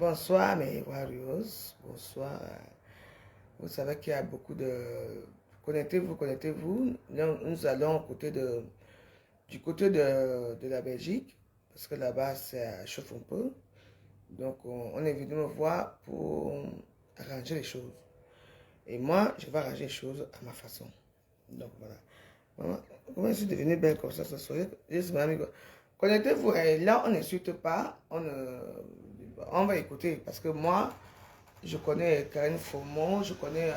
Bonsoir mes warriors, bonsoir. Vous savez qu'il y a beaucoup de... Connectez-vous, connectez-vous. Nous allons du côté de la Belgique, parce que là-bas ça chauffe un peu. Donc on est venu me voir pour arranger les choses. Et moi, je vais arranger les choses à ma façon. Donc voilà. Maman, comment je suis devenue belle comme ça, ce soir? Connectez-vous. Et là, on n'insulte pas. On va écouter. Parce que moi, je connais Karine Faumont, je connais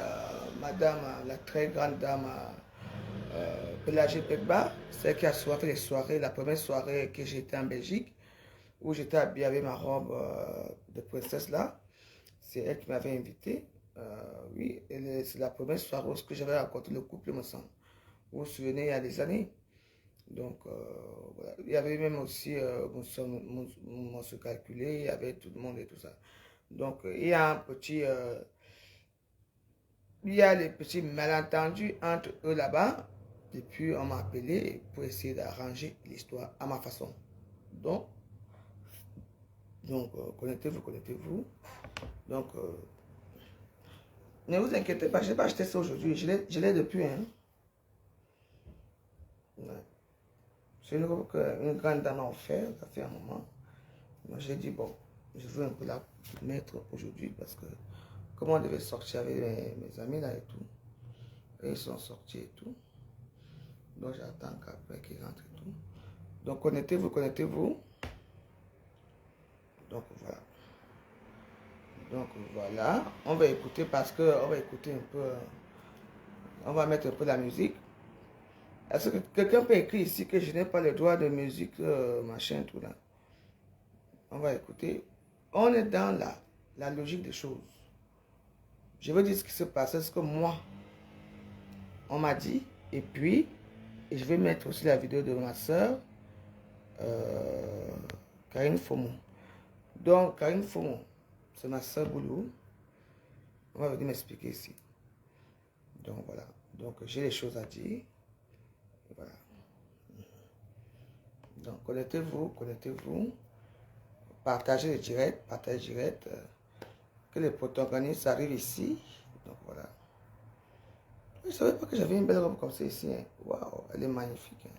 madame, la très grande dame Pelagie Pegba, celle qui a fait les soirées, la première soirée que j'étais en Belgique, où j'étais habillée avec ma robe de princesse là. C'est elle qui m'avait invité. Oui, c'est la première soirée où j'avais rencontré le couple, me semble. Vous vous souvenez, il y a des années. Donc, voilà. Il y avait même aussi mon se calculé, il y avait tout le monde et tout ça. Donc, il y a il y a les petits malentendus entre eux là-bas. Et puis, on m'a appelé pour essayer d'arranger l'histoire à ma façon. Donc, connectez-vous, connectez-vous. Donc, ne vous inquiétez pas, je n'ai pas acheté ça aujourd'hui. Je l'ai depuis, hein. Ouais. C'est une robe qu'une grande dame a offert, ça fait un moment. Moi, j'ai dit, bon, je veux un peu la mettre aujourd'hui parce que, comme on devait sortir avec mes amis là et tout, et ils sont sortis et tout. Donc, j'attends qu'après qu'ils rentrent et tout. Donc, connectez-vous, connectez-vous. Donc, voilà. Donc, voilà. On va écouter parce que, on va écouter un peu, on va mettre un peu la musique. Est-ce que quelqu'un peut écrire ici que je n'ai pas le droit de musique, machin, tout là? On va écouter. On est dans la logique des choses. Je veux dire ce qui se passe, ce que moi, on m'a dit. Et puis, je vais mettre aussi la vidéo de ma soeur, Karine Faumont. Donc, Karine Faumont, c'est ma soeur Boulou. On va venir m'expliquer ici. Donc, voilà. Donc, j'ai les choses à dire. Voilà. Donc, connectez-vous, connectez-vous. Partagez les directs, partagez les directs. Que les protagonistes arrivent ici. Donc, voilà. Je ne savais pas que j'avais une belle robe comme ça ici. Hein. Waouh, elle est magnifique. Hein.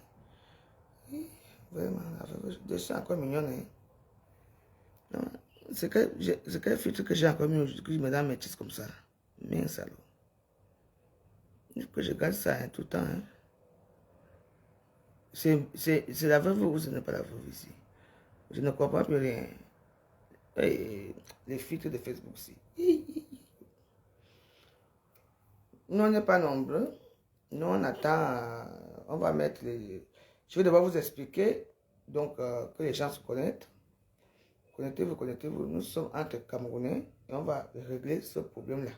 Oui, vraiment, c'est encore mignonne. Hein. C'est quel filtre que j'ai encore mis aujourd'hui que je me donne mes tisses comme ça. Mince alors. Il faut que je garde ça hein, tout le temps. Hein. C'est la veuve ou ce n'est pas la veuve ici? Je ne comprends plus rien. Et les filtres de Facebook ici. Nous, on n'est pas nombreux. Nous, on attend. On va mettre les... Je vais devoir vous expliquer. Donc, que les gens se connectent. Connectez-vous, connectez-vous. Nous sommes entre Camerounais. Et on va régler ce problème-là.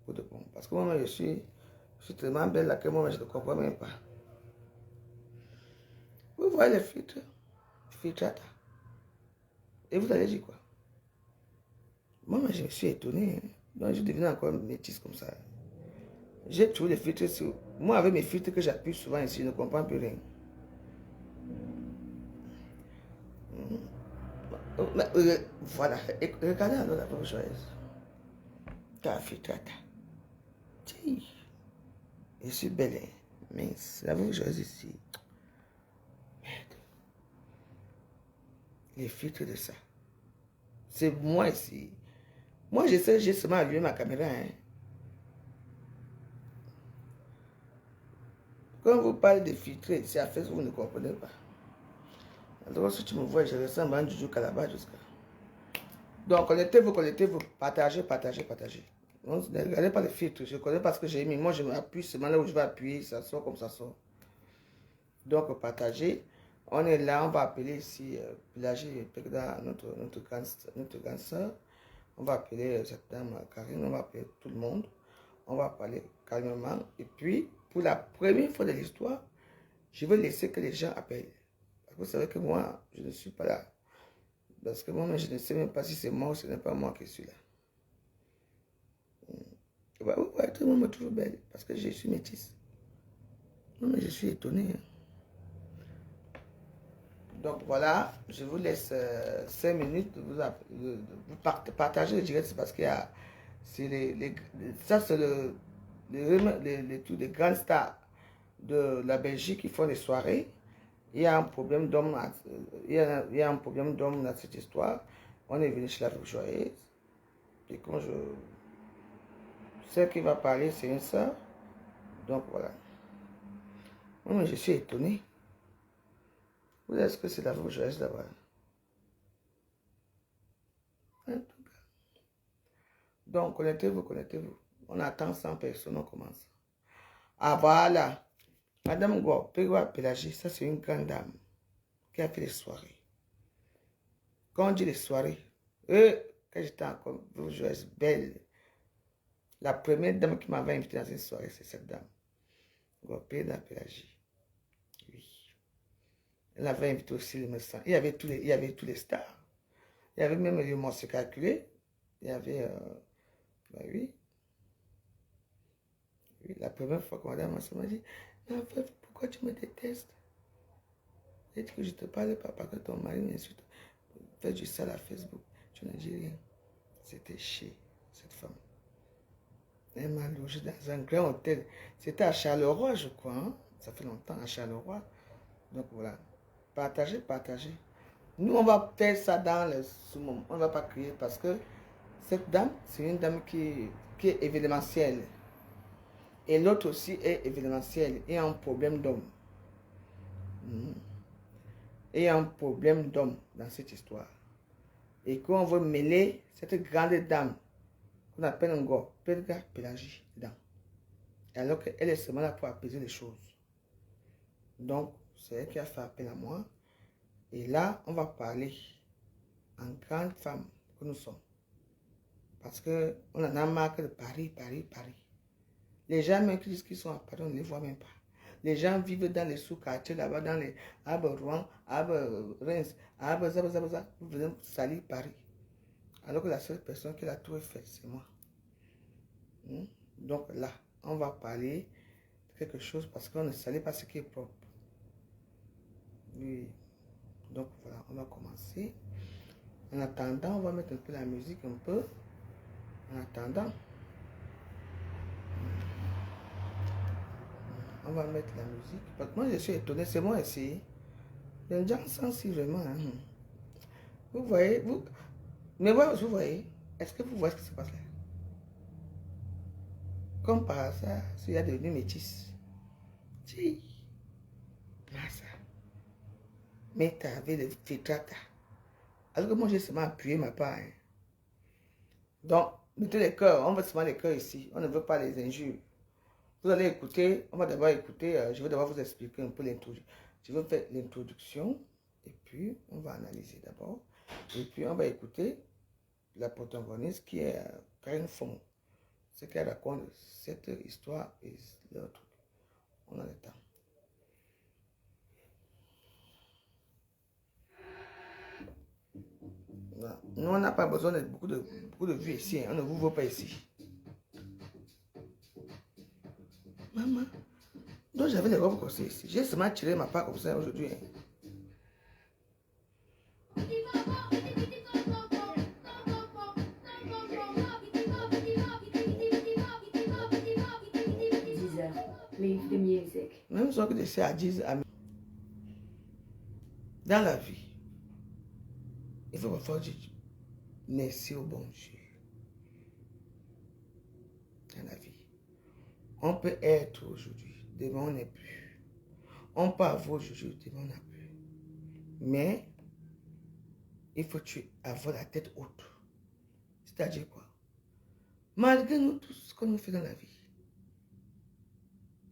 Pour de bon. Parce que moi, je suis tellement belle là que moi, je ne comprends même pas. Vous voyez les filtres. Filtrata. Et vous allez dire quoi? Moi, je me suis étonné. Hein. Donc, je deviens encore métisse comme ça. J'ai trouvé les filtres sur... Moi, avec mes filtres que j'appuie souvent ici, je ne comprends plus rien. Voilà. Regardez alors la pauvre joyeuse. Ta filtrata. Je suis belle. Hein. Mince. La pauvre joyeuse ici. Merde. Les filtres de ça. C'est moi ici. Moi, je sais, j'ai seulement allumé ma caméra. Hein. Quand vous parlez de filtrer ici à Facebook, vous ne comprenez pas. Alors, si tu me vois, je ressemble à un Juju Calabar jusqu'à. Donc, connectez-vous, partagez, partagez, partagez. Ne regardez pas les filtres, je connais pas ce que j'ai mis. Moi, je m'appuie seulement là où je vais appuyer, ça sort comme ça sort. Donc, partagez. On est là, on va appeler ici Pelagie Pegda, notre grande soeur. On va appeler cette dame Karine, on va appeler tout le monde. On va parler calmement. Et puis, pour la première fois de l'histoire, je vais laisser que les gens appellent. Parce que vous savez que moi, je ne suis pas là. Parce que moi, je ne sais même pas si c'est moi ou ce n'est pas moi qui suis là. Ouais, tout le monde me trouve belle. Parce que je suis métisse. Non, mais je suis étonné. Hein. Donc voilà, je vous laisse 5 minutes de vous partager le direct, c'est parce qu'il y a, ça c'est les grandes stars de la Belgique qui font des soirées. Il y a un problème d'homme, il y a un problème d'homme dans cette histoire. On est venu chez la Veuve Joyeuse. Et quand celle qui va parler, c'est une soeur. Donc voilà. Moi, mais je suis étonné. Où est-ce que c'est la Veuve Joyeuse là-bas? Donc, connectez-vous, connectez-vous. On attend 100 personnes, on commence. Ah voilà. Madame Go, Pégua Pélagie, ça c'est une grande dame qui a fait les soirées. Quand on dit les soirées, quand j'étais encore joueuse belle, la première dame qui m'avait invité dans une soirée, c'est cette dame. Go, Pélagie. Oui. Elle avait invité aussi les médecins. Il y avait tous les stars. Il y avait même le morceau calculé. Il y avait, ben oui. Oui, la première fois que madame m'a dit, pourquoi tu me détestes? J'ai dit que je te parle pas parce que ton mari m'insulte. Fais du sale à Facebook. Tu ne dis rien. C'était chier, cette femme. Elle m'a logé dans un grand hôtel. C'était à Charleroi, je crois. Hein? Ça fait longtemps à Charleroi. Donc voilà. Partagez, partagez. Nous, on va faire ça dans le sous-moment. On ne va pas crier parce que cette dame, c'est une dame qui est événementielle. Et l'autre aussi est événementielle. Il y a un problème d'homme. Il y a un problème d'homme dans cette histoire. Et qu'on veut mêler cette grande dame qu'on appelle encore Pedga Pélagie dedans. Alors qu'elle est seulement là pour apaiser les choses. Donc, c'est elle qui a fait appel à moi. Et là, on va parler en grande femme que nous sommes. Parce qu'on en a marre de Paris, Paris, Paris. Les gens même qui disent qu'ils sont à Paris, on ne les voit même pas. Les gens vivent dans les sous-quartiers là-bas, dans les Rouen, Reims, Zabazabaza. Vous venez salir Paris. Alors que la seule personne qui a tout fait, c'est moi. Donc là, on va parler de quelque chose parce qu'on ne salit pas ce qui est propre. Oui. Donc voilà, on va commencer. En attendant, on va mettre un peu la musique, un peu. En attendant, on va mettre la musique. Parce que moi, je suis étonné, c'est moi ici. Les gens sensiblement. Hein. Vous voyez, mais vous voyez, est-ce que vous voyez ce qui se passe là? Comme par hasard, s'il y a devenu métis. Si. Ça. Mais tu avais le filtrata. Alors que moi, j'ai seulement appuyé ma part. Hein. Donc, mettez les cœurs. On veut seulement les cœurs ici. On ne veut pas les injures. Vous allez écouter. On va d'abord écouter. Je vais d'abord vous expliquer un peu l'introduction. Je vais faire l'introduction. Et puis, on va analyser d'abord. Et puis, on va écouter la protagoniste qui est Karen Fong. Ce qu'elle raconte, cette histoire et leur truc. On a le temps. Voilà. Nous, on n'a pas besoin de beaucoup de vues ici. Hein. On ne vous voit pas ici. Maman. Donc, j'avais les robes comme ça ici. J'ai seulement tiré ma part comme ça aujourd'hui. Hein. Leave the music. Même si on que je à 10 amis. Dans la vie, il faut parfois dire merci au bon Dieu. Dans la vie. On peut être aujourd'hui, demain on n'est plus. On peut avoir aujourd'hui, demain on n'a plus. Mais, il faut avoir la tête haute. C'est-à-dire quoi? Malgré nous, tout ce que nous faisons dans la vie,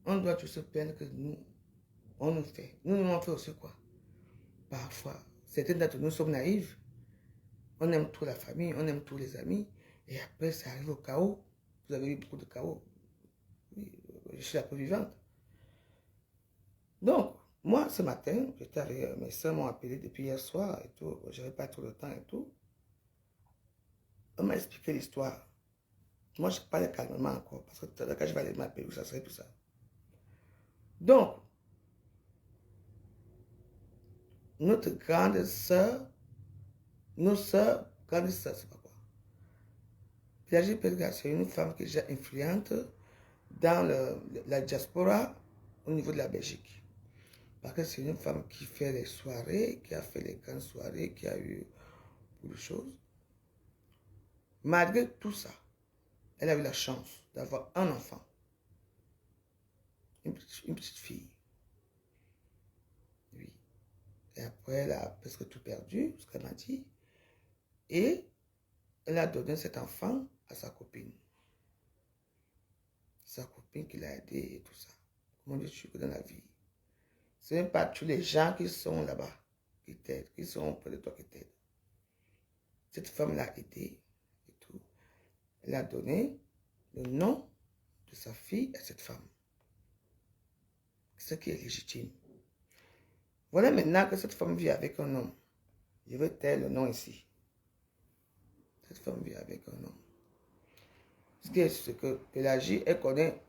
on doit tous se plaindre que nous, on nous fait. Nous, on fait aussi quoi? Parfois, certains d'entre nous sommes naïfs. On aime trop la famille, on aime tous les amis. Et après, ça arrive au chaos. Vous avez eu beaucoup de chaos. Oui, je suis la peu vivante. Donc, moi, ce matin, j'étais avec mes soeurs m'ont appelé depuis hier soir et tout. Je n'avais pas trop de temps et tout. On m'a expliqué l'histoire. Moi, je parle calmement encore. Parce que tout à l'heure, quand je vais aller m'appeler, ça serait tout ça. Donc, notre grande sœur, nos sœurs, grande sœur, c'est pas quoi. Pélagie Pedra, c'est une femme qui est déjà influente dans la diaspora au niveau de la Belgique. Parce que c'est une femme qui fait les soirées, qui a fait les grandes soirées, qui a eu beaucoup de choses. Malgré tout ça, elle a eu la chance d'avoir un enfant, une petite fille. Oui. Et après, elle a presque tout perdu, ce qu'elle m'a dit. Et elle a donné cet enfant à sa copine. Sa copine qui l'a aidé et tout ça. Comment dis-tu que dans la vie, ce n'est pas tous les gens qui sont là-bas, qui t'aident, qui sont près de toi qui t'aident. Cette femme l'a aidé et tout. Elle a donné le nom de sa fille à cette femme. Ce qui est légitime. Voilà maintenant que cette femme vit avec un homme. Je vais taire le nom ici. Cette femme vit avec un homme. Ce que Pélagie, elle connaît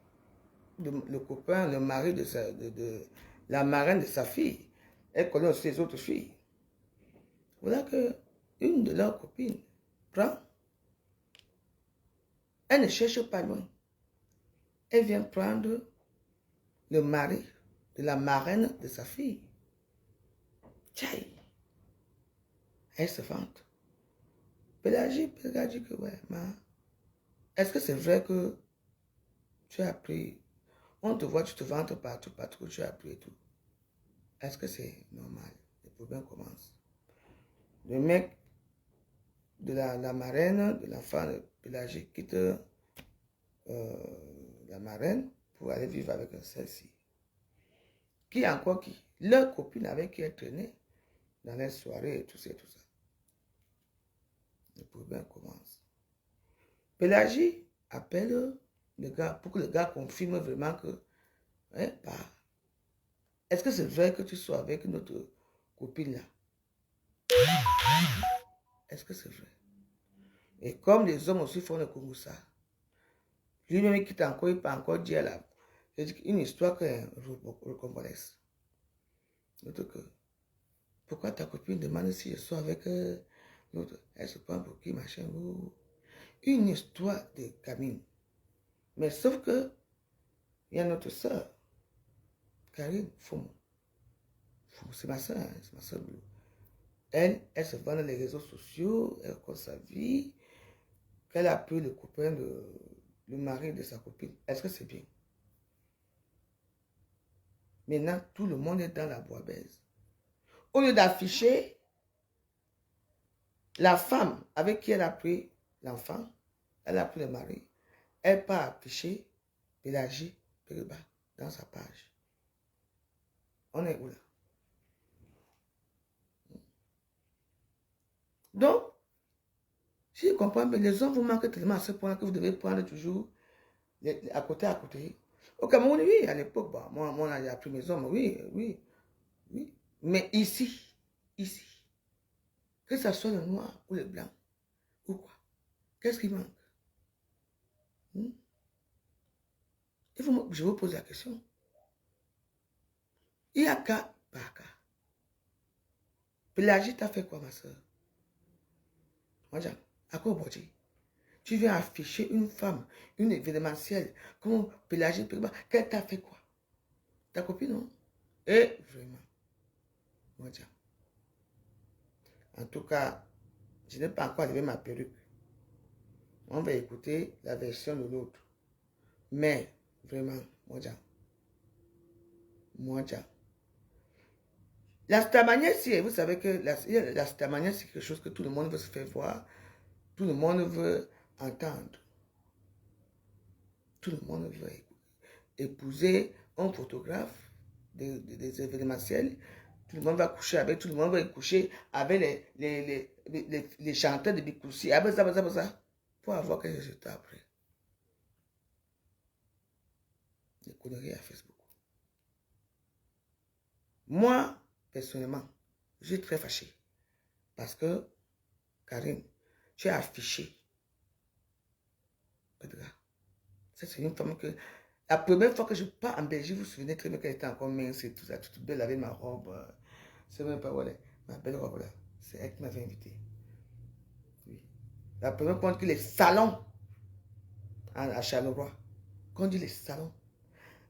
le copain, le mari de la marraine de sa fille. Elle connaît aussi les autres filles. Voilà que une de leurs copines prend. Elle ne cherche pas loin. Elle vient prendre le mari de la marraine de sa fille. Tchaï! Elle se vante. Pélagie dit que ouais, est-ce que c'est vrai que tu as appris, on te voit, tu te vantes partout, tu as appris et tout. Est-ce que c'est normal? Le problème commence. Le mec de la marraine, de l'enfant de Pélagie quitte la marraine pour aller vivre avec celle-ci. Qui encore qui? Leur copine avec qui elle traînait dans les soirées et tout ça, tout ça. Le problème commence. Pélagie appelle le gars pour que le gars confirme vraiment que hein, bah, est-ce que c'est vrai que tu sois avec notre copine là? Est-ce que c'est vrai? Et comme les hommes aussi font le Congo ça, lui-même il quitte encore, il peut encore dire là, une histoire que recombolesse. D'autre que, pourquoi ta copine demande si je suis avec l'autre? Elle se prend pour qui, machin, une histoire de gamine. Mais sauf que, il y a notre soeur, Karine Fomo. C'est ma soeur, hein, c'est ma soeur. Elle se vend dans les réseaux sociaux, elle raconte sa vie, qu'elle a pris le copain le mari de sa copine. Est-ce que c'est bien? Maintenant, tout le monde est dans la bois-baise. Au lieu d'afficher la femme avec qui elle a pris l'enfant, elle a pris le mari, elle part afficher Pélagie Periba dans sa page. On est où là? Donc, si je comprends bien, les hommes vous manquent tellement à ce point que vous devez prendre toujours à côté à côté. Au Cameroun, oui, à l'époque, bah, moi, j'ai appris mes hommes, oui, oui, oui. Mais ici, que ce soit le noir ou le blanc, ou quoi, qu'est-ce qui manque? Je vous pose la question. Il y a cas par cas. Pélagie t'a fait quoi, ma soeur? Moi, à quoi on dit? Tu viens afficher une femme, une événementielle, comme Pélagie, qu'elle t'a fait quoi? Ta copine, non? Et vraiment, moi, en tout cas, je n'ai pas encore enlevé ma perruque. On va écouter la version de l'autre. Mais, vraiment, moi, la stamania, vous savez que la stamania, c'est quelque chose que tout le monde veut se faire voir. Tout le monde veut entendre. Tout le monde veut épouser un photographe des événementiels. Tout le monde va coucher avec, tout le monde va coucher avec les chanteurs de Bikoussi. Pour avoir quelques résultats après. Des conneries à Facebook. Moi, personnellement, je suis très fâché. Parce que, Karine, tu as affiché. C'est une femme que... La première fois que je pars en Belgique, vous vous souvenez très bien qu'elle était encore mince et tout ça, toute belle avec ma robe. sais même pas où elle est. Ma belle robe là, c'est elle qui m'avait invité. Oui. La première fois que les salons à Charleroi, quand on dit les salons,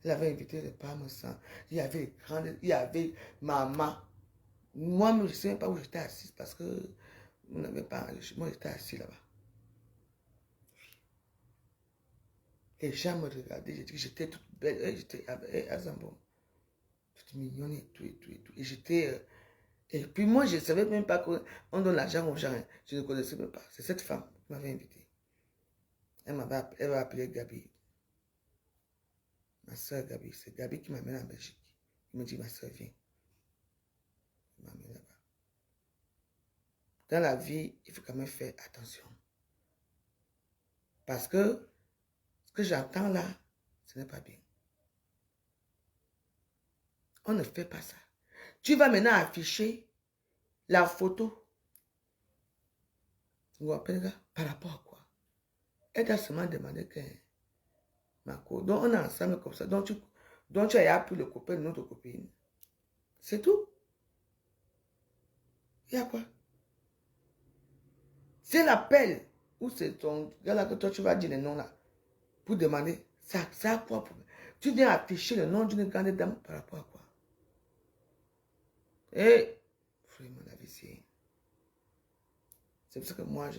elle avait invité les femmes sang. Il y avait les grandes, il y avait maman. Moi, je ne sais même pas où j'étais assise parce que on n'avait pas. Moi, j'étais assis là-bas. Les gens me regardaient, j'ai dit que j'étais toute belle, j'étais à Zambon, toute mignonne et tout, et tout, et tout. Et j'étais. Et puis moi, je ne savais même pas qu'on donne l'argent aux gens. Hein. Je ne connaissais même pas. C'est cette femme qui m'avait invité. Elle m'a appelé Gabi. Ma soeur Gabi. C'est Gabi qui m'amène en Belgique. Il me dit, ma soeur, viens. Il m'amène là-bas. Dans la vie, il faut quand même faire attention. Parce que ce que j'entends là, ce n'est pas bien. On ne fait pas ça. Tu vas maintenant afficher la photo. Par rapport à quoi? Elle t'a seulement demandé que donc on est ensemble comme ça. Donc tu as appris le copain de notre copine. C'est tout. Il y a quoi? Si elle appelle, ou c'est ton gars là que toi tu vas dire les noms là, pour demander, ça a quoi pour... Tu viens afficher le nom d'une grande dame par rapport à quoi? Et, vraiment la vie c'est... C'est pour ça que moi,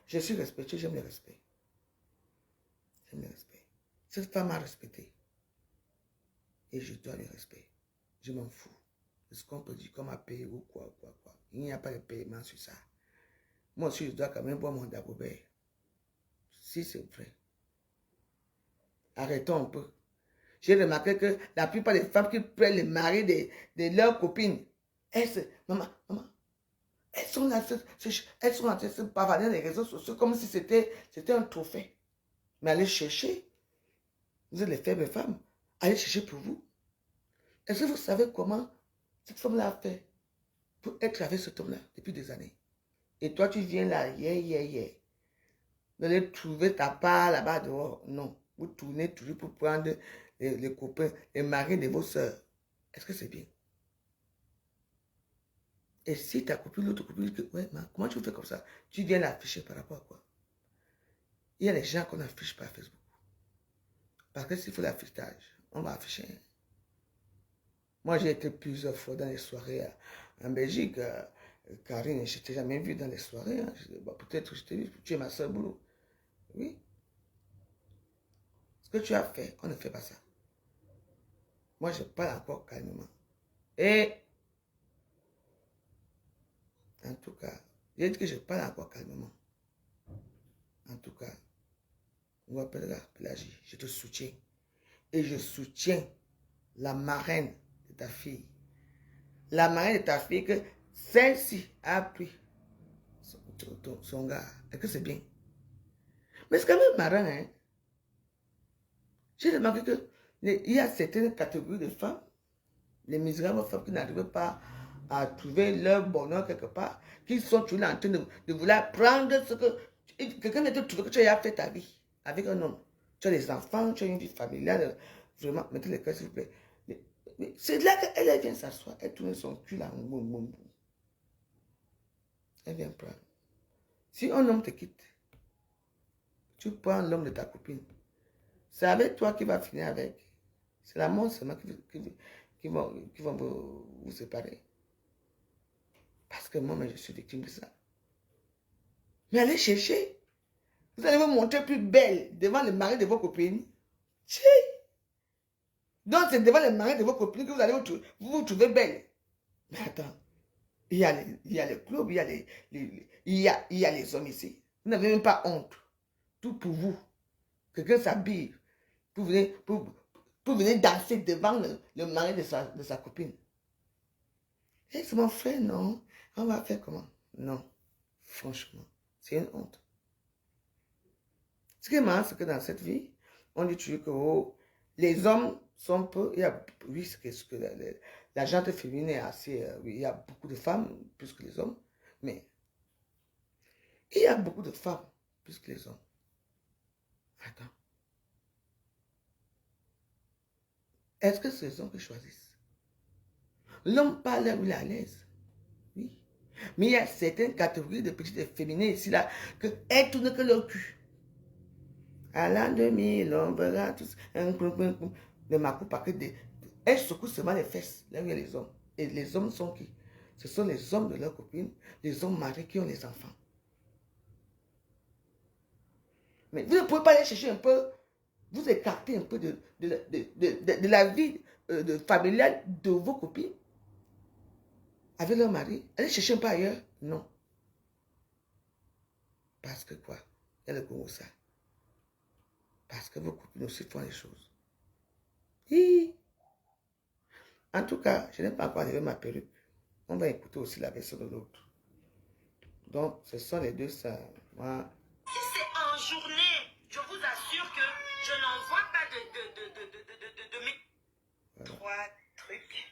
je suis respectueux, j'aime le respect. J'aime le respect. Cette femme m'a respecté. Et je dois le respect. Je m'en fous. Est-ce qu'on peut dire qu'on m'a payé ou quoi. Il n'y a pas de paiement sur ça. Moi aussi, je dois quand même boire mon dagobert. Si c'est vrai. Arrêtons un peu. J'ai remarqué que la plupart des femmes qui prennent le mari de leurs copines, maman, elles sont là, elles sont en train de se pavaner dans les réseaux sociaux comme si c'était un trophée. Mais allez chercher. Vous êtes les faibles femmes. Allez chercher pour vous. Est-ce que vous savez comment cette femme-là a fait pour être avec cet homme-là depuis des années? Et toi, tu viens là, Vous allez trouver ta part là-bas dehors. Non. Vous tournez toujours pour prendre les copains, les maris de vos soeurs. Est-ce que c'est bien? Et si ta copine, l'autre copine, dit que, ouais, comment tu fais comme ça? Tu viens l'afficher par rapport à quoi? Il y a des gens qu'on affiche par Facebook. Parce que s'il faut l'affichage, on va afficher. Moi, j'ai été plusieurs fois dans les soirées en Belgique. Karine, je ne t'ai jamais vu dans les soirées. Hein. Peut-être que je t'ai vu, tu es ma soeur boulot. Oui. Ce que tu as fait, on ne fait pas ça. Moi, je parle encore calmement. Et, en tout cas, j'ai dit que je parle encore calmement. En tout cas, on m'appellera Pélagie. Je te soutiens. Et je soutiens la marraine de ta fille. La marraine de ta fille que celle-ci a pris son gars. Est-ce que c'est bien? Mais c'est quand même marrant, hein? J'ai remarqué qu'il y a certaines catégories de femmes, les misérables femmes qui n'arrivent pas à trouver leur bonheur quelque part, qui sont toujours en train de vouloir prendre ce que... Quelqu'un vient te trouver que tu as fait ta vie avec un homme. Tu as des enfants, tu as une vie familiale. Vraiment, mettez les cœurs s'il vous plaît. Mais c'est là qu'elle vient s'asseoir, elle tourne son cul là. Elle vient prendre. Si un homme te quitte, tu prends l'homme de ta copine. C'est avec toi qui va finir avec. C'est la mort seulement qui va vous séparer. Parce que moi, je suis victime de ça. Mais allez chercher. Vous allez vous montrer plus belle devant le mari de vos copines. Tchè. Donc, c'est devant le mari de vos copines que vous allez vous trouver belle. Mais attends, il y a les clubs, il y a les hommes ici. Vous n'avez même pas honte. Tout pour vous. Quelqu'un s'habille pour venir danser devant le mari de sa copine. Et c'est mon frère, non. On va faire comment? Non. Franchement, c'est une honte. Ce qui est marrant, c'est que dans cette vie, on dit toujours que oh, les hommes sont peu. Oui, c'est ce que la gente féminine est assez. Oui, il y a beaucoup de femmes plus que les hommes. Mais il y a beaucoup de femmes plus que les hommes. Attends. Est-ce que c'est les hommes qui choisissent? L'homme parle là où il est à l'aise. Oui. Mais il y a certaines catégories de petites féminines ici, là, qu'elles tournent que leur cul. À l'an 2000, on verra tous. Ne m'accoupe pas que des... Elles secouent seulement les fesses, là où il y a les hommes. Et les hommes sont qui? Ce sont les hommes de leurs copines, les hommes mariés qui ont les enfants. Mais vous ne pouvez pas aller chercher un peu, vous écarter un peu de la vie familiale de vos copines avec leur mari. Allez chercher un peu ailleurs. Non. Parce que quoi? Il y a le Congo ça. Parce que vos copines aussi font les choses. Hi. En tout cas, je n'ai pas encore enlevé ma perruque. On va écouter aussi la version de l'autre. Donc, ce sont les deux ça. Moi. Si c'est en journée, je vous assure que je n'envoie pas de mes... Voilà. 3 trucs.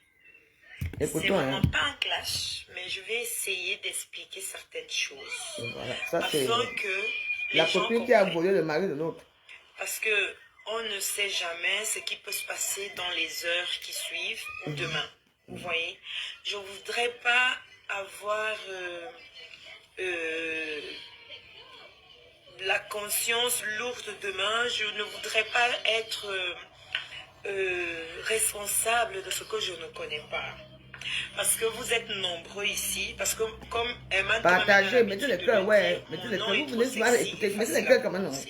C'est vraiment pas un clash, mais je vais essayer d'expliquer certaines choses. Voilà. Ça, c'est que la copine qui a volé le mari de l'autre. Parce que on ne sait jamais ce qui peut se passer dans les heures qui suivent ou demain. Vous voyez, je ne voudrais pas avoir la conscience lourde demain. Je ne voudrais pas être responsable de ce que je ne connais pas. Parce que vous êtes nombreux ici, parce que comme Emma... Partagez, mettez le cœur, ouais. Mettez le cœur, vous venez souvent écouter, mettez le cœur comme un nom.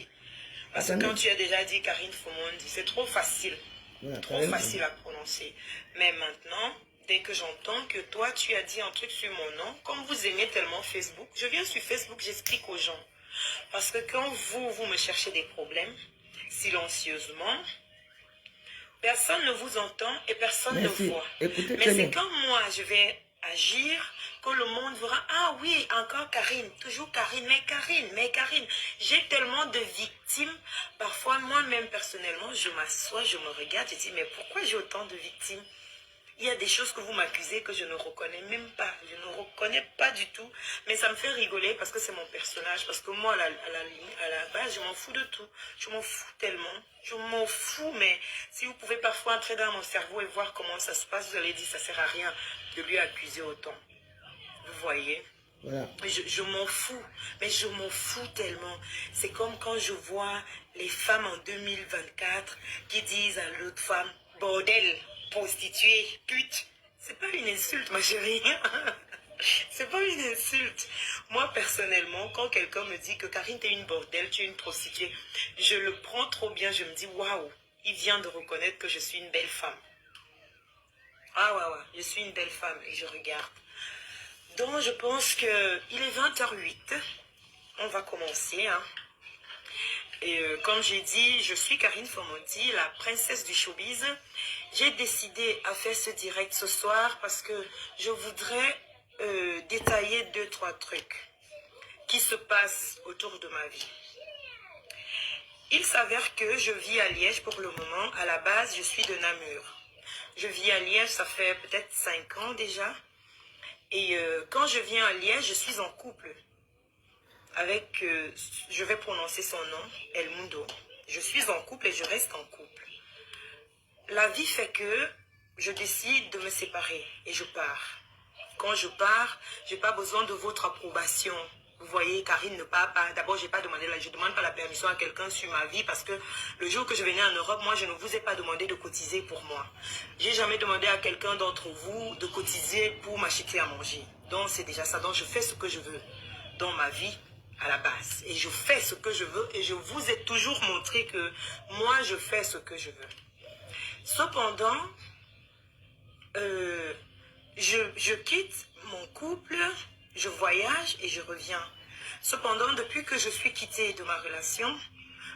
Parce que quand tu as déjà dit Karine Fomondi, c'est trop facile. Voilà, trop facile à prononcer. Mais maintenant, dès que j'entends que toi, tu as dit un truc sur mon nom, comme vous aimez tellement Facebook, je viens sur Facebook, j'explique aux gens. Parce que quand vous me cherchez des problèmes, silencieusement, personne ne vous entend et personne ne voit. Écoutez, mais c'est quand moi, je vais agir, que le monde verra, ah oui, encore Karine, toujours Karine, mais Karine, j'ai tellement de victimes, parfois moi-même personnellement, je m'assois, je me regarde, je dis, mais pourquoi j'ai autant de victimes? Il y a des choses que vous m'accusez que je ne reconnais même pas, je ne reconnais pas du tout, mais ça me fait rigoler parce que c'est mon personnage, parce que moi, à la base, je m'en fous de tout, je m'en fous tellement, je m'en fous, mais si vous pouvez parfois entrer dans mon cerveau et voir comment ça se passe, vous allez dire, ça sert à rien de lui accuser autant. Vous voyez? Voilà. Je m'en fous, mais je m'en fous tellement. C'est comme quand je vois les femmes en 2024 qui disent à l'autre femme, bordel, prostituée, pute. C'est pas une insulte, ma chérie. C'est pas une insulte. Moi, personnellement, quand quelqu'un me dit que Karine, t'es une bordel, tu es une prostituée, je le prends trop bien, je me dis, waouh, il vient de reconnaître que je suis une belle femme. Ah ouais, je suis une belle femme et je regarde. Donc, je pense qu'il est 20h08. On va commencer. Hein. Et comme j'ai dit, je suis Karine Fomondi, la princesse du showbiz. J'ai décidé à faire ce direct ce soir parce que je voudrais détailler 2-3 trucs qui se passent autour de ma vie. Il s'avère que je vis à Liège pour le moment. À la base, je suis de Namur. Je vis à Liège, ça fait peut-être 5 ans déjà. Et quand je viens à Liège, je suis en couple avec, je vais prononcer son nom, El Mundo. Je suis en couple et je reste en couple. La vie fait que je décide de me séparer et je pars. Quand je pars, je n'ai pas besoin de votre approbation. Vous voyez, Karine ne part pas. D'abord, je ne demande pas la permission à quelqu'un sur ma vie parce que le jour que je venais en Europe, moi, je ne vous ai pas demandé de cotiser pour moi. J'ai jamais demandé à quelqu'un d'entre vous de cotiser pour m'acheter à manger. Donc, c'est déjà ça. Donc, je fais ce que je veux dans ma vie à la base. Et je fais ce que je veux et je vous ai toujours montré que moi, je fais ce que je veux. Cependant, je quitte mon couple, je voyage et je reviens. Cependant, depuis que je suis quittée de ma relation,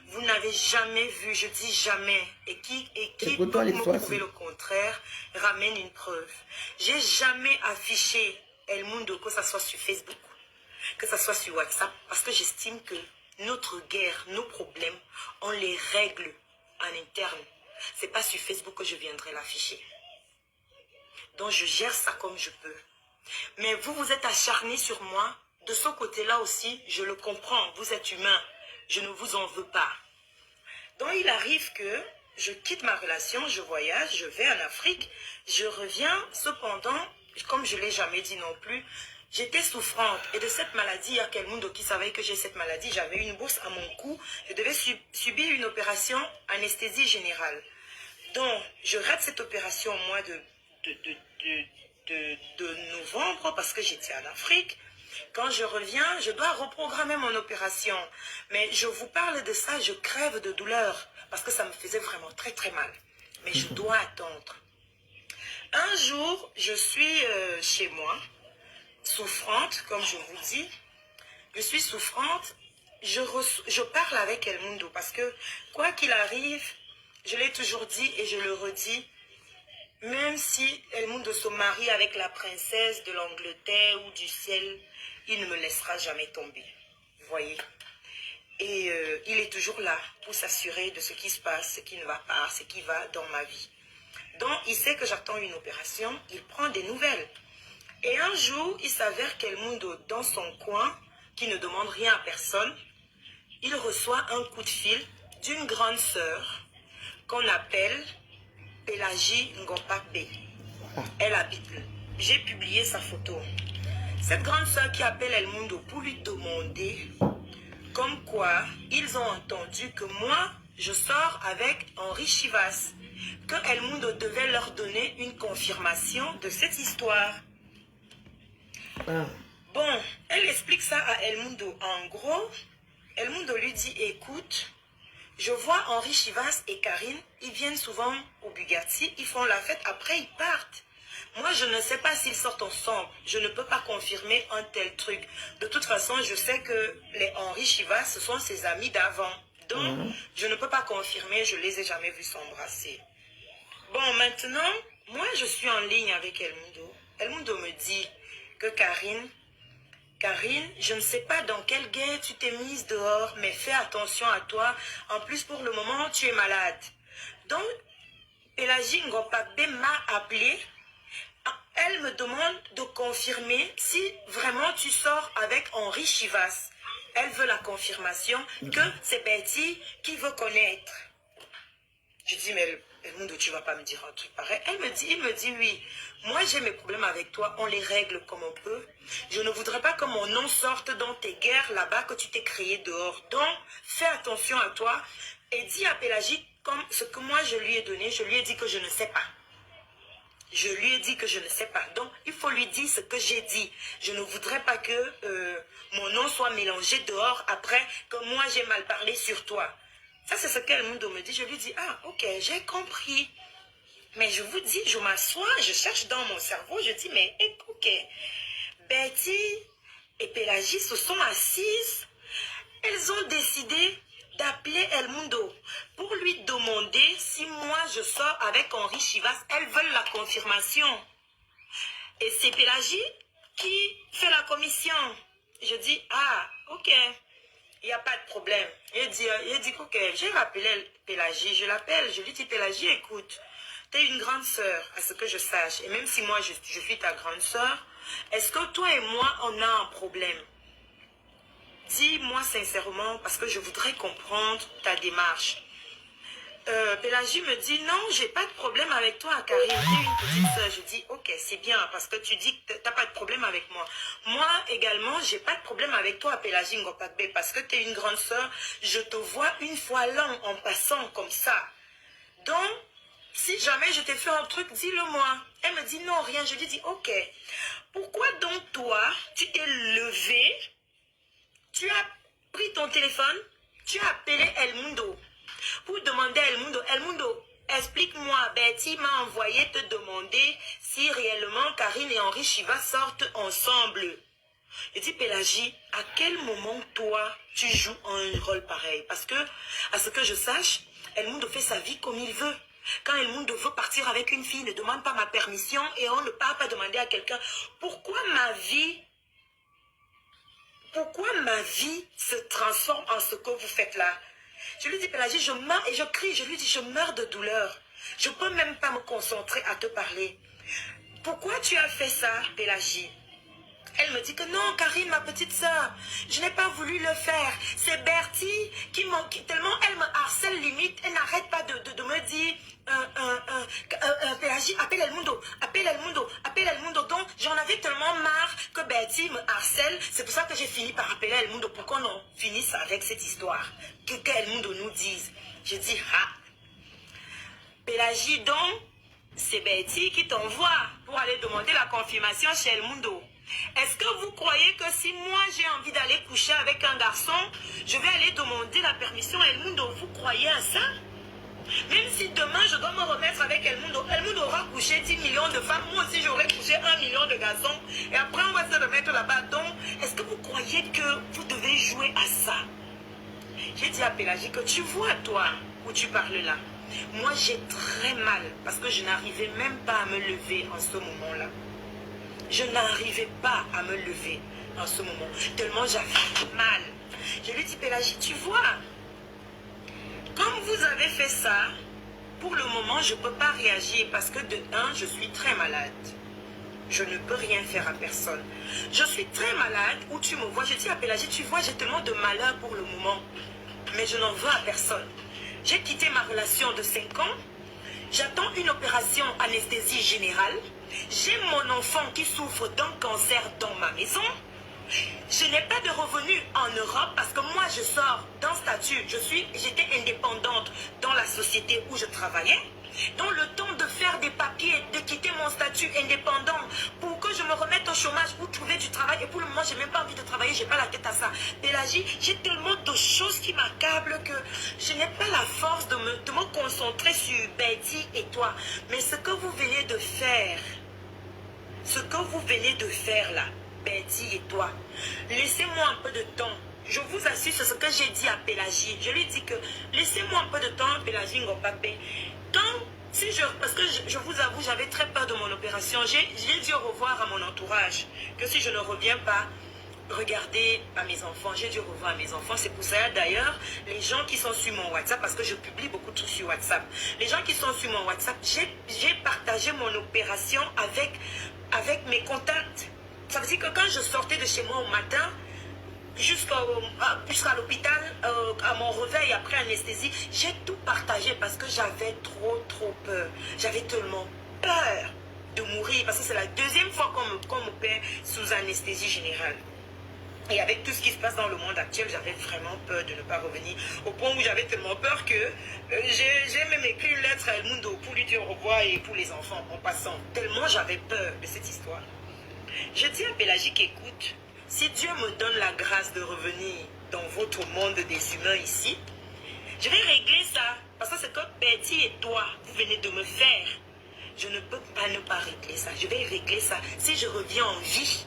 vous n'avez jamais vu, je dis jamais, et qui peut me prouver le contraire, ramène une preuve. J'ai jamais affiché El Mundo, que ce soit sur Facebook, que ce soit sur WhatsApp, parce que j'estime que notre guerre, nos problèmes, on les règle en interne. C'est pas sur Facebook que je viendrai l'afficher. Donc je gère ça comme je peux. Mais vous, vous êtes acharnés sur moi. De ce côté-là aussi, je le comprends. Vous êtes humain. Je ne vous en veux pas. Donc il arrive que je quitte ma relation, je voyage, je vais en Afrique, je reviens. Cependant, comme je ne l'ai jamais dit non plus, j'étais souffrante. Et de cette maladie, il y a quelqu'un qui savait que j'ai cette maladie. J'avais une bourse à mon cou. Je devais subir une opération anesthésie générale. Donc, je rate cette opération au mois de novembre parce que j'étais en Afrique. Quand je reviens, je dois reprogrammer mon opération. Mais je vous parle de ça, je crève de douleur parce que ça me faisait vraiment très très mal. Mais je dois attendre. Un jour, je suis chez moi, souffrante, comme je vous dis. Je suis souffrante. Je parle avec El Mundo parce que quoi qu'il arrive, je l'ai toujours dit et je le redis, même si El Mundo se marie avec la princesse de l'Angleterre ou du ciel, il ne me laissera jamais tomber. Vous voyez? Et il est toujours là pour s'assurer de ce qui se passe, ce qui ne va pas, ce qui va dans ma vie. Donc, il sait que j'attends une opération, il prend des nouvelles. Et un jour, il s'avère qu'El Mundo, dans son coin, qui ne demande rien à personne, il reçoit un coup de fil d'une grande sœur qu'on appelle Pélagie Ngopakbe. Elle habite là. J'ai publié sa photo. Cette grande sœur qui appelle El Mundo pour lui demander comme quoi ils ont entendu que moi, je sors avec Henri Chivas, que El Mundo devait leur donner une confirmation de cette histoire. Bon, elle explique ça à El Mundo. En gros, El Mundo lui dit, écoute, je vois Henri Chivas et Karine, ils viennent souvent au Bugatti, ils font la fête, après ils partent. Moi, je ne sais pas s'ils sortent ensemble. Je ne peux pas confirmer un tel truc. De toute façon, je sais que les Henri Chivas, ce sont ses amis d'avant. Donc, je ne peux pas confirmer, je ne les ai jamais vus s'embrasser. Bon, maintenant, moi, je suis en ligne avec El Mundo. El Mundo me dit que Karine, je ne sais pas dans quelle guerre tu t'es mise dehors, mais fais attention à toi. En plus, pour le moment, tu es malade. Donc, Pélagie Ngopakbe m'a appelé. Elle me demande de confirmer si vraiment tu sors avec Henri Chivas. Elle veut la confirmation que c'est Betty qui veut connaître. Je dis, mais El Mundo, tu ne vas pas me dire un truc pareil. Il me dit oui. Moi, j'ai mes problèmes avec toi. On les règle comme on peut. Je ne voudrais pas que mon nom sorte dans tes guerres là-bas que tu t'es créé dehors. Donc, fais attention à toi et dis à Pélagie comme ce que moi je lui ai donné. Je lui ai dit que je ne sais pas. Je lui ai dit que je ne sais pas. Donc, il faut lui dire ce que j'ai dit. Je ne voudrais pas que mon nom soit mélangé dehors après que moi j'ai mal parlé sur toi. Ça, c'est ce qu'El Mundo me dit. Je lui dis, ah, ok, j'ai compris. Mais je vous dis, je m'assois, je cherche dans mon cerveau, je dis, mais ok, Betty et Pélagie se sont assises. Elles ont décidé d'appeler El Mundo pour lui demander si moi je sors avec Henri Chivas. Elles veulent la confirmation. Et c'est Pélagie qui fait la commission. Je dis, ah, ok, il n'y a pas de problème. Il dit, ok, j'ai rappelé Pélagie, je l'appelle, je lui dis, Pélagie, écoute, tu es une grande sœur, à ce que je sache. Et même si moi je suis ta grande sœur, est-ce que toi et moi, on a un problème? Dis-moi sincèrement, parce que je voudrais comprendre ta démarche. Pélagie me dit, non, j'ai pas de problème avec toi, Karine, t'es une petite soeur. Je dis, ok, c'est bien, parce que tu dis que t'as pas de problème avec moi. Moi, également, j'ai pas de problème avec toi, Pélagie Ngopakbe, parce que t'es une grande soeur. Je te vois une fois l'an en passant comme ça. Donc, si jamais je t'ai fait un truc, dis-le-moi. Elle me dit, non, rien. Je lui dis, ok. Pourquoi donc toi, tu t'es levé, tu as pris ton téléphone, tu as appelé El Mundo pour demander à El Mundo, explique-moi, Betty m'a envoyé te demander si réellement Karine et Henri Chivas sortent ensemble. Je dis, Pélagie, à quel moment toi, tu joues un rôle pareil? Parce que, à ce que je sache, El Mundo fait sa vie comme il veut. Quand El Mundo veut partir avec une fille, il ne demande pas ma permission et on ne part pas demander à quelqu'un. Pourquoi ma vie se transforme en ce que vous faites là? Je lui dis, Pélagie, je meurs et je crie. Je lui dis, je meurs de douleur. Je ne peux même pas me concentrer à te parler. Pourquoi tu as fait ça, Pélagie? Elle me dit que non, Karine, ma petite soeur, je n'ai pas voulu le faire. C'est Bertie qui tellement elle me harcèle limite. Elle n'arrête pas de me appelle El Mundo, appelle El Mundo, appelle El Mundo. Donc, j'en avais tellement marre que Betty me harcèle. C'est pour ça que j'ai fini par appeler El Mundo pour qu'on en finisse avec cette histoire. Que El Mundo nous dise. Je dis, ah, Pélagie, donc, c'est Betty qui t'envoie pour aller demander la confirmation chez El Mundo. Est-ce que vous croyez que si moi j'ai envie d'aller coucher avec un garçon, je vais aller demander la permission à El Mundo? Vous croyez à ça? Même si demain je dois me remettre avec El Mundo aura couché 10 millions de femmes, moi aussi j'aurais couché 1 million de garçons, et après on va se remettre là-bas. Donc, est-ce que vous croyez que vous devez jouer à ça? J'ai dit à Pélagie que tu vois toi où tu parles là. Moi j'ai très mal parce que je n'arrivais même pas à me lever en ce moment-là. Je n'arrivais pas à me lever en ce moment, tellement j'avais mal. Je lui dis, Pélagie, tu vois, comme vous avez fait ça, pour le moment, je ne peux pas réagir parce que de un, je suis très malade. Je ne peux rien faire à personne. Je suis très malade, où tu me vois, je dis à Pélagie, tu vois, j'ai tellement de malheur pour le moment, mais je n'en veux à personne. J'ai quitté ma relation de 5 ans. J'attends une opération anesthésie générale. J'ai mon enfant qui souffre d'un cancer dans ma maison. Je n'ai pas de revenus en Europe parce que moi je sors d'un statut. J'étais indépendante dans la société où je travaillais. Donc le temps de faire des papiers, de quitter mon statut indépendant pour que je me remette au chômage ou trouver du travail. Et pour le moment, je n'ai même pas envie de travailler, je n'ai pas la tête à ça. Pélagie, j'ai tellement de choses qui m'accablent que je n'ai pas la force de me concentrer sur Betty et toi. Mais ce que vous venez de faire, là, Betty et toi, laissez-moi un peu de temps. Je vous assure, c'est ce que j'ai dit à Pélagie. Je lui dis que laissez-moi un peu de temps, Pélagie Ngopapé. Parce que je vous avoue, j'avais très peur de mon opération. J'ai dit au revoir à mon entourage. Que si je ne reviens pas, regardez à mes enfants. J'ai dit au revoir à mes enfants. C'est pour ça d'ailleurs, les gens qui sont sur mon WhatsApp, parce que je publie beaucoup de trucs sur WhatsApp. Les gens qui sont sur mon WhatsApp, j'ai partagé mon opération avec mes contacts. Ça veut dire que quand je sortais de chez moi au matin, jusqu'à l'hôpital, à mon réveil après anesthésie, j'ai tout partagé parce que j'avais trop peur. J'avais tellement peur de mourir parce que c'est la deuxième fois qu'on m'opère sous anesthésie générale. Et avec tout ce qui se passe dans le monde actuel, j'avais vraiment peur de ne pas revenir. Au point où j'avais tellement peur que j'ai même écrit une lettre à El Mundo pour lui dire au revoir et pour les enfants en passant. Tellement j'avais peur de cette histoire. Je dis à Pélagie qu'écoute, si Dieu me donne la grâce de revenir dans votre monde des humains ici, je vais régler ça. Parce que c'est que Betty et toi, vous venez de me faire. Je ne peux pas ne pas régler ça. Je vais régler ça. Si je reviens en vie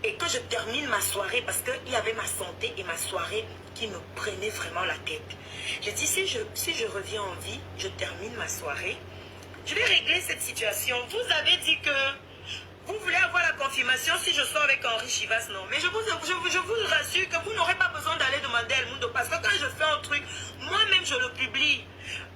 et que je termine ma soirée, parce qu'il y avait ma santé et ma soirée qui me prenaient vraiment la tête. Je dis, si je reviens en vie, je termine ma soirée, je vais régler cette situation. Vous avez dit que vous voulez avoir la confirmation si je sors avec Henri Chivas, non. Mais je vous rassure que vous n'aurez pas besoin d'aller demander à El Mundo. Parce que quand je fais un truc, moi-même je le publie.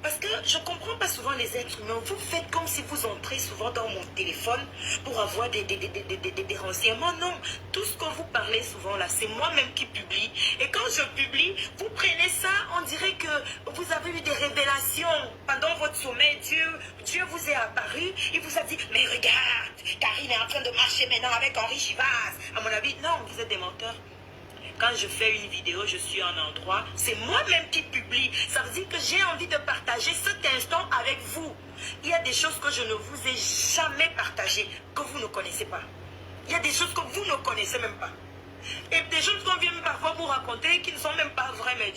Parce que je ne comprends pas souvent les êtres humains. Vous faites comme si vous entrez souvent dans mon téléphone pour avoir des renseignements. Non, tout ce que vous parlez souvent là, c'est moi-même qui publie. Et quand je publie, vous prenez ça, on dirait que vous avez eu des révélations. Pendant votre sommeil, Dieu vous est apparu. Il vous a dit, mais regarde, Karine est en train de marcher maintenant avec Henri Chivas. À mon avis, non, vous êtes des menteurs. Quand je fais une vidéo, je suis en endroit, c'est moi-même qui publie. Ça veut dire que j'ai envie de partager cet instant avec vous. Il y a des choses que je ne vous ai jamais partagées, que vous ne connaissez pas. Il y a des choses que vous ne connaissez même pas. Et des choses qu'on vient parfois vous raconter qui ne sont même pas vraies. Mais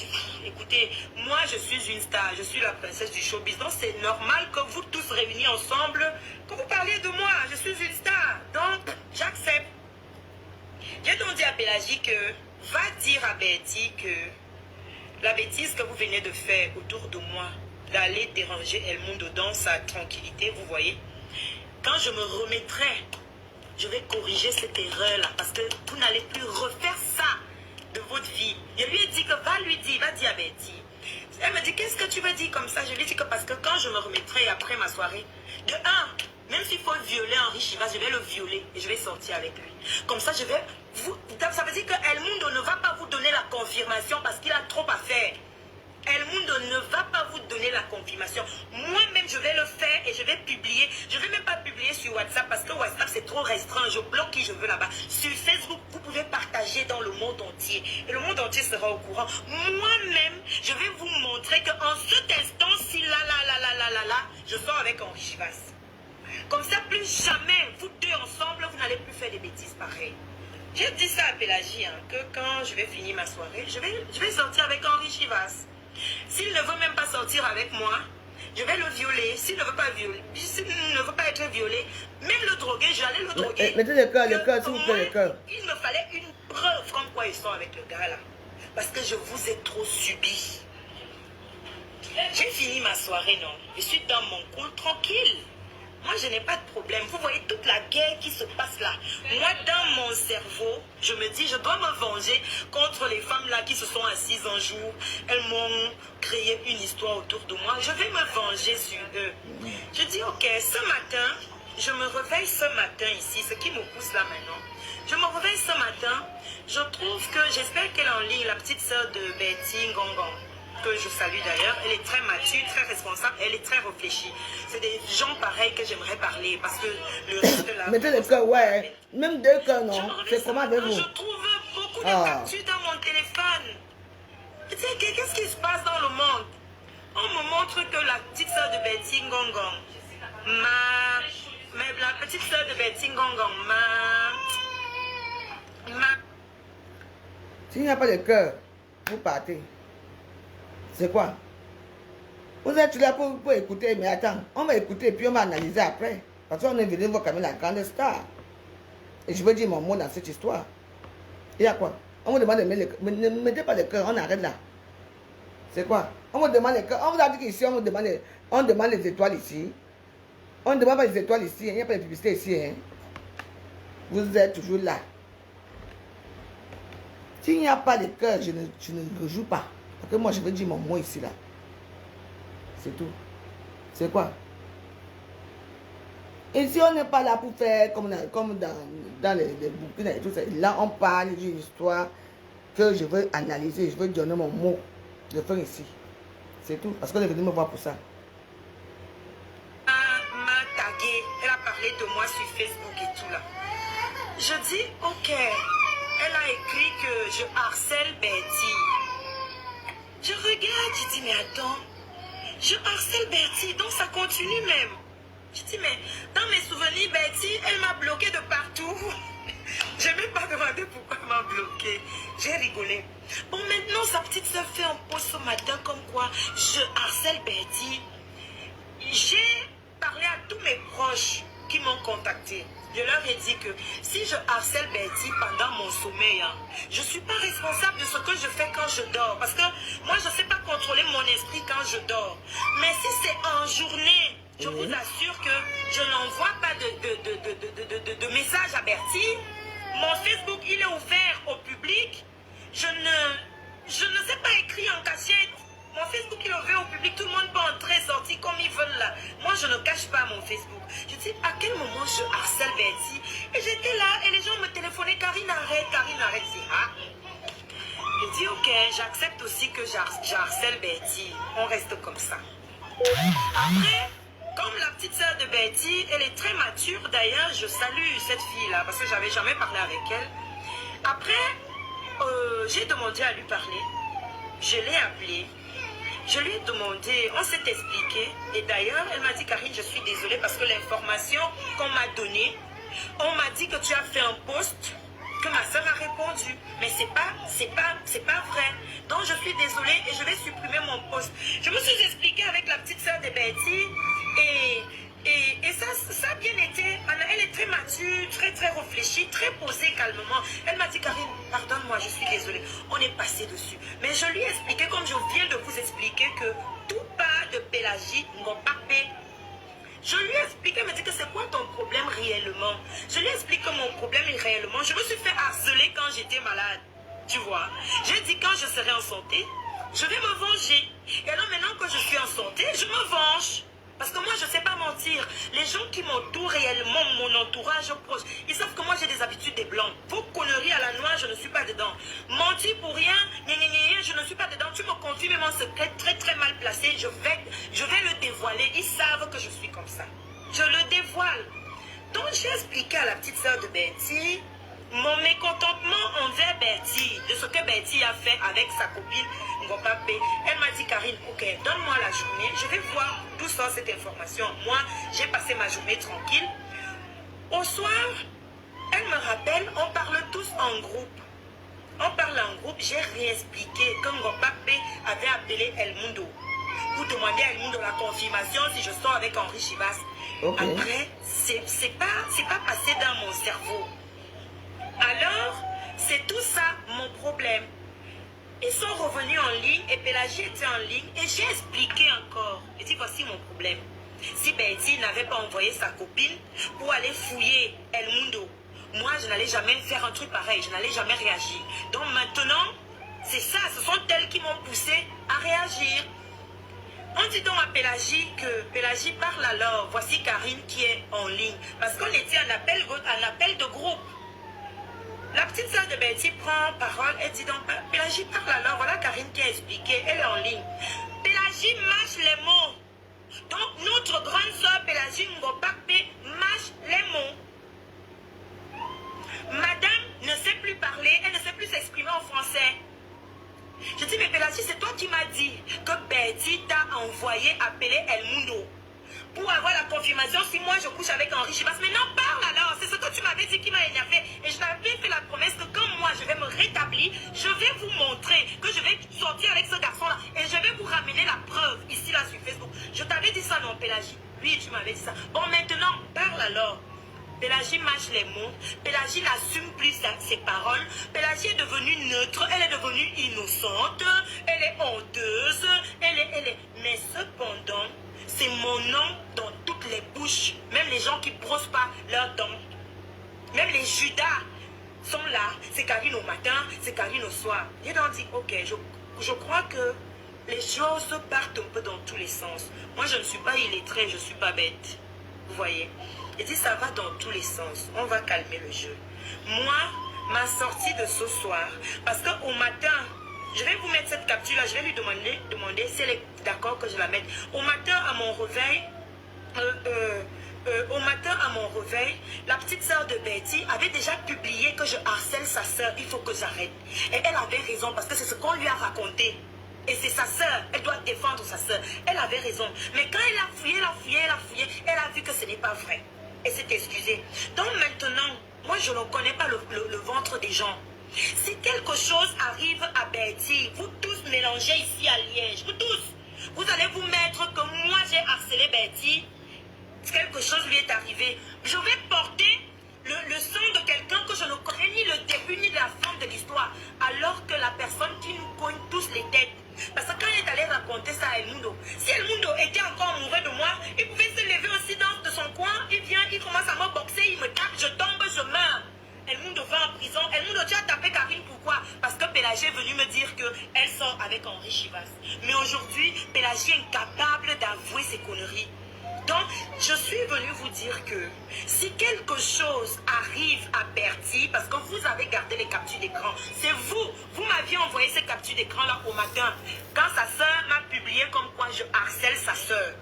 écoutez, moi je suis une star, je suis la princesse du showbiz. Donc c'est normal que vous tous réunis ensemble, que vous parliez de moi. Je suis une star. Donc j'accepte. J'ai donc dit à Pélagie que va dire à Betty que la bêtise que vous venez de faire autour de moi, d'aller déranger El Mundo dans sa tranquillité, vous voyez, quand je me remettrai, je vais corriger cette erreur-là, parce que vous n'allez plus refaire ça de votre vie. Je lui ai dit que va dire à Betty. Elle me dit, qu'est-ce que tu veux dire comme ça? Je lui ai dit que parce que quand je me remettrai après ma soirée, de un, même s'il faut violer Henri Chivas, je vais le violer et je vais sortir avec lui. Comme ça, ça veut dire que El Mundo ne va pas vous donner la confirmation parce qu'il a trop à faire. El Mundo ne va pas vous donner la confirmation. Moi-même, je vais le faire et je vais publier. Je ne vais même pas publier m'appeler sur WhatsApp parce que WhatsApp c'est trop restreint. Je bloque qui je veux là-bas. Sur Facebook, vous pouvez partager dans le monde entier. Et le monde entier sera au courant. Moi-même, je vais vous montrer qu'en cet instant-ci, là, je sors avec Henri Chivas. Comme ça, plus jamais, vous deux ensemble, vous n'allez plus faire des bêtises pareilles. J'ai dit ça à Pélagie, hein, que quand je vais finir ma soirée, je vais sortir avec Henri Chivas. S'il ne veut même pas sortir avec moi, je vais le violer. S'il ne veut pas être violé, même le droguer, j'allais le droguer. Mettez le cœur, s'il vous plaît, le cœur. Il me fallait une preuve comme quoi ils sont avec le gars là. Parce que je vous ai trop subi. J'ai fini ma soirée, non. Je suis dans mon coin tranquille. Moi, je n'ai pas de problème. Vous voyez toute la guerre qui se passe là. Moi, dans mon cerveau, je me dis, je dois me venger contre les femmes là qui se sont assises un jour. Elles m'ont créé une histoire autour de moi. Je vais me venger sur eux. Je dis, ok, ce matin, je me réveille ce matin ici, ce qui me pousse là maintenant. Je me réveille ce matin. Je trouve que, j'espère qu'elle est en ligne, la petite sœur de Betty Ngongon, que je salue d'ailleurs. Elle est très mature, très responsable, elle est très réfléchie. C'est des gens pareils que j'aimerais parler parce que le reste de la... Mettez le cœur, ouais. Même deux cœurs, non. C'est comment avec vous? Je trouve beaucoup de captures dans mon téléphone. Tu sais, qu'est-ce qui se passe dans le monde? On me montre que la petite soeur de Betty Ngongong, la petite soeur de Betty Ngongong, S'il n'y a pas de cœur, vous partez. C'est quoi? Vous êtes là pour écouter, mais attends, on va écouter et puis on va analyser après. Parce qu'on est venu voir quand même la grande star. Et je veux dire mon mot dans cette histoire. Il y a quoi? On me demande de mettre le cœur. Ne mettez pas le cœur, on arrête là. C'est quoi? On me demande le cœur. On vous a dit qu'ici, on demande les étoiles ici. On ne demande pas les étoiles ici. Il n'y a pas de publicité ici. Hein. Vous êtes toujours là. S'il n'y a pas de cœur, je ne rejoue pas. Parce que moi, je veux dire mon mot ici, là. C'est tout. C'est quoi? Et si on n'est pas là pour faire comme dans les bouquins et tout ça, là, on parle d'une histoire que je veux analyser, je veux donner mon mot. Je le fais ici. C'est tout. Parce qu'on est venu me voir pour ça. M'a tagué. Elle a parlé de moi sur Facebook et tout là. Je dis, ok. Elle a écrit que je harcèle Betty. Je regarde, je dis, mais attends, je harcèle Betty, donc ça continue même. Je dis, mais dans mes souvenirs, Betty, elle m'a bloqué de partout. Je n'ai même pas demandé pourquoi elle m'a bloqué. J'ai rigolé. Bon, maintenant, sa petite soeur fait un post ce matin comme quoi je harcèle Betty. J'ai parlé à tous mes proches qui m'ont contacté. Je leur ai dit que si je harcèle Betty pendant mon sommeil, hein, je ne suis pas responsable de ce que je fais quand je dors. Parce que moi, je ne sais pas contrôler mon esprit quand je dors. Mais si c'est en journée, je vous assure que je n'envoie pas de message à Betty. Mon Facebook, il est ouvert au public. Je ne sais pas écrire en cachette. Mon Facebook, il est ouvert au public. Tout le monde peut entrer et sortir comme ils veulent là. Moi, je ne cache pas mon Facebook. Je dis, à quel moment je harcèle Betty? Et j'étais là et les gens me téléphonaient. Karine, arrête, Karine, arrête. Je dis, ok, j'accepte aussi que j'harcèle Betty. On reste comme ça. Après, comme la petite sœur de Betty, elle est très mature. D'ailleurs, je salue cette fille-là parce que j'avais jamais parlé avec elle. Après, j'ai demandé à lui parler. Je l'ai appelée. Je lui ai demandé, on s'est expliqué. Et d'ailleurs, elle m'a dit, Karine, je suis désolée parce que l'information qu'on m'a donnée, on m'a dit que tu as fait un post, que ma soeur a répondu. Mais c'est pas vrai. Donc, je suis désolée et je vais supprimer mon post. Je me suis expliquée avec la petite soeur de Betty et ça a bien été. Elle est très mature, très réfléchie, très posée calmement. Elle m'a dit, Karine, pardonne-moi, je suis désolée. On est passé dessus. Mais je lui ai expliqué, comme je viens de vous expliquer, que tout part de Pélagie Ngopapé. Je lui ai expliqué, elle m'a dit que c'est quoi ton problème réellement. Je lui ai expliqué que mon problème est réellement. Je me suis fait harceler quand j'étais malade. Tu vois. J'ai dit, quand je serai en santé, je vais me venger. Et alors maintenant que je suis en santé, je me venge. Parce que moi, je ne sais pas mentir. Les gens qui m'entourent réellement, mon entourage proche, ils savent que moi, j'ai des habitudes des blancs. Vos conneries à la noix, je ne suis pas dedans. Mentir pour rien, je ne suis pas dedans. Tu me confies même un secret très mal placé. Je vais le dévoiler. Ils savent que je suis comme ça. Je le dévoile. Donc j'ai expliqué à la petite sœur de Betty mon mécontentement envers Betty, de ce que Betty a fait avec sa copine Ngopapé. Elle m'a dit, Karine, ok, donne-moi la journée, je vais voir d'où sort cette information. Moi, j'ai passé ma journée tranquille. Au soir, elle me rappelle, on parle tous en groupe. On parle en groupe, j'ai réexpliqué que Ngopapé avait appelé El Mundo pour demander à El Mundo la confirmation si je sors avec Henri Chivas. Okay. Après, c'est pas passé dans mon cerveau. Alors, c'est tout ça mon problème. Ils sont revenus en ligne et Pélagie était en ligne et j'ai expliqué encore. J'ai dit, voici mon problème. Si Betty n'avait pas envoyé sa copine pour aller fouiller El Mundo, moi, je n'allais jamais faire un truc pareil. Je n'allais jamais réagir. Donc maintenant, c'est ça. Ce sont elles qui m'ont poussé à réagir. On dit donc à Pélagie que Pélagie parle alors. Voici Karine qui est en ligne. Parce qu'on était en appel de groupe. La petite sœur de Betty prend parole et dit donc, Pélagie parle alors, voilà Karine qui a expliqué, elle est en ligne. Pélagie mâche les mots. Donc notre grande sœur Pélagie Ngopapé mâche les mots. Madame ne sait plus parler, elle ne sait plus s'exprimer en français. Je dis, mais Pélagie, c'est toi qui m'as dit que Betty t'a envoyé appeler El Mundo pour avoir la confirmation si moi je couche avec Henri Chivas. Mais non, parle alors, c'est ce que tu m'avais dit qui m'a énervé. Et je t'avais fait la promesse que quand moi je vais me rétablir, je vais vous montrer que je vais sortir avec ce garçon-là et je vais vous ramener la preuve ici là sur Facebook. Je t'avais dit ça, non, Pélagie? Oui, tu m'avais dit ça. Bon, maintenant, parle alors. Pélagie mâche les mots, Pélagie n'assume plus ses paroles, Pélagie est devenue neutre, elle est devenue innocente, elle est honteuse, elle est... Mais cependant, c'est mon nom dans toutes les bouches, même les gens qui ne brossent pas leurs dents, même les Judas sont là, c'est Karine au matin, c'est Karine au soir. J'ai donc dit, ok, je crois que les choses partent un peu dans tous les sens. Moi, je ne suis pas illettrée, je ne suis pas bête, vous voyez. Il dit, ça va dans tous les sens. On va calmer le jeu. Moi, ma sortie de ce soir, parce qu'au matin, je vais vous mettre cette capture-là, je vais lui demander si elle est d'accord que je la mette. Au matin, à mon réveil, la petite sœur de Betty avait déjà publié que je harcèle sa sœur. Il faut que j'arrête. Et elle avait raison, parce que c'est ce qu'on lui a raconté. Et c'est sa sœur, elle doit défendre sa sœur. Elle avait raison. Mais quand elle a fouillé, elle a vu que ce n'est pas vrai. Et s'est excusée. Donc maintenant, moi je ne connais pas le ventre des gens. Si quelque chose arrive à Betty, vous tous mélangez ici à Liège, vous tous, vous allez vous mettre que moi j'ai harcelé Betty, quelque chose lui est arrivé. Je vais porter le sang de quelqu'un que je ne connais ni le début ni la fin de l'histoire, alors que la personne qui nous cogne tous les têtes. Parce que quand il est allé raconter ça à El Mundo, si El Mundo était encore amoureux de moi, il pouvait se lever aussi de son coin, il vient, il commence à me boxer, il me tape, je tombe, je meurs. El Mundo va en prison. El Mundo, tu as tapé Karine, pourquoi? Parce que Pélagie est venue me dire qu'elle sort avec Henri Chivas. Mais aujourd'hui, Pélagie est incapable d'avouer ses conneries. Donc, je suis venue vous dire que si quelque chose arrive à Bertie, parce que vous avez gardé les captures d'écran, c'est vous m'aviez envoyé ces captures d'écran là au matin, quand sa soeur m'a publié comme quoi je harcèle sa soeur.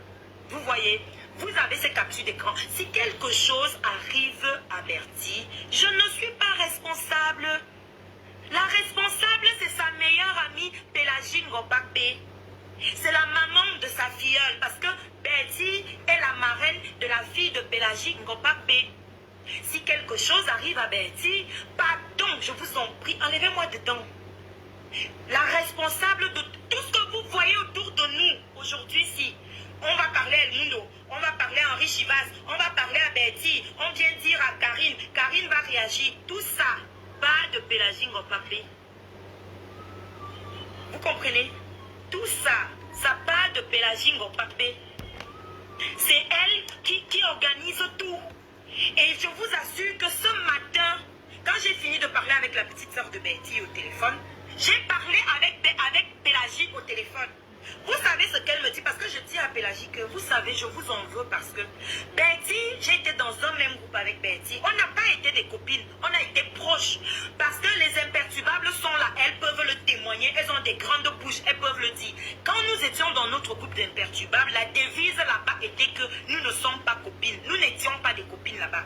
Vous voyez, vous avez ces captures d'écran. Si quelque chose arrive à Bertie, je ne suis pas responsable. La responsable, c'est sa meilleure amie, Pélagie Ngopapé. C'est la maman de sa filleule, parce que Betty est la marraine de la fille de Pélagie Ngopapé. Si quelque chose arrive à Betty, pardon, je vous en prie, enlevez-moi dedans. La responsable de tout ce que vous voyez autour de nous aujourd'hui, si on va parler à El Mundo, on va parler à Henri Chivas, on va parler à Betty, on vient dire à Karine, Karine va réagir, tout ça, pas de Pélagie Ngopapé. Vous comprenez? Tout ça, ça part de Pélagie Ngopapé. C'est elle qui organise tout. Et je vous assure que ce matin, quand j'ai fini de parler avec la petite sœur de Betty au téléphone, j'ai parlé avec Pélagie au téléphone. Vous savez ce qu'elle me dit? Parce que je dis à Pélagie que, vous savez, je vous en veux parce que Betty, j'ai été dans un même groupe avec Betty. On n'a pas été des copines, on a été proches. Parce que les imperturbables sont là, elles peuvent le témoigner, elles ont des grandes bouches, elles peuvent le dire. Quand nous étions dans notre groupe d'imperturbables, la devise là-bas était que nous ne sommes pas copines. Nous n'étions pas des copines là-bas.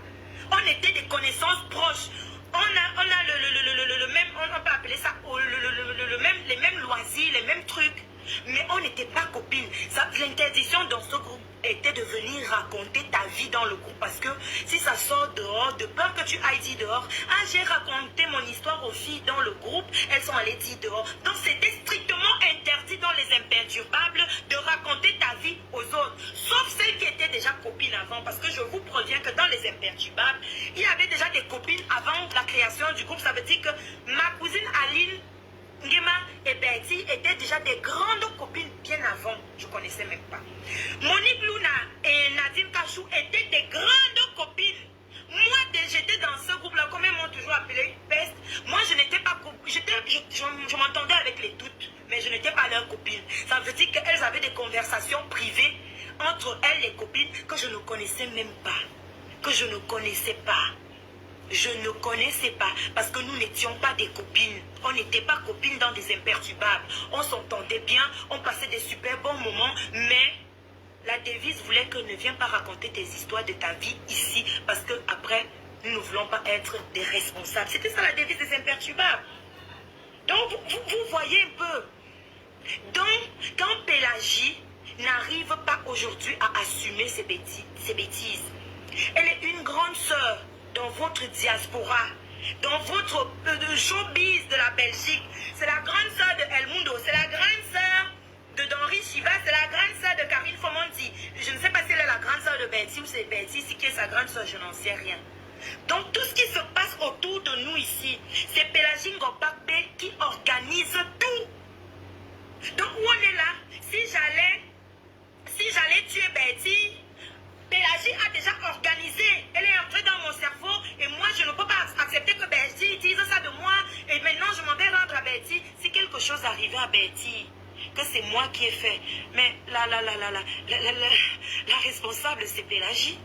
dans ce groupe était de venir raconter ta vie dans le groupe. Parce que si ça sort dehors, de peur que tu ailles dire dehors, ah, j'ai raconté mon histoire aux filles dans le groupe, elles sont allées dire dehors. Donc c'était strictement interdit dans les imperturbables de raconter ta vie aux autres. Sauf celles qui étaient déjà copines avant. Parce que je vous préviens que dans les imperturbables, il y avait déjà des copines avant la création du groupe. Ça veut dire que ma cousine Aline, Ngema et Betty étaient déjà des grandes copines bien avant. Je ne connaissais même pas. Monique Luna et Nadine Kachou étaient des grandes copines. Moi, j'étais dans ce groupe-là, comme ils m'ont toujours appelé peste. Moi, je n'étais pas copine. Je m'entendais avec les toutes, mais je n'étais pas leur copine. Ça veut dire qu'elles avaient des conversations privées entre elles, les copines, que je ne connaissais même pas. Que je ne connaissais pas. Je ne connaissais pas, parce que nous n'étions pas des copines. On n'était pas copines dans des imperturbables. On s'entendait bien, on passait des super bons moments, mais la devise voulait que ne viens pas raconter tes histoires de ta vie ici, parce que après, nous ne voulons pas être des responsables. C'était ça la devise des imperturbables. Donc, vous voyez un peu. Donc, quand Pélagie n'arrive pas aujourd'hui à assumer ses bêtises, elle est une grande sœur dans votre diaspora, dans votre showbiz de la Belgique. C'est la grande sœur de El Mundo, c'est la grande sœur de Henri Chivas, c'est la grande sœur de Karine Fomonti. Je ne sais pas si elle est la grande sœur de Betty ou c'est Betty, si qui est sa grande sœur, je n'en sais rien. Donc tout ce qui se passe autour de nous ici, c'est Pélagie Ngopakbe qui organise tout. Donc où on est là, si j'allais tuer Betty, Pélagie a déjà organisé, elle est entrée dans mon cerveau et moi je ne peux pas accepter que Betty dise ça de moi et maintenant je m'en vais rendre à Betty. Si quelque chose arrivait à Betty, que c'est moi qui ai fait, mais la responsable c'est Pélagie.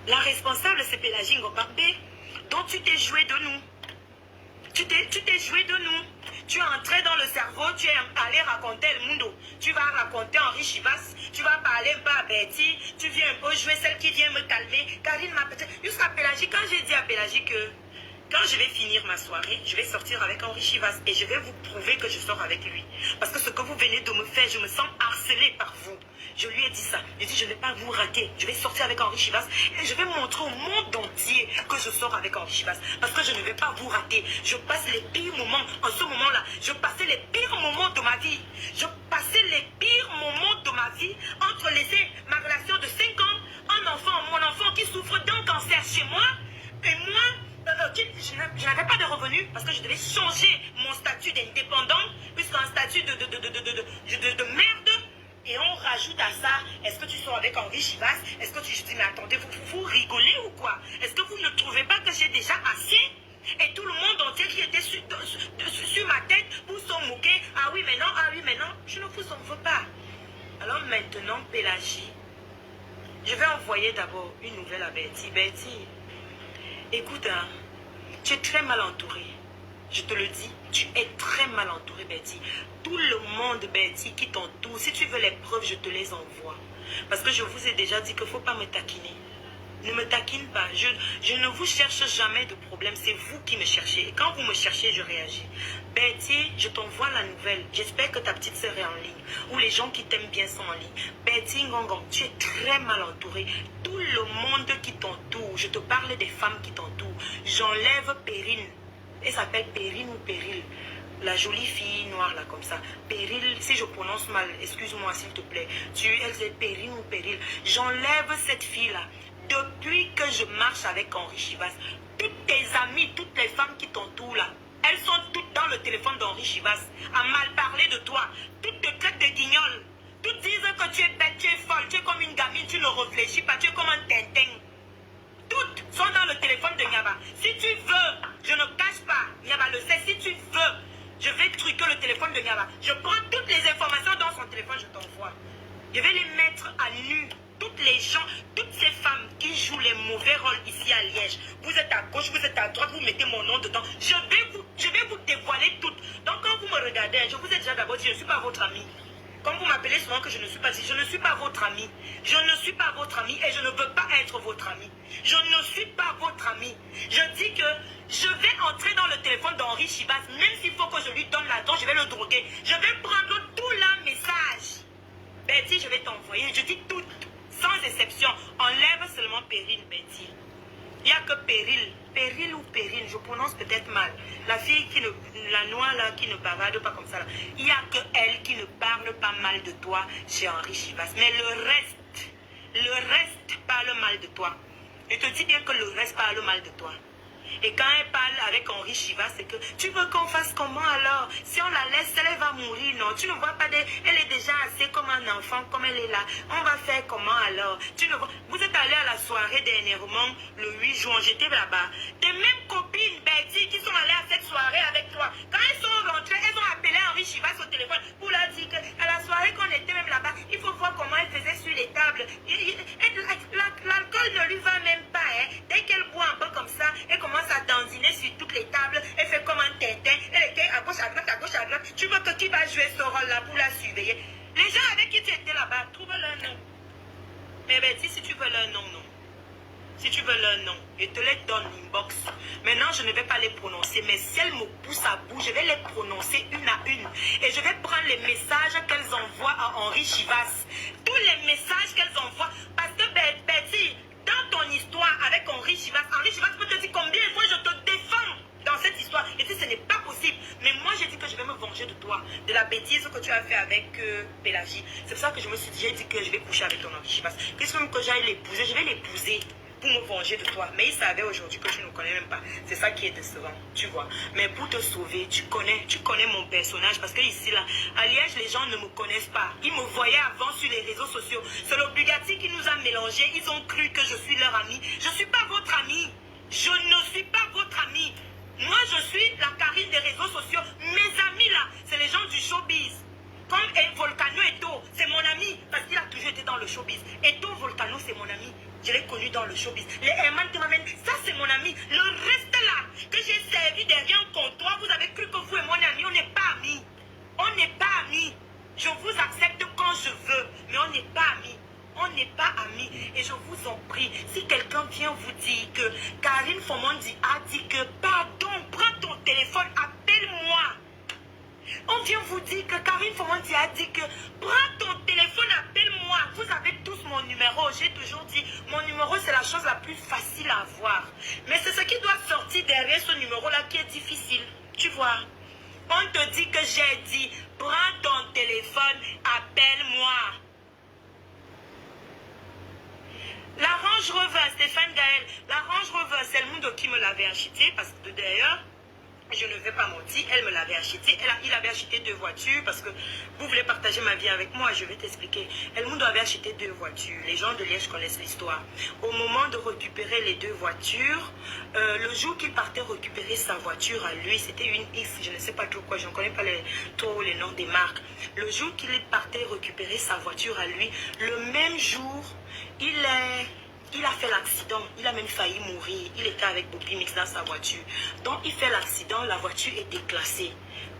La responsable c'est Pélagie Ngopakbe. Donc tu t'es joué de nous. Tu t'es joué de nous. Tu es entré dans le cerveau, tu es allé raconter le mundo. Tu vas raconter Henri Chivas, tu vas parler un peu à Betty, tu viens un peu jouer celle qui vient me calmer. Karine m'a peut-être... Jusqu'à Pélagie, quand j'ai dit à Pélagie que quand je vais finir ma soirée, je vais sortir avec Henri Chivas et je vais vous prouver que je sors avec lui. Parce que ce que vous venez de me faire, je me sens harcelée par vous. Je lui ai dit ça. J'ai dit, je ne vais pas vous rater. Je vais sortir avec Henri Chivas et je vais montrer au monde entier que je sors avec Henri Chivas. Parce que je ne vais pas vous rater. Je passe les pires moments. En ce moment-là, je passais les pires moments de ma vie. Je passais les pires moments de ma vie entre laisser ma relation de 5 ans, mon enfant qui souffre d'un cancer chez moi et moi, je n'avais pas de revenus parce que je devais changer mon statut d'indépendant puisqu'un statut de merde. Et on rajoute à ça, est-ce que tu sors avec Henri Chivas? Est-ce que je dis, mais attendez, vous rigolez ou quoi? Est-ce que vous ne trouvez pas que j'ai déjà assez? Et tout le monde entier qui était sur ma tête pour s'en moquer. Ah oui, mais non, je ne vous en veux pas. Alors maintenant, Pélagie, je vais envoyer d'abord une nouvelle à Betty. Betty, écoute, hein, tu es très mal entourée. Je te le dis, tu es très mal entourée, Betty. Tout le monde, Betty, qui t'entoure, si tu veux les preuves, je te les envoie. Parce que je vous ai déjà dit qu'il ne faut pas me taquiner. Ne me taquine pas. Je ne vous cherche jamais de problème. C'est vous qui me cherchez. Et quand vous me cherchez, je réagis. Betty, je t'envoie la nouvelle. J'espère que ta petite sœur est en ligne. Ou les gens qui t'aiment bien sont en ligne. Betty Ngongon, tu es très mal entourée. Tout le monde qui t'entoure. Je te parle des femmes qui t'entourent. J'enlève Perrine. Elle s'appelle Perrine ou Péril. La jolie fille noire là comme ça. Péril, si je prononce mal, excuse-moi s'il te plaît. Elle c'est Perrine ou Péril. J'enlève cette fille là. Depuis que je marche avec Henri Chivas, toutes tes amies, toutes les femmes qui t'entourent là, elles sont toutes dans le téléphone d'Henri Chivas à mal parler de toi. Toutes te traitent de guignol. Toutes disent que tu es bête, tu es folle, tu es comme une gamine, tu ne réfléchis pas, tu es comme un tintin. Toutes sont dans le téléphone de Nyaba. Si tu veux, je ne cache pas, Nyaba le sait, si tu veux, je vais truquer le téléphone de Nyaba. Je prends toutes les informations dans son téléphone, je t'envoie. Je vais les mettre à nu. Toutes les gens, toutes ces femmes qui jouent les mauvais rôles ici à Liège. Vous êtes à gauche, vous êtes à droite, vous mettez mon nom dedans. Je vais vous dévoiler toutes. Donc quand vous me regardez, je vous ai déjà d'abord dit, je ne suis pas votre ami. Comme vous m'appelez souvent que je ne suis pas, je ne suis pas votre ami. Je ne suis pas votre ami et je ne veux pas être votre ami. Je ne suis pas votre ami. Je dis que je vais entrer dans le téléphone d'Henri Chivas, même s'il faut que je lui donne l'argent, je vais le droguer. Je vais prendre tout leur message. Betty, je vais t'envoyer. Je dis toutes, sans exception. Enlève seulement Périne, Betty. Il n'y a que Péril. Péril ou Périne, je prononce peut-être mal. La fille qui ne, la noire là, qui ne bavarde pas comme ça là. Il n'y a que elle qui ne parle pas mal de toi chez Henri Chivas. Mais le reste parle mal de toi. Je te dis bien que le reste parle mal de toi. Et quand elle parle avec Henri Chivas, c'est que tu veux qu'on fasse comment alors? Si on la laisse, elle va mourir, non? Tu ne vois pas, elle est déjà assez comme un enfant, comme elle est là. On va faire comment alors? Tu ne vois... Vous êtes allé à la soirée dernièrement, le 8 juin, j'étais là-bas. Tes mêmes copines, Betty, qui sont allées à cette soirée avec toi, quand elles sont rentrées, elles ont appelé Henri Chivas au téléphone pour leur dire qu'à la soirée qu'on était même là-bas, il faut voir comment elle faisait sur les tables. L'alcool ne lui va même pas, hein. Dès qu'elle boit un peu comme ça, elle commence à dandiner sur toutes les tables, elle fait comme un tintin, elle était à gauche, à droite, à gauche, à droite. Tu veux que qui va jouer ce rôle-là pour la surveiller? Les gens avec qui tu étais là-bas, trouve leur nom. Mais Betty, si tu veux leur nom, non. Si tu veux leur nom, je te les donne inbox. Maintenant, je ne vais pas les prononcer, mais si elles me poussent à bout, je vais les prononcer une à une. Et je vais prendre les messages qu'elles envoient à Henri Chivas. Tous les messages qu'elles envoient. Parce que Betty, dans ton histoire avec Henri Chivas peut te dire combien de fois je te défends dans cette histoire. Et si ce n'est pas possible. Mais moi, j'ai dit que je vais me venger de toi, de la bêtise que tu as fait avec Pélagie. C'est pour ça que je me suis dit, j'ai dit que je vais coucher avec ton Henri Chivas. Qu'est-ce que j'aille l'épouser? Je vais l'épouser pour me venger de toi. Mais il savait aujourd'hui que tu ne connais même pas. C'est ça qui est décevant, tu vois. Mais pour te sauver, tu connais mon personnage. Parce que ici, là, à Liège, les gens ne me connaissent pas. Ils me voyaient avant sur les réseaux sociaux. C'est le Bugatti qui nous a mélangés. Ils ont cru que je suis leur ami. Je ne suis pas votre ami. Je ne suis pas votre ami. Moi, je suis la Karine des réseaux sociaux. Mes amis, là, c'est les gens du showbiz. Comme Volcano Eto, c'est mon ami. Parce qu'il a toujours été dans le showbiz. Eto Volcano, c'est mon ami. Je l'ai connu dans le showbiz. Les Herman Temamen, ça c'est mon ami. Le reste là, que j'ai servi derrière un comptoir, vous avez cru que vous et mon ami, on n'est pas amis. On n'est pas amis. Je vous accepte quand je veux, mais on n'est pas amis. On n'est pas amis. Et je vous en prie, si quelqu'un vient vous dire que Karine Fomondi a dit que, pardon, prends ton téléphone, appelle-moi. On vient vous dire que Karine Fomondi a dit que prends ton téléphone, appelle-moi. Vous avez tous mon numéro. J'ai toujours dit, mon numéro c'est la chose la plus facile à avoir. Mais c'est ce qui doit sortir derrière ce numéro-là qui est difficile. Tu vois, on te dit que j'ai dit, prends ton téléphone, appelle-moi. La Range Rover, Stéphane Gaël, la Range Rover, c'est le monde qui me l'avait acheté parce que d'ailleurs, je ne vais pas mentir, elle me l'avait acheté. Il avait acheté 2 voitures parce que vous voulez partager ma vie avec moi, je vais t'expliquer. Elmundo avait acheté 2 voitures. Les gens de Liège connaissent l'histoire. Au moment de récupérer les 2 voitures, le jour qu'il partait récupérer sa voiture à lui, c'était une X, je ne sais pas trop quoi, je ne connais pas trop les noms des marques. Le jour qu'il partait récupérer sa voiture à lui, le même jour, il a fait l'accident, il a même failli mourir. Il était avec Bobby Mix dans sa voiture. Donc il fait l'accident, la voiture est déclassée.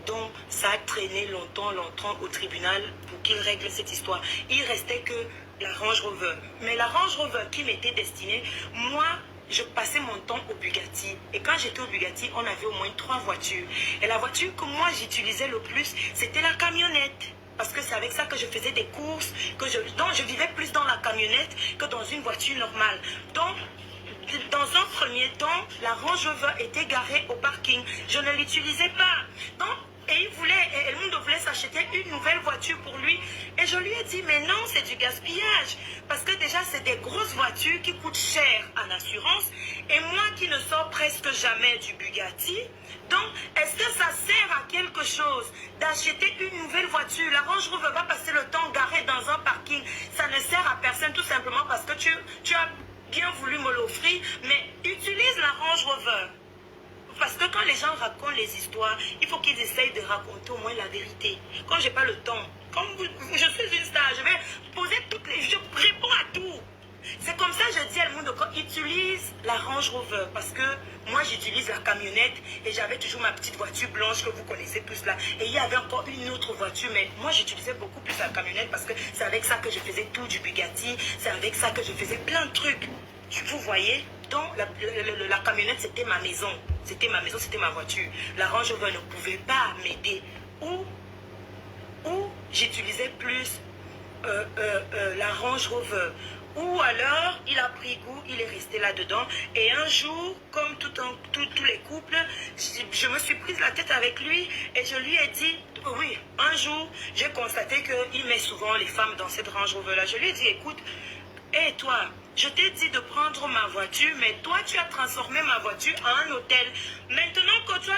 Donc ça a traîné longtemps au tribunal pour qu'il règle cette histoire. Il restait que la Range Rover. Mais la Range Rover qui m'était destinée, moi, je passais mon temps au Bugatti. Et quand j'étais au Bugatti, on avait au moins 3 voitures. Et la voiture que moi j'utilisais le plus, c'était la camionnette. Parce que c'est avec ça que je faisais des courses, donc je vivais plus dans la camionnette que dans une voiture normale. Donc, dans un premier temps, la Range Rover était garée au parking. Je ne l'utilisais pas. Donc, et Elmundo voulait s'acheter une nouvelle voiture pour lui. Et je lui ai dit, mais non, c'est du gaspillage. Parce que déjà, c'est des grosses voitures qui coûtent cher en assurance. Et moi qui ne sors presque jamais du Bugatti, donc, est-ce que ça sert à quelque chose d'acheter une nouvelle voiture? La Range Rover va passer le temps garée dans un parking. Ça ne sert à personne tout simplement parce que tu as bien voulu me l'offrir. Mais utilise la Range Rover. Parce que quand les gens racontent les histoires, il faut qu'ils essayent de raconter au moins la vérité. Quand je n'ai pas le temps, comme je suis une star, je vais poser je réponds à tout. C'est comme ça que je dis à le monde, utilise la Range Rover. Parce que moi, j'utilise la camionnette et j'avais toujours ma petite voiture blanche que vous connaissez tous là. Et il y avait encore une autre voiture, mais moi, j'utilisais beaucoup plus la camionnette parce que c'est avec ça que je faisais tout du Bugatti. C'est avec ça que je faisais plein de trucs. Vous voyez? Donc, la camionnette, c'était ma maison. C'était ma maison, c'était ma voiture. La Range Rover ne pouvait pas m'aider. Ou j'utilisais plus la Range Rover. Ou alors, il a pris goût, il est resté là-dedans. Et un jour, comme tous les couples, je me suis prise la tête avec lui et je lui ai dit, oui, un jour, j'ai constaté qu'il met souvent les femmes dans cette Range Rover-là. Je lui ai dit, écoute, hé toi, je t'ai dit de prendre ma voiture, mais toi, tu as transformé ma voiture en un hôtel. Maintenant que toi,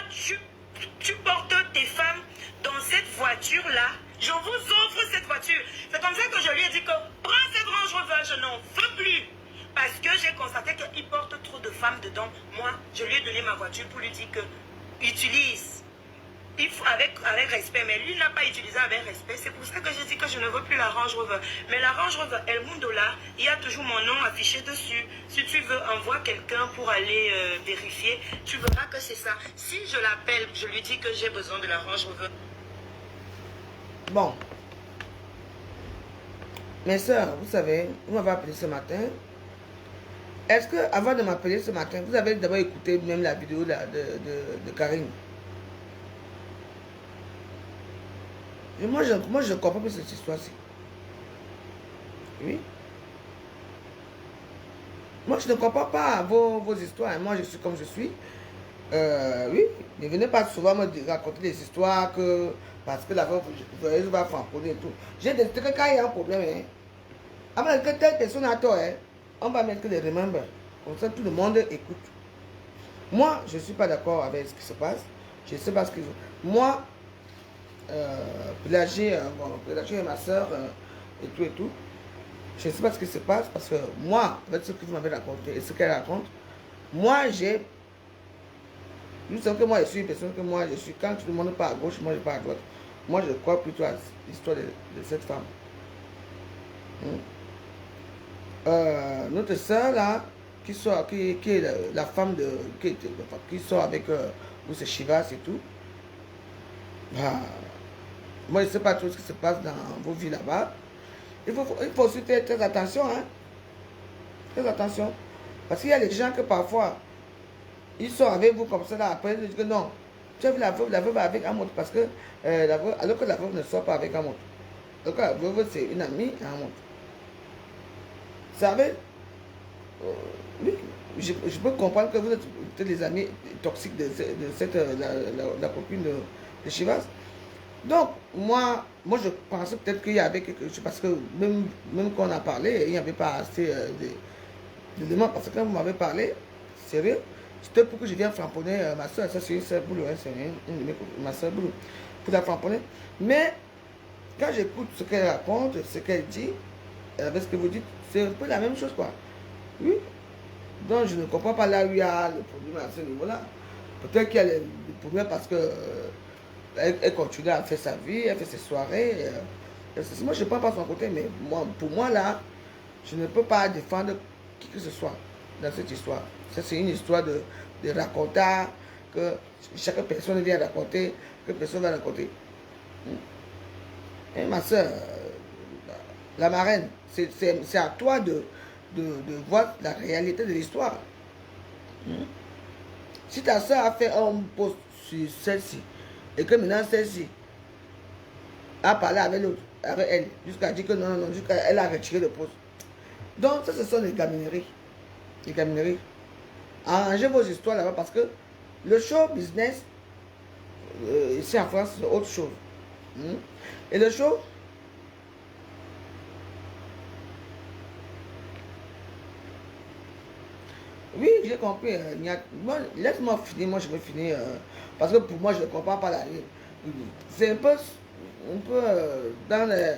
tu portes tes femmes dans cette voiture-là, je vous offre cette voiture. C'est comme ça que je lui ai dit que prends cette Range Rover, je n'en veux plus. Parce que j'ai constaté qu'il porte trop de femmes dedans. Moi, je lui ai donné ma voiture pour lui dire que utilise. Il faut avec respect, mais lui n'a pas utilisé avec respect. C'est pour ça que j'ai dit que je ne veux plus la Range Rover. Mais la Range Rover El Mundo là, il y a toujours mon nom affiché dessus. Si tu veux, envoie quelqu'un pour aller vérifier. Tu verras que c'est ça. Si je l'appelle, je lui dis que j'ai besoin de la Range Rover. Bon. Mes soeurs, vous savez, vous m'avez appelé ce matin. Est-ce que, avant de m'appeler ce matin, vous avez d'abord écouté même la vidéo de Karine? Et moi, je ne comprends pas cette histoire-ci. Oui. Moi, je ne comprends pas vos histoires. Moi, je suis comme je suis. Oui, ne venez pas souvent me raconter des histoires que... Parce que la veuve va frapponner et tout. J'ai décidé que quand il y a un problème, hein, avant que telle personne a tort, hein, on va mettre les remember. Comme ça, tout le monde écoute. Moi, je ne suis pas d'accord avec ce qui se passe. Je ne sais pas ce que... Moi, Pélagie et ma soeur, et tout. Je ne sais pas ce qui se passe parce que moi, avec ce que vous m'avez raconté et ce qu'elle raconte, moi, j'ai... Vous savez que moi, je suis une personne que moi, je suis... Quand tout le monde part à gauche, moi, je pars à droite. Moi, je crois plutôt à l'histoire de cette femme. Notre soeur, là, qui est la femme de... Qui sort avec c'est Chivas et tout. Bah, moi, je ne sais pas tout ce qui se passe dans vos vies là-bas. Il faut aussi faire très attention, hein. Très attention. Parce qu'il y a des gens que parfois, ils sont avec vous comme ça, là, après, ils disent que non. Tu as vu la veuve avec un autre, parce que, alors que la veuve ne sort pas avec un autre. Donc la veuve, c'est une amie à un autre. Vous savez, oui, je peux comprendre que vous êtes des amis toxiques de cette, la copine de Chivas. Donc, moi je pensais peut-être qu'il y avait quelque chose, parce que même quand on a parlé, il n'y avait pas assez d'éléments, parce que quand vous m'avez parlé, sérieux, c'était pour que je vienne framponner ma soeur, ça c'est une soeur boulot, hein, c'est une de ma soeur boulot, pour la framponner. Mais, quand j'écoute ce qu'elle raconte, ce qu'elle dit, avec ce que vous dites, c'est un peu la même chose, quoi. Oui. Donc, je ne comprends pas là où il y a le problème à ce niveau-là. Peut-être qu'il y a le problème parce que elle continue à faire sa vie, elle fait ses soirées. Moi, je ne parle pas son côté, mais moi, pour moi, là, je ne peux pas défendre qui que ce soit dans cette histoire. Ça, c'est une histoire de racontage que chaque personne vient raconter, que personne va raconter. Et ma soeur, la marraine, c'est à toi de voir la réalité de l'histoire. Si ta soeur a fait un post sur celle-ci, et que maintenant celle-ci a parlé avec l'autre, avec elle, jusqu'à dire que non, jusqu'à elle a retiré le post. Donc, ça, ce sont les gamineries. Les gamineries. Arrangez vos histoires là-bas parce que le show business, ici en France, c'est autre chose. Et le show, oui, j'ai compris. Bon, laisse-moi finir, moi je vais finir. Parce que pour moi, je ne comprends pas la vie. C'est un peu dans le...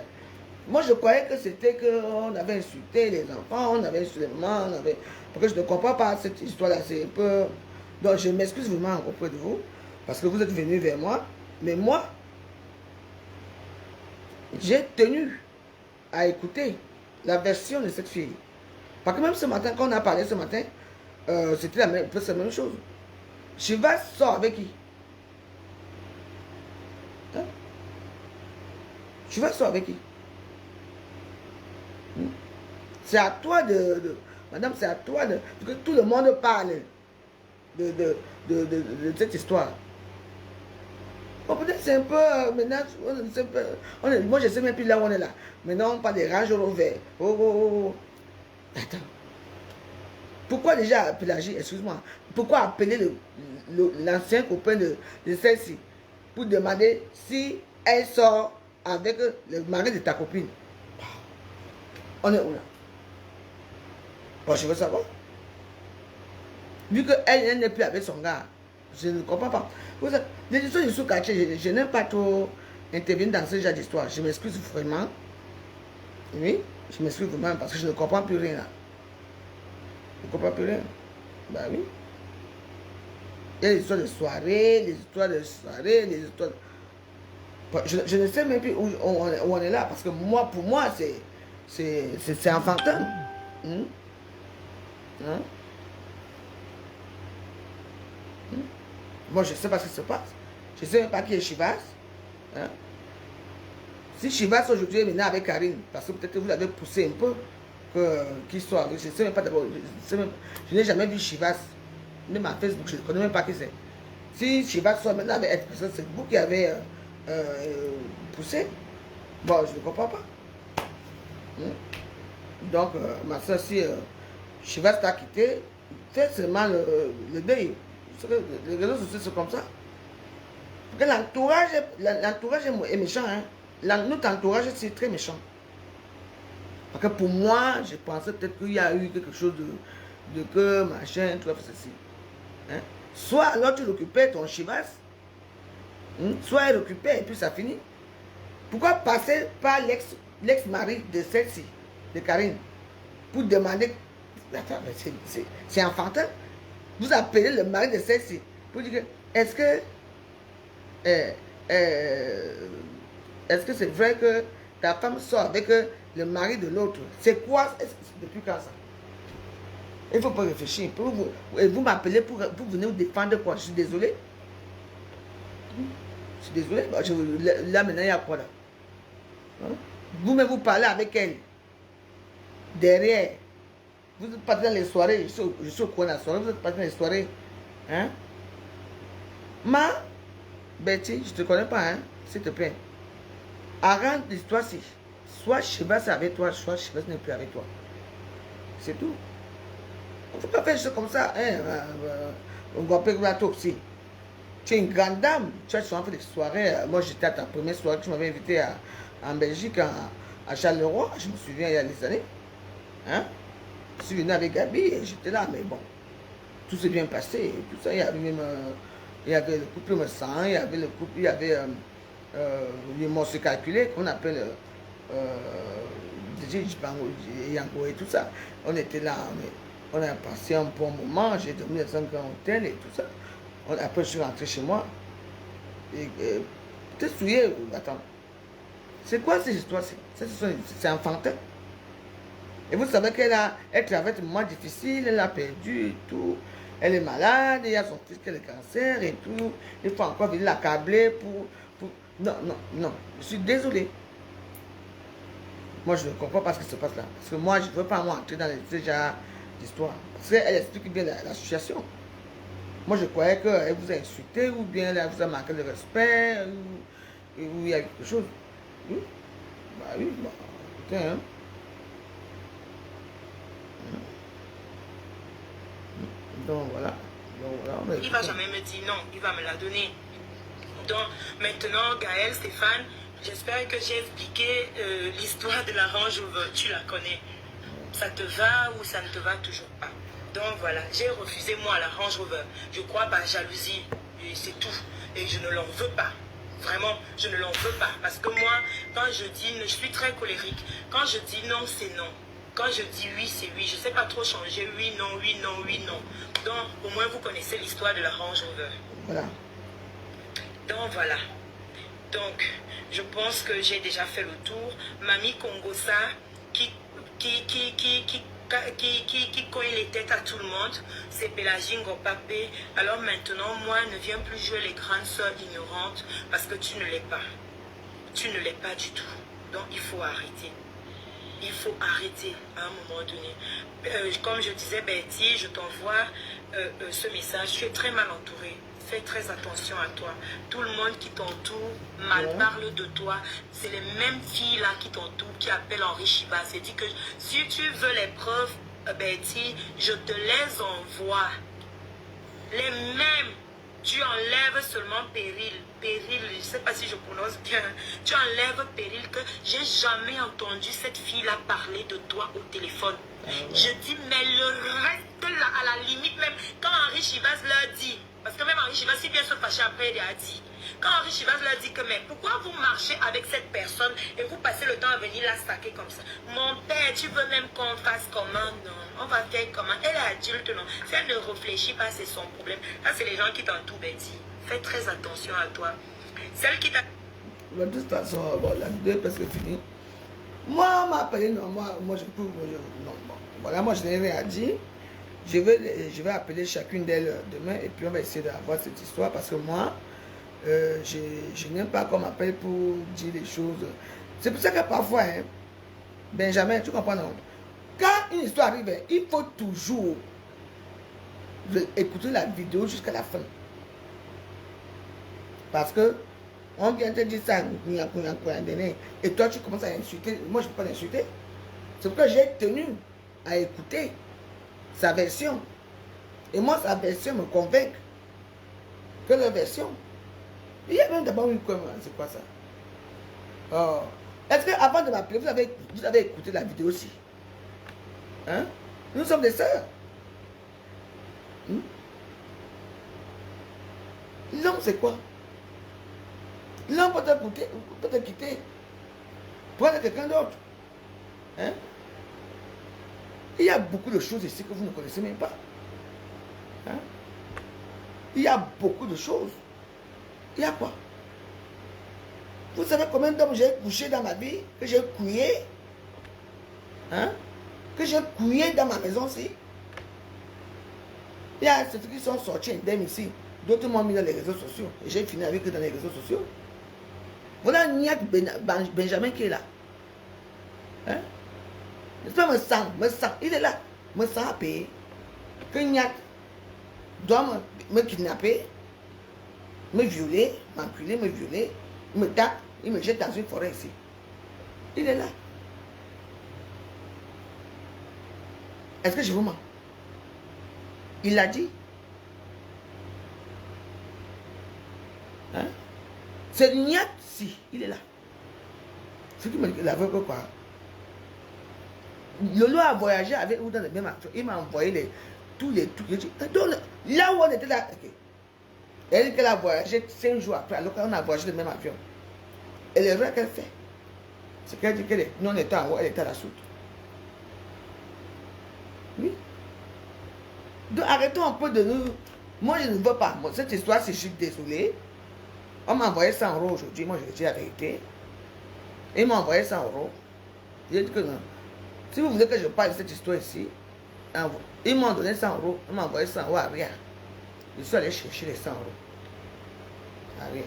Moi, je croyais que c'était qu'on avait insulté les enfants, on avait insulté les mamans, on avait... Parce que je ne comprends pas cette histoire-là. C'est un peu... Donc, je m'excuse vraiment auprès de vous, parce que vous êtes venus vers moi. Mais moi, j'ai tenu à écouter la version de cette fille. Parce que même ce matin, quand on a parlé ce matin, c'était la même chose. Chivas sort avec qui? Hein? Chivas sort avec qui? C'est à toi madame, c'est à toi que tout le monde parle de cette histoire. Bon, peut-être c'est un peu, maintenant, moi je sais même plus là où on est là. Maintenant, on parle des Range Rover. Oh, oh, oh, oh. Attends. Pourquoi déjà, Pélagie, excuse-moi, pourquoi appeler l'ancien copain de celle-ci pour demander si elle sort avec le mari de ta copine? On est où là? Bon, je veux savoir. Vu qu'elle n'est plus avec son gars, je ne comprends pas. Les histoires du sous-quartier, je n'aime pas trop intervenir dans ce genre d'histoire. Je m'excuse vraiment. Oui, je m'excuse vraiment parce que je ne comprends plus rien là. Je ne comprends plus rien. Bah oui. Il y a les histoires de soirée, les histoires de soirée, les histoires de... Je ne sais même plus où on est là parce que moi, pour moi, c'est enfantin. Hein? Moi, je ne sais pas ce qui se passe. Je ne sais même pas qui est Chivas. Hein? Si Chivas aujourd'hui est maintenant avec Karine, parce que peut-être vous l'avez poussé un peu, qu'il soit avec. Je ne sais même pas d'abord. Je n'ai jamais vu Chivas. Même à Facebook, je ne connais même pas qui c'est. Si Chivas soit maintenant avec elle, parce que c'est vous qui avez poussé. Bon, je ne comprends pas. Hein? Donc, ma soeur, si Chivas t'a quitté, fais seulement le deuil. Les réseaux sociaux, c'est comme ça. Parce que l'entourage est méchant. Hein? Notre entourage, c'est très méchant. Parce que pour moi, je pensais peut-être qu'il y a eu quelque chose de que, machin, tout ceci. Hein? Soit alors tu l'occupais, ton Chivas, soit elle l'occupait et puis ça finit. Pourquoi passer par l'ex-mari de celle-ci, de Karine, pour demander... Attends, c'est enfantin. Vous appelez le mari de celle-ci pour dire que est-ce que c'est vrai que ta femme sort avec le mari de l'autre? C'est quoi? Depuis quand ça? Il ne faut pas réfléchir. Vous m'appelez pour venir vous défendre quoi? Je suis désolé. Je suis désolé. Là maintenant, il y a quoi là? Hein? Vous-même vous parlez avec elle. Derrière. Vous êtes parti dans les soirées, je suis au coin de la soirée, vous êtes parti dans les soirées. Hein? Betty, je ne te connais pas, hein? S'il te plaît. Arrête l'histoire-ci. Soit Chivas est avec toi, soit Chivas n'est plus avec toi. C'est tout. Il ne faut pas faire des choses comme ça. Hein? On va payer la aussi. Tu es une grande dame. Tu as souvent fait des soirées. Moi, j'étais à ta première soirée. Tu m'avais invité en Belgique, à Charleroi. Je me souviens, il y a des années. Hein? Je suis venu avec Gabi et j'étais là, mais bon, tout s'est bien passé. Tout ça, il y avait même, il y avait le couple me sang, il y avait le couple, il y avait les morceaux calculés qu'on appelle Yango et tout ça. On était là, on a passé un bon moment, j'ai dormi dans un grand hôtel et tout ça. Après, je suis rentré chez moi. Et t'es souillé, attends. C'est quoi ces histoires-ci? C'est enfantin. Et vous savez qu'elle traverse un moment difficile, elle a perdu et tout. Elle est malade, il y a son fils qui a le cancer et tout. Il faut encore venir l'accabler pour... Non, non, non. Je suis désolé. Moi, je ne comprends pas ce qui se passe là. Parce que moi, je ne veux pas entrer dans ce genre d'histoire. Parce qu'elle explique bien la situation. Moi, je croyais qu'elle vous a insulté ou bien elle vous a manqué de respect ou il y a quelque chose. Oui? Bah oui, bah, putain, hein. Donc voilà. Il va jamais me dire non, il va me la donner. Donc maintenant, Gaël, Stéphane, j'espère que j'ai expliqué l'histoire de la Range Rover. Tu la connais. Ça te va ou ça ne te va toujours pas. Donc voilà, j'ai refusé moi la Range Rover. Je crois par jalousie, et c'est tout. Et je ne l'en veux pas. Vraiment, je ne l'en veux pas. Parce que moi, quand je dis, je suis très colérique. Quand je dis non, c'est non. Quand je dis oui, c'est oui. Je ne sais pas trop changer oui, non, oui, non, oui, non. Donc, au moins, vous connaissez l'histoire de la Range Rover. Voilà. Donc, voilà. Donc, je pense que j'ai déjà fait le tour. Mamie Congosa, qui cogne les têtes à tout le monde, c'est Pélagie Ngopapé. Alors maintenant, moi, ne viens plus jouer les grandes sœurs ignorantes parce que tu ne l'es pas. Tu ne l'es pas du tout. Donc, il faut arrêter. Il faut arrêter à un moment donné. Comme je disais, Betty, je t'envoie ce message. Tu es très mal entouré. fais très attention à toi. Tout le monde qui t'entoure mal parle de toi. C'est les mêmes filles là qui t'entourent, qui appellent Henri Chiba. C'est dit que si tu veux les preuves, Betty, je te les envoie. Les mêmes. Tu enlèves seulement Péril. Péril, je ne sais pas si je prononce bien. Tu enlèves Péril que j'ai jamais entendu cette fille-là parler de toi au téléphone. Je dis, mais le reste là, à la limite même, quand Henri Chivas leur dit, parce que même Henri Chivas, si bien se fâcher après, il a dit, quand Henri Chivas leur dit que, mais pourquoi vous marchez avec cette personne et vous passez le temps à venir la saquer comme ça? Mon père, tu veux même qu'on fasse comment? Non, on va faire comment? Elle est adulte, non? Si elle ne réfléchit pas, c'est son problème. Ça, c'est les gens qui t'entourent, Betty. Fais très attention à toi. Celle qui t'a... De toute façon, bon, la vidéo est presque finie. Moi, on m'a appelé, non, moi je peux, non, bon, voilà, moi je n'ai rien à dire. Je vais appeler chacune d'elles demain et puis on va essayer d'avoir cette histoire parce que moi, je n'aime pas qu'on m'appelle pour dire les choses. C'est pour ça que parfois, hein, Benjamin, tu comprends, non? Quand une histoire arrive, il faut toujours écouter la vidéo jusqu'à la fin. Parce que on vient te dire ça, et toi tu commences à insulter. Moi je ne peux pas l'insulter. C'est pourquoi j'ai tenu à écouter sa version. Et moi sa version me convainc que la version. Il y a même d'abord une comment, c'est quoi ça? Oh. Est-ce qu'avant de m'appeler, vous avez écouté la vidéo aussi? Hein? Nous sommes des sœurs. L'homme c'est quoi? L'homme peut te quitter pour aller quelqu'un d'autre. Hein? Il y a beaucoup de choses ici que vous ne connaissez même pas. Hein? Il y a beaucoup de choses. Il y a quoi? Vous savez combien d'hommes j'ai couché dans ma vie, que j'ai couillé? Hein? Que j'ai couillé dans ma maison ici? Il y a ceux qui sont sortis indemnes ici. D'autres m'ont mis dans les réseaux sociaux. Et j'ai fini avec eux dans les réseaux sociaux. Voilà Niak Benjamin qui est là. Hein? J'espère me sent, il est là. Me sent à payer. Que Niak doit me kidnapper, me violer, m'enculer, me violer, me tape, il me jette dans une forêt ici. Il est là. Est-ce que je vous mens? Il l'a dit. Hein? C'est Niak, si, il est là. Ce qui me dit qu'il avait quoi? Lolo a voyagé avec vous dans le même avion. Il m'a envoyé tous les trucs. Donc, là où on était là, okay. Elle dit qu'elle a voyagé 5 jours après, alors qu'on a voyagé dans le même avion. Et l'erreur qu'elle fait, c'est qu'elle dit que nous on était en haut, elle était à la soute. Oui. Donc arrêtons un peu de nous. Moi je ne veux pas. Moi, cette histoire, c'est juste désolé. On m'a envoyé 100 € aujourd'hui. Moi je dis la vérité. Et il m'a envoyé 100 €. J'ai dit que non. Si vous voulez que je parle de cette histoire ici, ils m'ont donné 100 €. Ils m'ont envoyé 100 € à rien. Je suis allé chercher les 100 € à rien.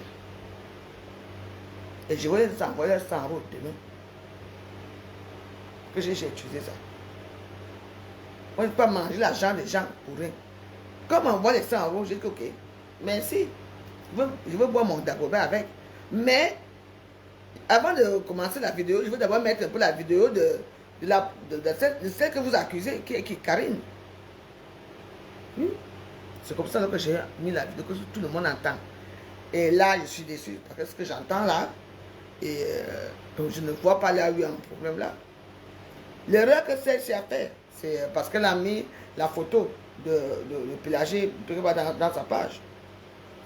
Et je vais les envoyer 100 € demain. Que j'ai utilisé ça. On ne peut pas manger l'argent des gens pour rien. Comme on envoie les 100 €, j'ai dit ok, merci. Je veux boire mon dagobert avec. Mais, avant de commencer la vidéo, je veux d'abord mettre un peu la vidéo de celle que vous accusez, qui est Karine. C'est comme ça que j'ai mis la vidéo, que tout le monde entend. Et là, je suis déçu, parce que ce que j'entends là, et je ne vois pas là où il y a un problème là. L'erreur que celle-ci a fait, c'est parce qu'elle a mis la photo de Pélagie dans sa page.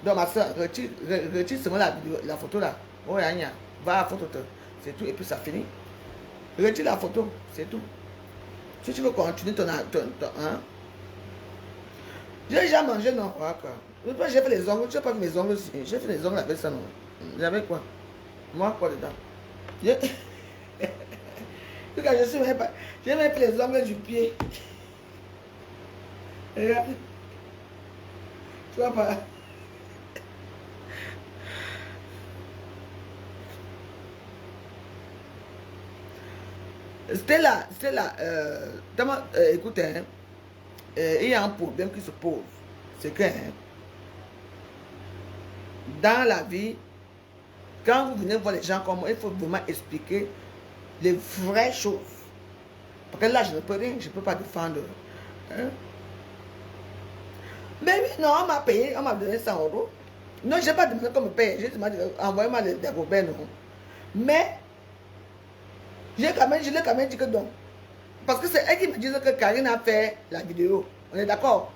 Donc ma soeur, retire seulement la photo là. Oh, va à la photo, c'est tout, et puis ça finit. Retire la photo, c'est tout. Si tu veux continuer ton hein? J'ai déjà mangé, non? J'ai fait les ongles, tu n'as pas vu mes ongles aussi. J'ai fait les ongles avec ça, non? J'avais quoi? Moi, quoi dedans? Regarde, je suis même pas. J'ai même fait les ongles du pied. Regarde. Tu vois pas? Stella, écoutez, il y a un problème qui se pose. C'est que dans la vie, quand vous venez voir les gens comme moi, il faut vraiment expliquer les vraies choses. Parce que là, je ne peux rien, je ne peux pas défendre. Hein? Mais oui, non, on m'a payé, on m'a donné 100 euros. Non, je n'ai pas demandé qu'on me paye, j'ai demandé, envoyez-moi des Robert, non. Mais, je l'ai quand même dit que non. Parce que c'est elle qui me disait que Karine a fait la vidéo. On est d'accord?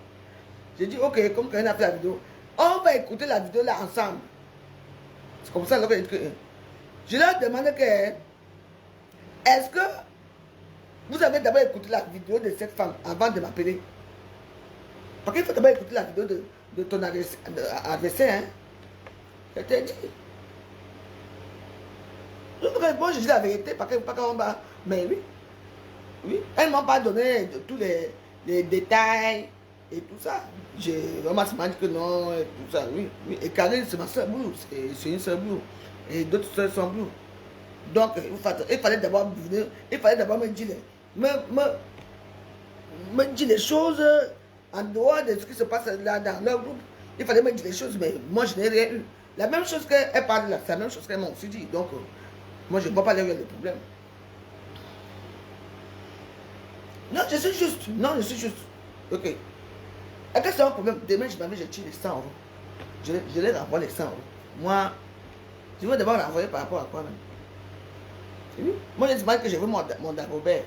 J'ai dit, ok, comme Karine a fait la vidéo, on va écouter la vidéo là ensemble. C'est comme ça que je leur demande que, est-ce que vous avez d'abord écouté la vidéo de cette femme avant de m'appeler? Parce qu'il faut d'abord écouter la vidéo de ton adversaire. Hein? Je t'ai dit. Bon, je dis la vérité, parce qu'on va. Mais oui. Oui. Elles ne m'ont pas donné tous les détails et tout ça. On m'a dit que non, et tout ça. Oui. Oui. Et Karine, c'est ma soeur Blue. C'est une soeur Blue. Et d'autres soeurs sont Blue. Donc, il fallait d'abord venir. Il fallait d'abord me dire les choses en dehors de ce qui se passe là dans leur groupe. Il fallait me dire les choses, mais moi je n'ai rien eu. La même chose qu'elle parle là, c'est la même chose qu'elle m'a aussi dit. Donc, moi je ne vois pas le problème. Non, je suis juste. Non, je suis juste. Ok. Est-ce que c'est un problème? Demain, je tire les 100 euros. Je les renvoie les 100 euros. Moi, je veux d'abord renvoyer par rapport à quoi même? Oui. Moi, je demande que je veux mon Dagobert.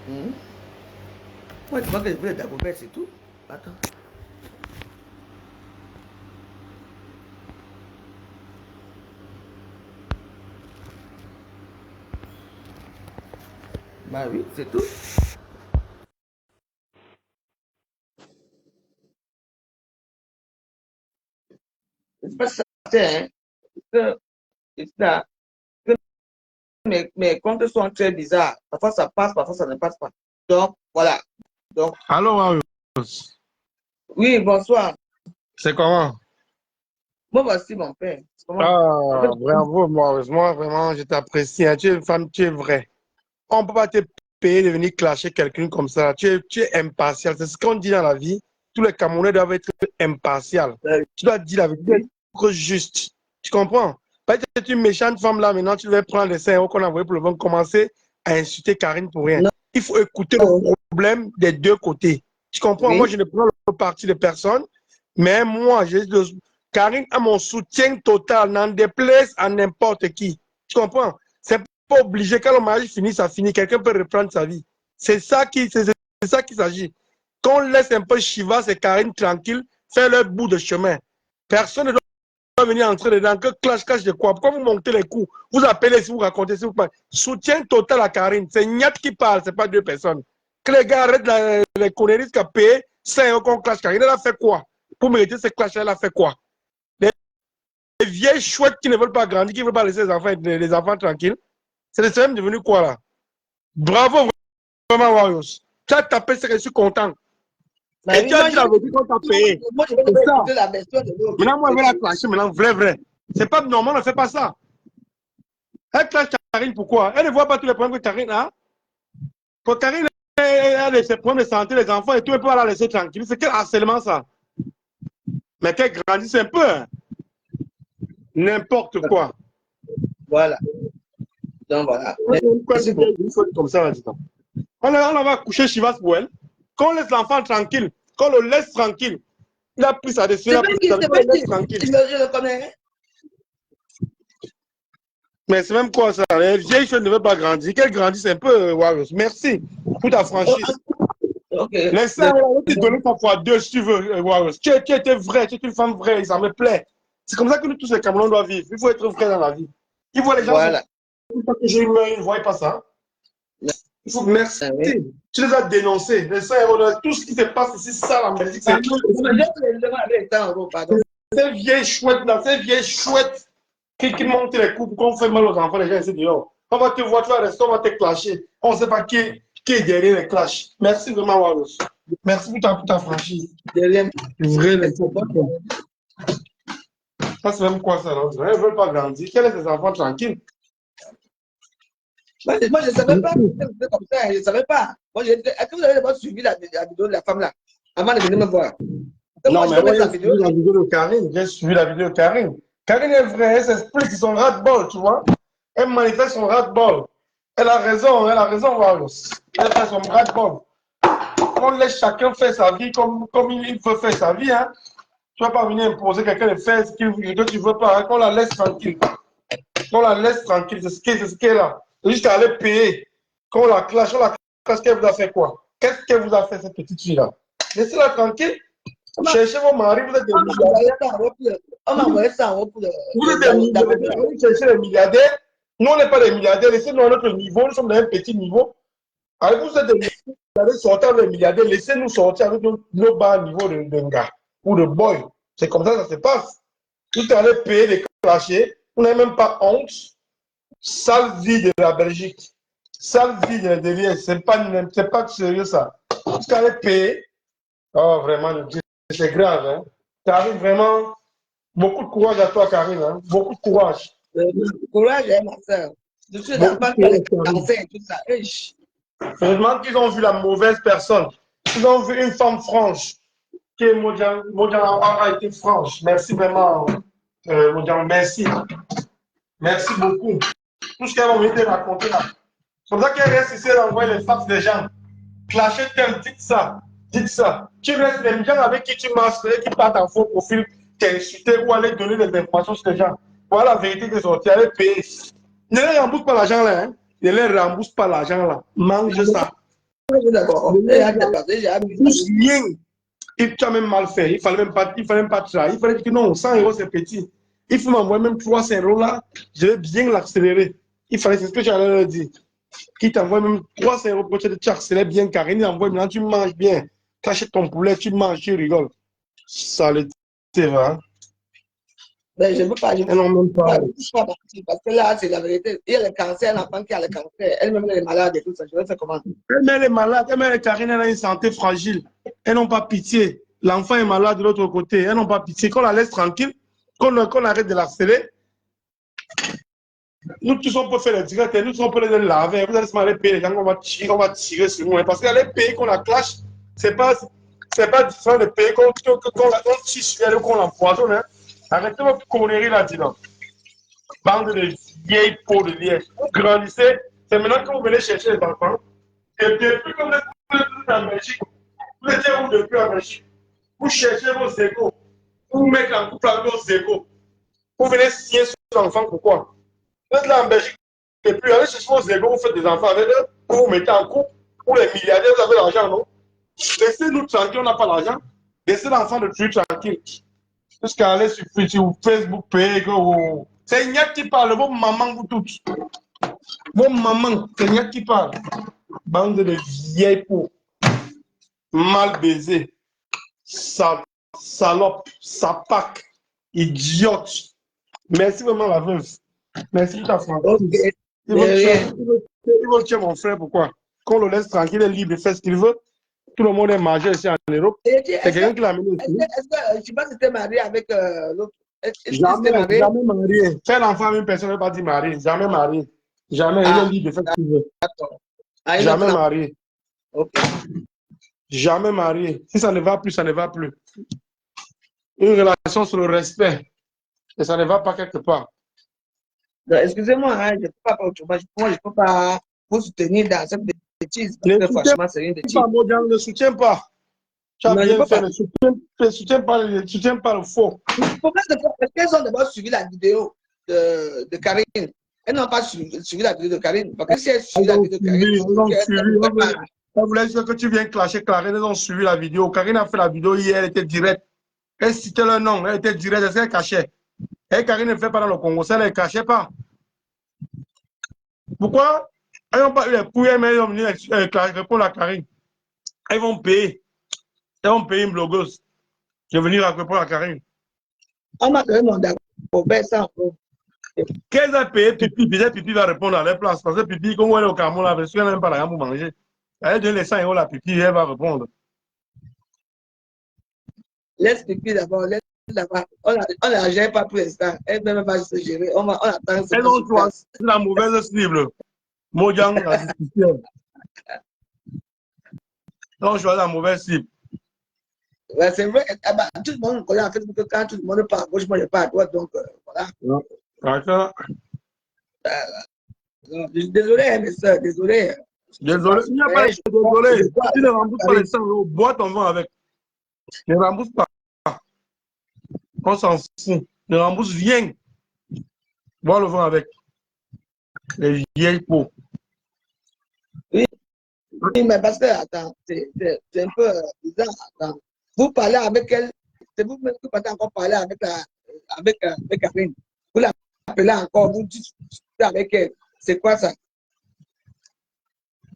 Moi, je demande que je veux le Dagobert, c'est tout. Attends. Bah oui, c'est tout. C'est pas ça, hein. C'est ça. Mes comptes sont très bizarres. Parfois ça passe, parfois ça ne passe pas. Donc, voilà. Donc, Allô, Marius. oui, bonsoir. C'est comment? Moi, voici mon père. Comment? Ah, bravo, Marius. Moi, vraiment, je t'apprécie. Hein. Tu es une femme, tu es vraie. On ne peut pas te payer de venir clasher quelqu'un comme ça. Tu es impartial. C'est ce qu'on dit dans la vie. Tous les Camerounais doivent être impartials. Tu dois dire la vérité, être juste. Tu comprends? Peut-être une méchante femme là, maintenant, tu devais prendre les 5 euros qu'on a envoyés pour le vent, commencer à insulter Karine pour rien. Non. Il faut écouter le problème des deux côtés. Tu comprends? Oui. Moi, je ne prends le parti de personne, mais moi, Karine a mon soutien total, n'en déplaise à n'importe qui. Tu comprends? C'est pas obligé, quand le mariage finit, ça finit. Quelqu'un peut reprendre sa vie. C'est ça qu'il s'agit. Qu'on laisse un peu Shiva et Karine tranquille, faire leur bout de chemin. Personne ne doit venir entrer dedans. Que clash de quoi? Pourquoi vous montez les coups? Vous appelez si vous racontez, si vous parlez. Soutien total à Karine. C'est Nyat qui parle, c'est pas deux personnes. Que les gars arrêtent les conneries qui a payé 5 euros qu'on clash Karine. Elle a fait quoi? Pour mériter ces clashs, elle a fait quoi? Les vieilles chouettes qui ne veulent pas grandir, qui ne veulent pas laisser les enfants tranquilles. C'est même devenu quoi là? Bravo vraiment, Warriors. Tu as tapé, c'est que je suis content. Bah et oui, tu as dit la vérité qu'on t'a payé. Moi, je vais écouter la version de l'autre. Maintenant, moi, je vais la clasher, maintenant, vrai. C'est pas normal, on ne fait pas ça. Elle clash Karine, pourquoi? Elle ne voit pas tous les problèmes que Karine a. Pour Karine, elle a ses problèmes de santé, les enfants et tout, elle peut la laisser tranquille. C'est quel harcèlement ça? Mais qu'elle grandisse un peu. Hein. N'importe quoi. Voilà. Donc voilà. Comme ça, on va coucher Chivas pour elle. Qu'on laisse l'enfant tranquille. Qu'on le laisse tranquille. Il a pris sa décision. Je le connais. Mais c'est même quoi ça? Les vieilles choses ne veulent pas grandir. Qu'elles grandissent un peu, Warriors. Merci pour ta franchise. Okay. Laisse-la te donner ta fois deux si tu veux, Warriors. Tu étais vrai, tu es une femme vraie, ça me plaît. C'est comme ça que nous tous les Camerounais doivent vivre. Il faut être vrai dans la vie. Il voit les gens. Voilà. Ils ne voient pas ça. Il faut merci. Oui. Tu les as dénoncés. Tout ce qui se passe ici, c'est ça la Belgique. Ces vieilles chouettes là, ces vieilles chouettes qui montent les coups pour qu'on fait mal aux enfants, les gens ici dehors. On va te voir, tu vas rester, on va te clasher. On ne sait pas qui est derrière les clashs. Merci vraiment, Warros. Merci pour ta franchise. Vrai, ça, c'est même quoi ça? Ils ne veulent pas grandir. Quels sont ces enfants tranquilles? Moi, je ne savais pas que c'était comme ça. Je ne savais pas. Est-ce que vous avez d'abord suivi la vidéo de la femme là avant de venir me voir? Donc, moi, Non, je mais peux moi, mettre j'ai la vidéo. suivi la vidéo de Karine. J'ai suivi la vidéo de Karine. Karine est vraie, elle s'explique son ras-de-bol, tu vois. Elle manifeste son ras-de-bol. Elle a raison, Wallace. Elle fait son ras-de-bol. On laisse chacun faire sa vie comme il veut faire sa vie, hein. Tu ne vas pas venir imposer quelqu'un de faire ce que tu ne veux pas, hein. Qu'on la laisse tranquille. Qu'on la laisse tranquille, c'est ce qu'elle a. Jusqu'à aller payer. Qu'on la clash, qu'elle vous a fait quoi? Qu'est-ce qu'elle vous a fait, cette petite fille-là? Laissez-la tranquille. Cherchez vos maris, vous êtes des milliardaires. On m'a envoyé ça en haut pour Vous êtes des milliardaires. Vous cherchez les milliardaires. Nous, on n'est pas des milliardaires. Laissez-nous à notre niveau. Nous sommes dans un petit niveau. Avec vous êtes des milliardaires, sortez avec les milliardaires. Laissez-nous sortir avec nos bas niveaux de gars ou de boy. C'est comme ça que ça se passe. Vous allez payer des clasher. Vous n'avez même pas honte. Sale vie de la Belgique. Sale vie de la délire. C'est pas sérieux ça. Vous allez payer. Oh, vraiment, c'est grave. Hein. Ça arrive vraiment. Beaucoup de courage à toi, Karine. Hein. Beaucoup de courage. Courage, hein, ma soeur. Je suis l'enfant qui a les cancers et tout ça. Je me demande qu'ils ont vu la mauvaise personne. Ils ont vu une femme franche. Qui est Modian a été franche. Merci vraiment, Modian. Merci. Merci beaucoup. Tout ce qu'elles ont été raconté là. C'est pour ça qu'elle reste ici, elle envoie les fax des gens. Clasher tel, dites ça. Dites ça. Tu restes les gens avec qui tu marches, qui partent en faux profil, t'insulter ou aller donner des informations sur les gens. Voilà la vérité qui est sortie. Allez payer. Ne les rembourse pas l'argent là. Hein. Ne les rembourse pas l'argent là. Mange ça. D'accord. Rien. Et tu as même mal fait. Il fallait même pas trahir. Il fallait dire que non, 100 euros c'est petit. Il faut m'envoyer même 300 euros là. Je vais bien l'accélérer. Il fallait, c'est ce que j'allais leur dire. Qui t'envoie même 300 euros pour que tu accélères bien, Karine. Il envoie maintenant, tu manges bien. Tu achètes ton poulet, tu manges, tu rigoles. Ça le c'est vrai. Ben, je ne veux pas. Je ne non, même pas. Parce que là, c'est la vérité. Il y a le cancer, l'enfant qui a le cancer. Elle-même, elle est malade et tout ça. Je vais faire comment? Elle est malade. Elle, Karine, elle a une santé fragile. Elles n'ont pas pitié. L'enfant est malade de l'autre côté. Elles n'ont pas pitié. Qu'on la laisse tranquille, qu'on arrête de l'harceler. Nous tous, on peut faire les directs, nous tous, on peut les laver. Vous allez se aller payer les gens, on va tirer sur nous. Parce qu'aller payer qu'on la clash, c'est pas différent de payer qu'on tire sur elle ou qu'on l'empoisonne. Hein. Arrêtez votre connerie là-dedans. Bande de vieilles peaux de liège. Vous grandissez, c'est maintenant que vous venez chercher les enfants. Et depuis que vous êtes en Belgique, vous étiez où depuis en Belgique? Vous cherchez vos égos. Vous vous mettez en couple avec vos égos. Vous venez signer sur l'enfant, pourquoi? Vous êtes là en Belgique, et puis allez chercher vos égos, vous faites des enfants avec eux, vous vous mettez en couple, pour les milliardaires, vous avez l'argent, non? Laissez-nous tranquille, on n'a pas l'argent. Laissez l'enfant de tuer tranquille. Jusqu'à aller sur Facebook, payer, c'est Niak qui parle, vos mamans, vous toutes. Vos mamans, c'est Niak qui parle. Bande de vieilles peaux, mal baisées, salope, sapac, idiote. Merci vraiment la veuve. Merci pour ta franchise. Okay. Il veut tuer mon frère, pourquoi? Qu'on le laisse tranquille, il est libre, il fait ce qu'il veut. Tout le monde est majeur ici en Europe. C'est quelqu'un qui l'a amené ici. Est-ce que je ne sais pas si tu es marié avec l'autre? Jamais marié. Faire l'enfant à une personne ne veut pas dire marié. Jamais marié. Jamais. Il est libre de faire ce qu'il veut. Jamais marié. Okay. Jamais marié. Si ça ne va plus, ça ne va plus. Une relation sur le respect. Et ça ne va pas quelque part. Excusez-moi, hein, je ne peux pas autrement. Moi, je ne peux pas vous soutenir dans cette bêtise. Parce que franchement, c'est une bêtise. Ne soutiens pas. Tu as bien fait. Ne soutiens pas le faux. Est-ce qu'elles ont d'abord suivi la vidéo de Karine? Elles n'ont pas suivi la vidéo de Karine. Parce que si elles suivent la vidéo de Karine, elles ont suivi. On voulait dire que tu viens clasher Karine. Elles ont suivi la vidéo. Karine a fait la vidéo hier, elle était directe. Elle citait le nom, elle était directe, elle s'est cachée. Et Karine ne fait pas dans le Congo, ça ne les cachait pas. Pourquoi? Elles n'ont pas eu les pouilles, mais elles ont venu répondre à Karine. Elles vont payer. Elles vont payer une blogueuse qui est venue répondre à Karine. On m'a donné mon d'accord. Qu'elles ont payé Pipi, Pipi va répondre à leur place. Parce que Pipi, comme elle est au Cameroun, elle n'a même pas l'argent pour manger. Elle donne les 100 € à Pipi, elle va répondre. Laisse Pipi d'abord, laisse là-bas. On ne la gère pas pour l'instant. Elle ne même pas se gérer. On attend. Elles ont choisi la mauvaise cible. Mojang, la discussion. Elles ont choisi la mauvaise cible. Ouais, c'est vrai. Ah bah, tout le monde connaît en fait que quand tout le monde part à gauche, moi je pars à droite. Donc, voilà. Non. D'accord. Désolé, hein, mes soeurs, désolé. Je Désolé. pense, Il n'y a pas mais de désolé. je vois Tu ne avec rembourses pas les Karine. 100 euros. Bois ton vent avec. Ne rembourse pas. On s'en fout. Ne rembourse rien. Bois le vent avec. Les vieilles peaux. Oui, oui, mais parce que, attends, c'est un peu bizarre. Attends. Vous parlez avec elle, c'est vous-même qui partez encore parler avec Karine. Vous l'appelez encore, vous discutez avec elle. C'est quoi ça?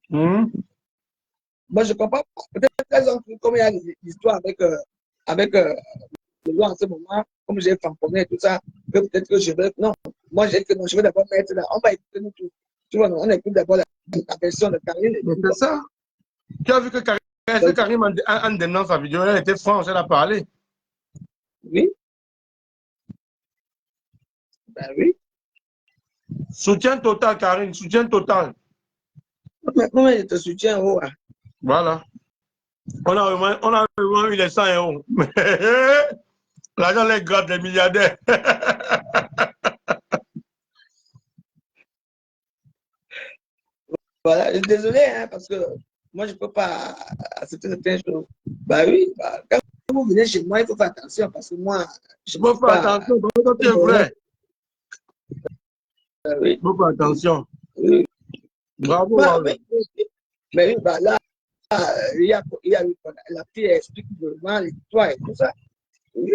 Moi, je comprends pas. Peut-être qu'elles ont comme il y a l'histoire avec le loi en ce moment, comme j'ai fanfonné et tout ça, que peut-être que je vais. Non, moi, j'ai que non, je vais d'abord mettre là. On va écouter nous tous. Tu vois, on écoute d'abord la version de Karine. Et Mais puis, c'est ça. Tu as vu que Karim, en donnant sa vidéo, elle était franche, elle a parlé. oui, ben oui. Soutien total, Karim, soutien total. Comment je te soutiens, oh, ah. Voilà. On a vraiment eu les 100 euros. L'argent les gratte des milliardaires. Voilà, désolé, hein, parce que moi, je ne peux pas accepter certaines choses. Bah oui, bah, quand vous venez chez moi, il faut faire attention parce que moi, je Il ne faut suis faire pas. attention, parce que tu es vrai. Oui, Il faut faire attention. oui. Bravo, Bah, Waouh. oui, oui. Mais oui, bah, là, il y a eu, la fille explique vraiment l'histoire et tout ça. Oui.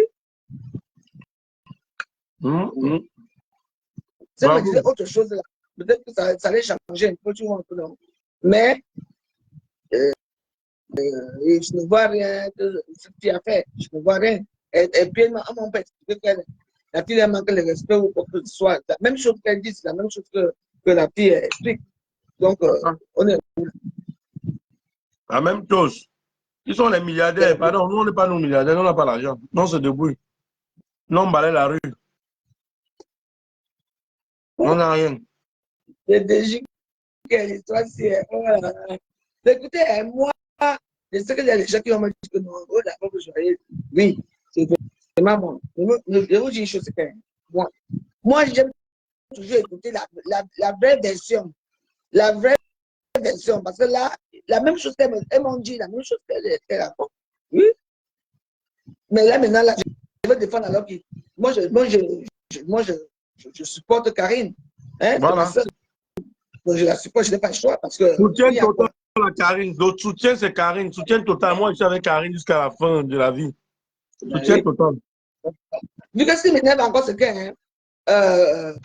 Si elle me disait Bravo. autre chose, là, peut-être que ça allait changer un peu, tu vois, un peu, non. Mais je ne vois rien de ce que tu as fait. Je ne vois rien. Et puis, elle m'a pas expliqué que la fille a manqué le respect ou quoi que ce soit. La même chose qu'elle dit, c'est la même chose que la fille explique. Donc, on est. La même chose. Ils sont les milliardaires. Pardon, nous, on n'est pas nous milliardaires, nous, on n'a pas l'argent. Non, on se débrouille. Non, on balaye la rue. On n'a rien. C'est déjà quelle histoire, c'est. Voilà. Écoutez, moi, je sais qu'il y a des gens qui vont me dire que non, oh, d'accord, que je vais. Oui, c'est vraiment bon. Je vous dis une chose, c'est que moi j'aime toujours écouter la vraie version. La vraie version. Parce que là, la même chose qu'elles m'ont dit, la même chose qu'elle raconte. Oui. Mais là, maintenant, là, je veux défendre alors que je supporte Karine. Hein, c'est ma Voilà. soeur. Donc, je la supporte, je n'ai pas le choix parce que. Soutien Oui, à total quoi? à Karine. L'autre soutien, c'est Karine. Soutien total. Moi, je suis avec Karine jusqu'à la fin de la vie. Ben Soutien oui. total. Vu que ce qui m'énerve encore, c'est que hein, euh,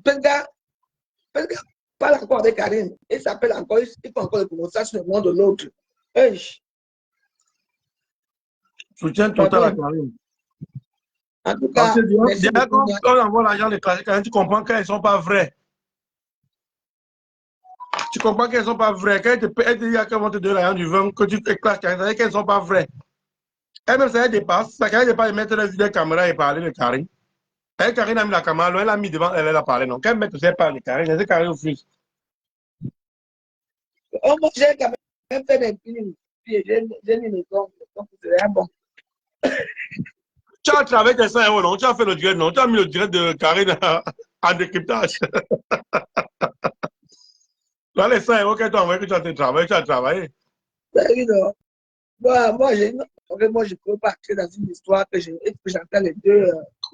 Penga parle encore avec Karine. Il s'appelle encore, il fait encore le commencer sur le nom de l'autre. Hey, Soutien total à pardon. Karine. En tout Parce cas, que merci déjà, beaucoup. quand on envoie l'argent des classiques, tu comprends qu'elles ne sont pas vraies. Tu comprends qu'elles ne sont pas vraies. Quand elles te disent qu'elles vont te donner l'argent du vin, que tu éclates, ça veut dire qu'elles ne sont pas vraies. Elle-même, ça dépasse. Ça ne dépasse de mettre la vidéo caméra et parler de Karine. Elle, Karine a mis la caméra, elle l'a mis devant elle, elle a parlé. Donc, elle met tout ça par de Karine, c'est Karine refuse. Oh, moi, j'ai quand même fait des films. J'ai mis mes ongles. Donc, c'est vraiment bon. Tu as travaillé tes 100 euros, non? Tu as fait le direct, non? Tu as mis le direct de Karine en décryptage. Là, les 100 euros qu'elle t'a envoyé, que tu as travaillé. Ben, oui, non. Moi, je ne peux pas entrer dans une histoire que j'entends les deux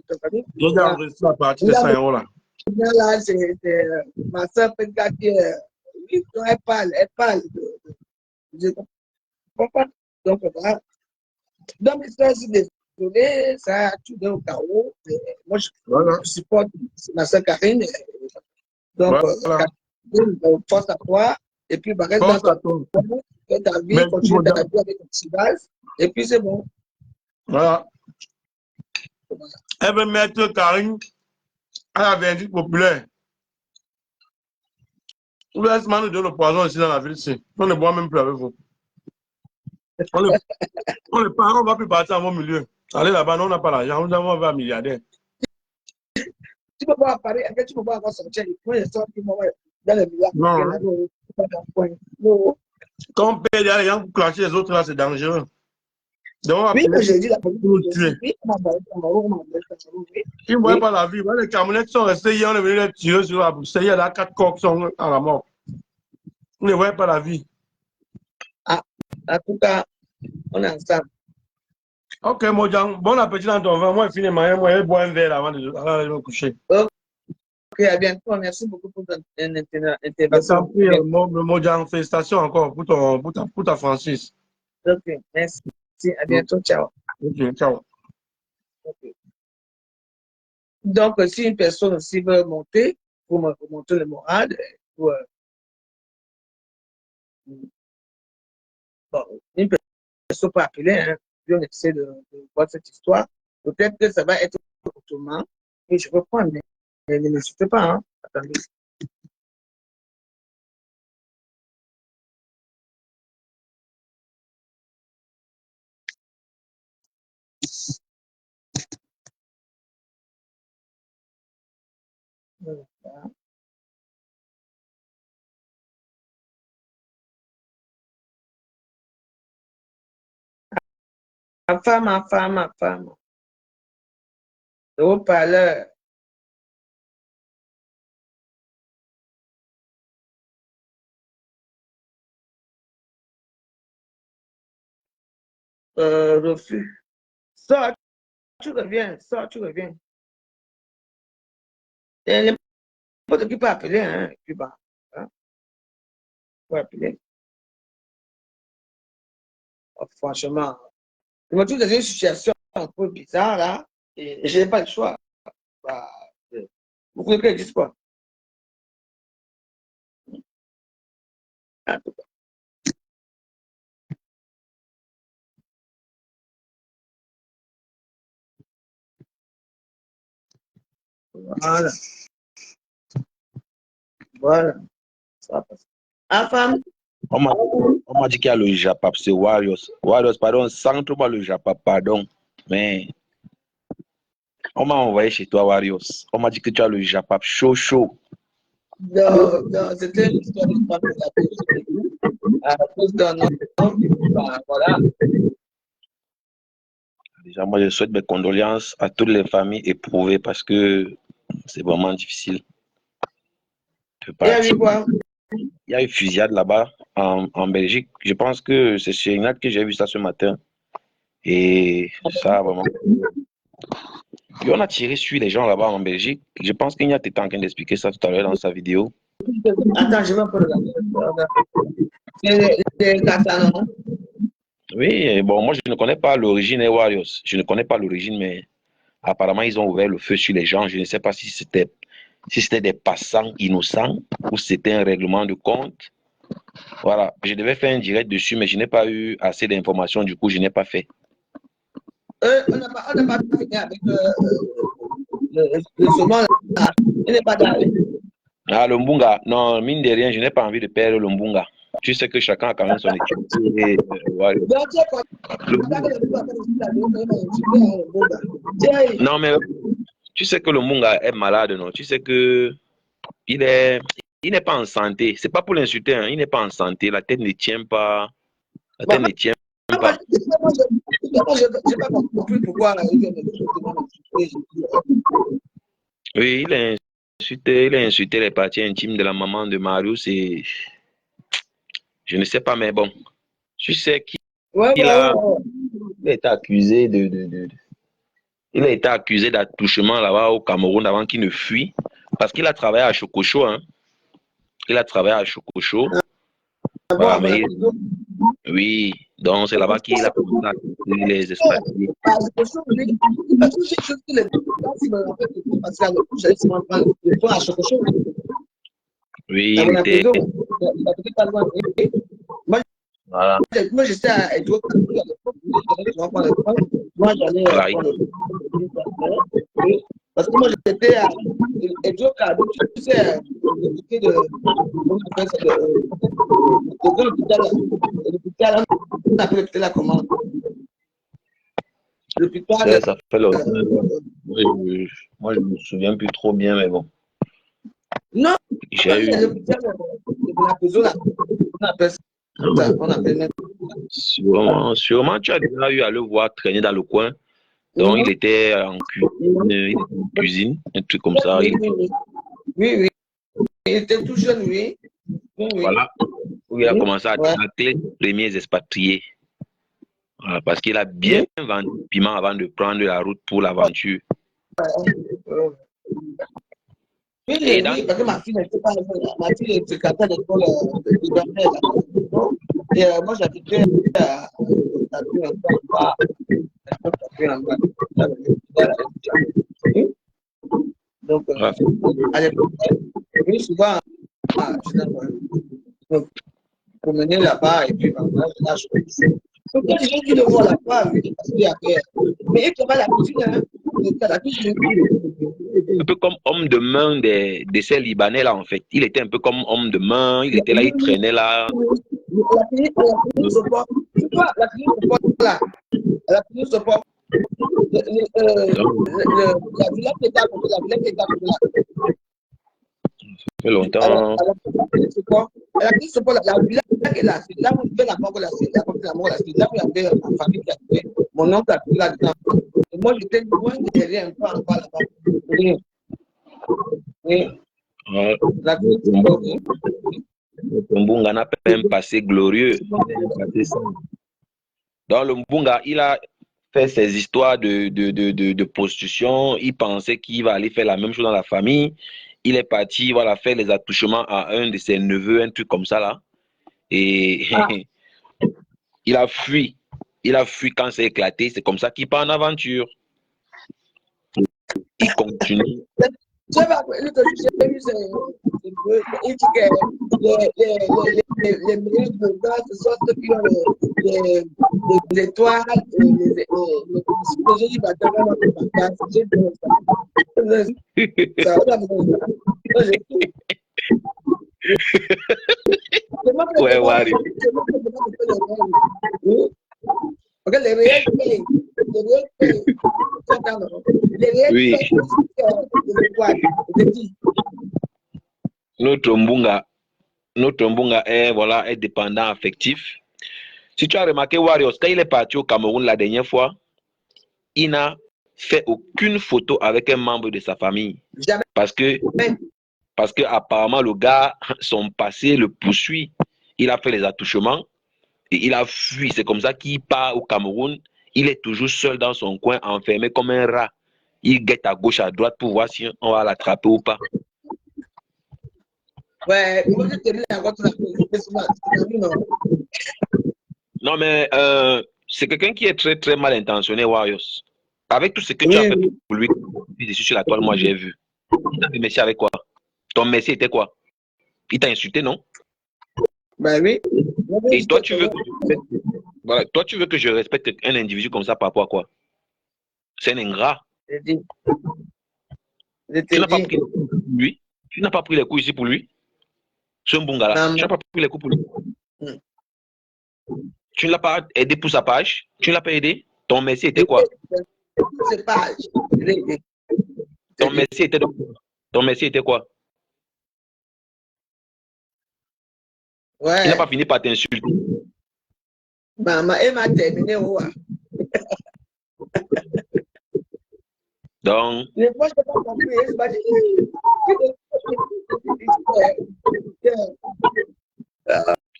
de famille. J'ai déjà enregistré la partie de Là, 100 euros là. là, c'est ma soeur Penka qui est. Oui, donc elle parle. Elle parle. Je ne comprends pas. Donc, voilà. Donc, je suis désolé, ça a tout donné au chaos. Moi, Voilà. je supporte ma soeur Karine. Donc, Voilà. Karine, force à toi. Et puis, bah, reste dans Force à ton toi. coin, fais ta vie, Merci, continue ta madame. vie avec ton Chivas. Et puis, c'est bon. Voilà. Elle veut mettre Karine à la vindicte populaire. Vous laissez nous donner le poison ici dans la ville ici. On ne boit même plus avec vous. On ne va plus partir en vos milieux. Allez là-bas, nous, on n'a pas l'argent. Nous avons un milliardaire. Tu peux pas parler, après, tu peux pas avoir sortir. Moi, je sors dans les milliards. Non. Non. Quand on paye les gens pour clasher les autres, là, c'est dangereux. Donc, Oui, moi après, j'ai dit la police. pour nous tuer. Oui, on m'a envoyé au Cameroun, on m'a envoyé au Cameroun, oui. Ils ne voyaient Oui. pas la vie. Les Camerounais sont restés hier, on est venu les tirer sur la bouche. Il y a là 4 corps qui sont à la mort. Ils ne voyaient pas la vie. Ah, en tout cas, on est ensemble. Ok, Mojang, bon appétit dans ton vin. Moi, je finis de manger, moi, je vais boire un verre avant de me coucher. Ok, à bientôt. Merci beaucoup pour ton Je t'en intervention. prie, Mojang, félicitations encore pour ta Francis. Ok, merci. À bientôt. Ciao. Ok, ciao. Ok. Donc, si une personne aussi veut monter, pour me monter le moral, pour, bon, une personne peut appeler, hein, puis on essaie de voir cette histoire. Peut-être que ça va être autrement. Et je reprends, mais ne m'insultez pas. Hein. Attendez. Voilà. Ma femme. Le haut-parleur. Refus. Sors, tu reviens. Sors, tu reviens. Et n'importe qui peut appeler, hein, Cuba. Hein, peut appeler. Oh, franchement, je me trouve dans une situation un peu bizarre, là, et je n'ai pas le choix. Bah, vous voulez que je dise quoi? En tout cas, voilà. Voilà. Ça va passer. Ah, femme? On m'a dit qu'il y a le Japap, c'est Warriors. Warriors, pardon, sans trop le Japap, pardon. Mais on m'a envoyé chez toi, Warriors. On m'a dit que tu as le Japap chaud, chaud. Non, non, c'était une histoire de femme de la Belgique. À cause d'un homme, bah, voilà. Déjà, moi, je souhaite mes condoléances à toutes les familles éprouvées parce que c'est vraiment difficile de Et avec partir. quoi? Il y a eu fusillade là-bas en Belgique. Je pense que c'est chez Ignat que j'ai vu ça ce matin. Et ça, vraiment. Et on a tiré sur les gens là-bas en Belgique. Je pense qu'Ignat était en train d'expliquer ça tout à l'heure dans sa vidéo. Attends, je vais un peu regarder. C'est les Catalans. Oui, et bon, moi, je ne connais pas l'origine des Warriors. Je ne connais pas l'origine, mais apparemment, ils ont ouvert le feu sur les gens. Je ne sais pas si c'était des passants innocents ou c'était un règlement de compte. Voilà, je devais faire un direct dessus, mais je n'ai pas eu assez d'informations. Du coup, je n'ai pas fait. On n'a pas fini avec le saumon là. Il n'est pas d'arrêt. Ah, le Mbunga, non, mine de rien, je n'ai pas envie de perdre le Mbunga. Tu sais que chacun a quand même son équipe. Warriors. Donc, tu es content que le Mbunga fasse aussi la vidéo, quand il m'a insulté, hein, le Mbunga. Non, mais tu sais que le Mbunga est malade, non? Tu sais que il est, il n'est pas en santé. C'est pas pour l'insulter, hein. Il n'est pas en santé. La tête ne tient pas. La tête Maman, ne tient moi, pas. je n'ai pas compris pourquoi il vient m'insulter. Oui, il a insulté les parties intimes de la maman de Marius et je ne sais pas, mais bon. Tu sais Ouais, qu'il ouais, a, ouais. il a été accusé il a été accusé d'attouchement là-bas au Cameroun avant qu'il ne fuit parce qu'il a travaillé à Chococho, hein. Il a travaillé à Chococho. Ah bon, Voilà, avant la mais prison. oui, donc c'est là-bas qu'il a commencé à construire les expatriés. Ah, je suis obligé. Parce que j'ai juste les gens qui me rappellent que parce qu'à l'époque, j'allais souvent prendre le point à Chococho. Oui, Avant il la était. prison. Il n'habitait pas loin. Voilà. Moi, j'étais à Edouard à l'époque. J'allais souvent prendre le point. Moi, j'allais Voilà. prendre le point. Parce que moi, j'étais à Edouard Cardo, tu sais, le côté de. Comment on appelle ça? Le grand hôpital. L'hôpital, on appelle l'hôpital là comment? L'hôpital. Ça fait longtemps. Moi, je me souviens plus trop bien, mais bon. Non, J'ai eu. l'hôpital de la prison là. On appelle ça. On appelle même Sûrement, tu as déjà eu à le voir traîner dans le coin. Donc, il était en cuisine, un truc comme ça. Oui. Il était tout jeune, oui. Voilà, où il a commencé à tacler les premiers expatriés. Voilà, parce qu'il a bien vendu le piment avant de prendre la route pour l'aventure. Oui, parce que ma fille n'était pas ma fille était capable de l'école de et moi j'habitais à donc à l'époque, oui, souvent je promener là-bas et puis là je suis. Donc quand j'ai dû le voir là-bas, parce qu'il y avait. Mais il travaille la cuisine, la cuisine. Un peu comme homme de main de ces Libanais là en fait. Il était un peu comme homme de main, il était là, il traînait là. La clinique support. Tu vois, la clinique support là. La clinique support. La villa qui est à côté, la villa qui est à côté là. Ça fait longtemps. Alors, la clinique support, la villa qui est là, c'est là où il fait la mort là, c'est là où il y avait ma famille qui a fait. Mon oncle a pris là-dedans. Et moi, j'étais loin derrière un peu en bas là-bas. Oui. La clinique support, oui. Le Mbunga n'a pas un passé glorieux. Donc le Mbunga, il a fait ses histoires de prostitution. Il pensait qu'il va aller faire la même chose dans la famille. Il est parti, voilà, faire les attouchements à un de ses neveux, un truc comme ça là. Et il a fui. Il a fui quand c'est éclaté. C'est comme ça qu'il part en aventure. Il continue. J'ai vu les meilleurs de gars, ce sont ceux qui ont les étoiles, j'ai dit, Ouais, ouais. Les réels payent. Oui. Notre Mbunga est, voilà, est dépendant affectif. Si tu as remarqué, Warriors, quand il est parti au Cameroun la dernière fois, il n'a fait aucune photo avec un membre de sa famille. Jamais. Parce que apparemment, le gars, son passé le poursuit. Il a fait les attouchements et il a fui. C'est comme ça qu'il part au Cameroun. Il est toujours seul dans son coin, enfermé comme un rat. Il guette à gauche, à droite pour voir si on va l'attraper ou pas. Ouais, non, mais c'est quelqu'un qui est très, très mal intentionné, Warriors. Avec tout ce que tu as fait pour lui, sur la toile, moi j'ai vu. Il t'a fait merci avec quoi? Ton merci était quoi? Il t'a insulté, non? Ben oui. Et toi, tu veux que je respecte un individu comme ça par rapport à quoi? C'est un ingrat. Tu n'as pas pris les coups pour lui. Tu n'as pas pris les coups ici pour lui. Ce Mbunga-là. Tu n'as pas pris les coups pour lui. Tu ne l'as pas aidé pour sa page. Tu ne l'as pas aidé. Ton merci était quoi? Ton merci était quoi? Ouais. Il n'a pas fini par t'insulter. Maman, elle m'a terminé. Donc. Moi, je n'ai pas compris.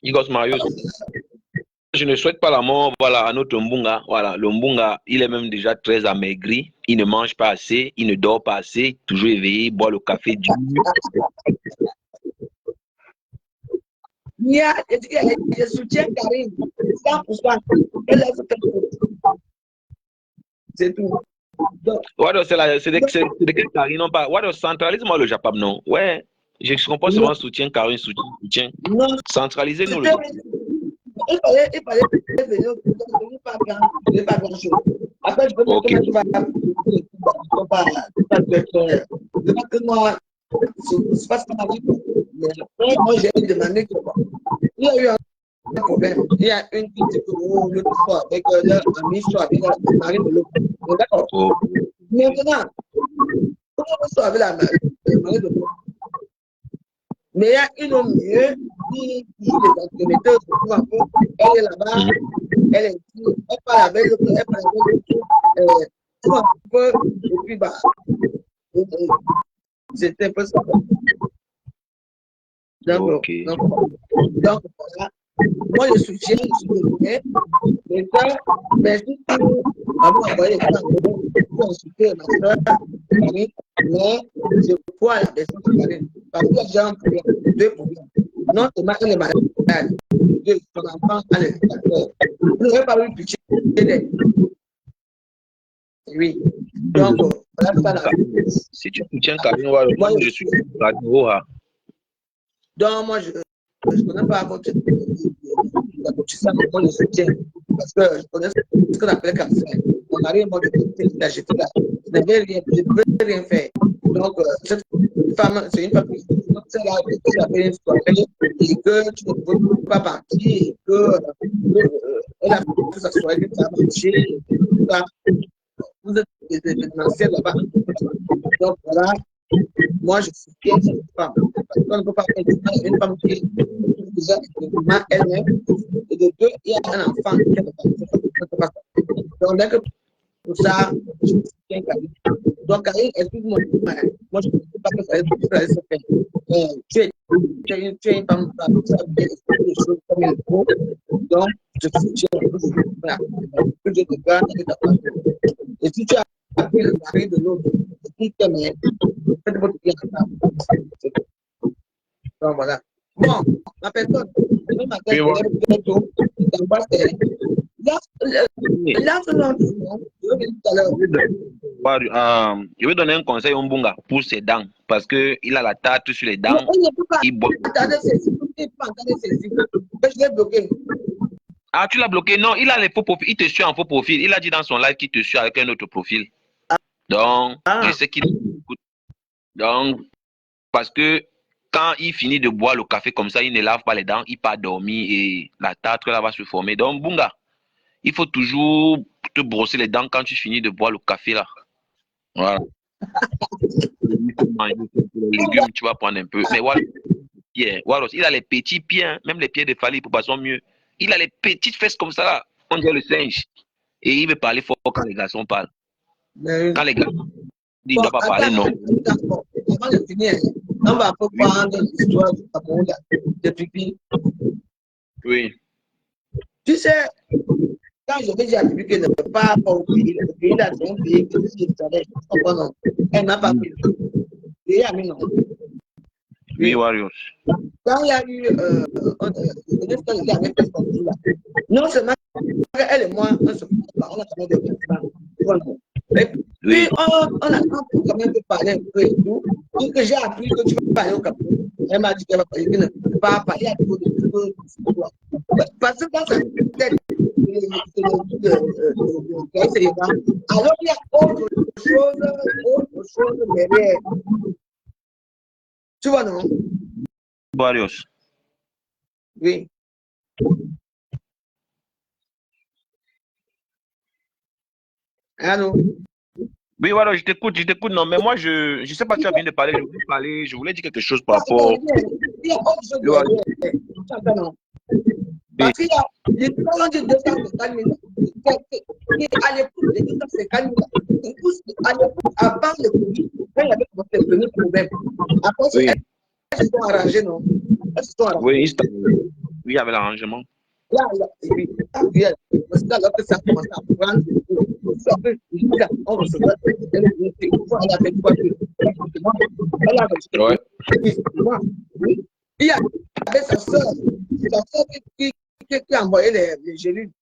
Igos Marius, je ne souhaite pas la mort, voilà, à notre Mbunga. Voilà, le Mbunga, il est même déjà très amaigri. Il ne mange pas assez, il ne dort pas assez, toujours éveillé, il boit le café dur. Je soutiens Karine, 100%. C'est tout. C'est de quelle Karine non pas? Centralise-moi le Japon, non? Ouais, je comprends seulement soutien Karine, soutien. Non. Centralisez-nous le Il fallait venir, pas grand-chose. Après, je peux dire comment tu vas que moi, c'est pas ce qu'on m'a dit. Mais après, moi, j'ai demandé que il y a eu un problème. Il y a une qui dit que l'autre soit avec leur ami, soit avec le mari de l'autre. D'accord. Maintenant, comment on soit avec le mari de l'autre? Mais il y a une au milieu qui joue les entremetteurs, elle est là-bas, elle parle avec l'autre, elle parle avec l'autre, tout un peu, et puis bah, c'était un peu ça. Donc, donc voilà. Moi, je soutiens, je suis désolé. Mais ça, mais si tu m'avais envoyé ça, pour insulter ma soeur, mais je crois à la personne qui parlait. Parce qu'il y a déjà un problème, deux problèmes. Non seulement elle est malade, deux, son enfant a les facteurs. Vous n'aurez pas eu pitié d'elle. Oui. Donc, voilà ça la si tu soutiens Karine Waro, moi je suis Karine Waro. Donc, moi, je ne connais pas votre ça, mais moi, je soutiens. Parce que je connais ce qu'on appelle cancer. Mon mari est mort de côté, il a jeté là. Je ne peux rien faire. Donc, cette femme, c'est une femme qui là, qui avait une soirée et que tu ne peux pas partir et que elle a fait sa soirée, que ça a marché. Vous êtes des anciens là-bas. Donc, voilà. Moi, je soutiens cette femme. Parce qu'on ne peut pas faire une femme qui est déjà elle-même. Et de deux, il y a un enfant qui ne peut pas. Donc, pour ça, je soutiens Karine. Donc, Karine, excuse-moi. Moi, je ne sais pas que ça allait se faire. Tu es une femme qui a bien expliqué les choses comme il faut. Donc, je soutiens. Voilà. Que Dieu te garde et ta part. Et si tu as appris le mari de l'autre, et qu'il t'aime, faites votre bien ensemble. Donc, voilà. Bon, ma personne, demain matin, je vais bientôt dans Bastère. Là, je vais donner un conseil au Mbunga pour ses dents, parce qu'il a la tarte sur les dents. Il boit. Attendez, je l'ai bloqué. Ah, tu l'as bloqué? Non, il a les faux profils. Il te suit en faux profil. Il a dit dans son live qu'il te suit avec un autre profil. Donc, je sais qu'il écoute. Donc, parce que quand il finit de boire le café comme ça, il ne lave pas les dents, il part dormir et la tarte là va se former. Donc, Bunga, il faut toujours te brosser les dents quand tu finis de boire le café là. Voilà. Les légumes, tu vas prendre un peu. Mais voilà, il a les petits pieds, hein, même les pieds de Fally Ipupa sont mieux. Il a les petites fesses comme ça là, on dirait le singe. Et il veut parler fort quand les garçons parlent. Quand les garçons disent, il ne doit pas parler, non. Avant de finir, on va prendre l'histoire du Cameroun de Pipi. Oui. Tu sais, quand je vais dire à Pipi qu'elle ne peut pas au pays, le pays là, c'est un pays qui est elle n'a pas pris le pays à non. Oui, Warriors. Quand il y a eu, il avait fait son tour là. Non seulement elle et moi, on a quand même des questions. Et puis, on a quand même parler un peu et tout. Donc, j'ai appris que tu vas parler au Cameroun. Elle m'a dit qu'elle ne peut pas parler à tout de parce que dans sa tête, alors il y a autre chose derrière. Tu vois, non? Warriors. Oui. Allô? Oui, voilà, je t'écoute, non, mais moi, je ne sais pas si tu as fini de parler, je voulais dire quelque chose par rapport. Il y a autre chose derrière. Parce qu'il y a les 250 000, à l'époque, les 250 000, à l'époque, avant le Covid, quand il y avait le premier problème, après, elles se sont arrangées, non? Elles se sont arrangées. Oui, il y avait l'arrangement. Là, parce que là, que ça commence à prendre, on recevait, elle a fait quoi? Il y avait sa soeur qui a envoyé les gélules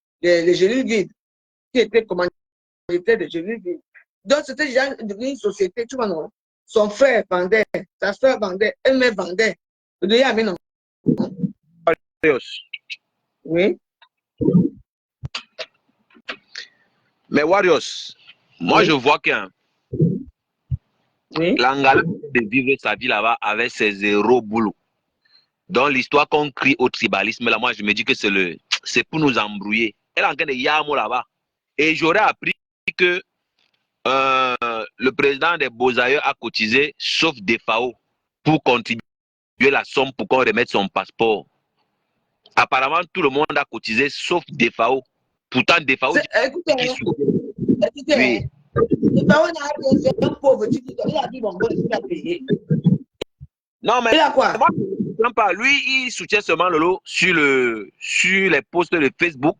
guides, qui était commanditaire de gélules guides. Donc, c'était déjà une société, tu vois, non? Son frère vendait, sa soeur vendait, elle-même vendait. Non? Oui. Mais Warriors, moi, je vois que l'Angala de vivre sa vie là-bas avec ses zéro boulot. Dans l'histoire qu'on crie au tribalisme, là, moi, je me dis que c'est pour nous embrouiller. Elle est en train de yamo là-bas. Et j'aurais appris que le président des Beaux-Aïeux a cotisé, sauf des FAO, pour continuer la somme pour qu'on remette son passeport. Apparemment, tout le monde a cotisé sauf Defao. Pourtant, Defao dit Écoutez, qu'il soutient. écoutez, Oui. c'est un pauvre type, il a dit bon, il a payé. Non, mais Il a quoi? moi, je ne soutiens pas. Lui, il soutient seulement Lolo sur les posts de Facebook.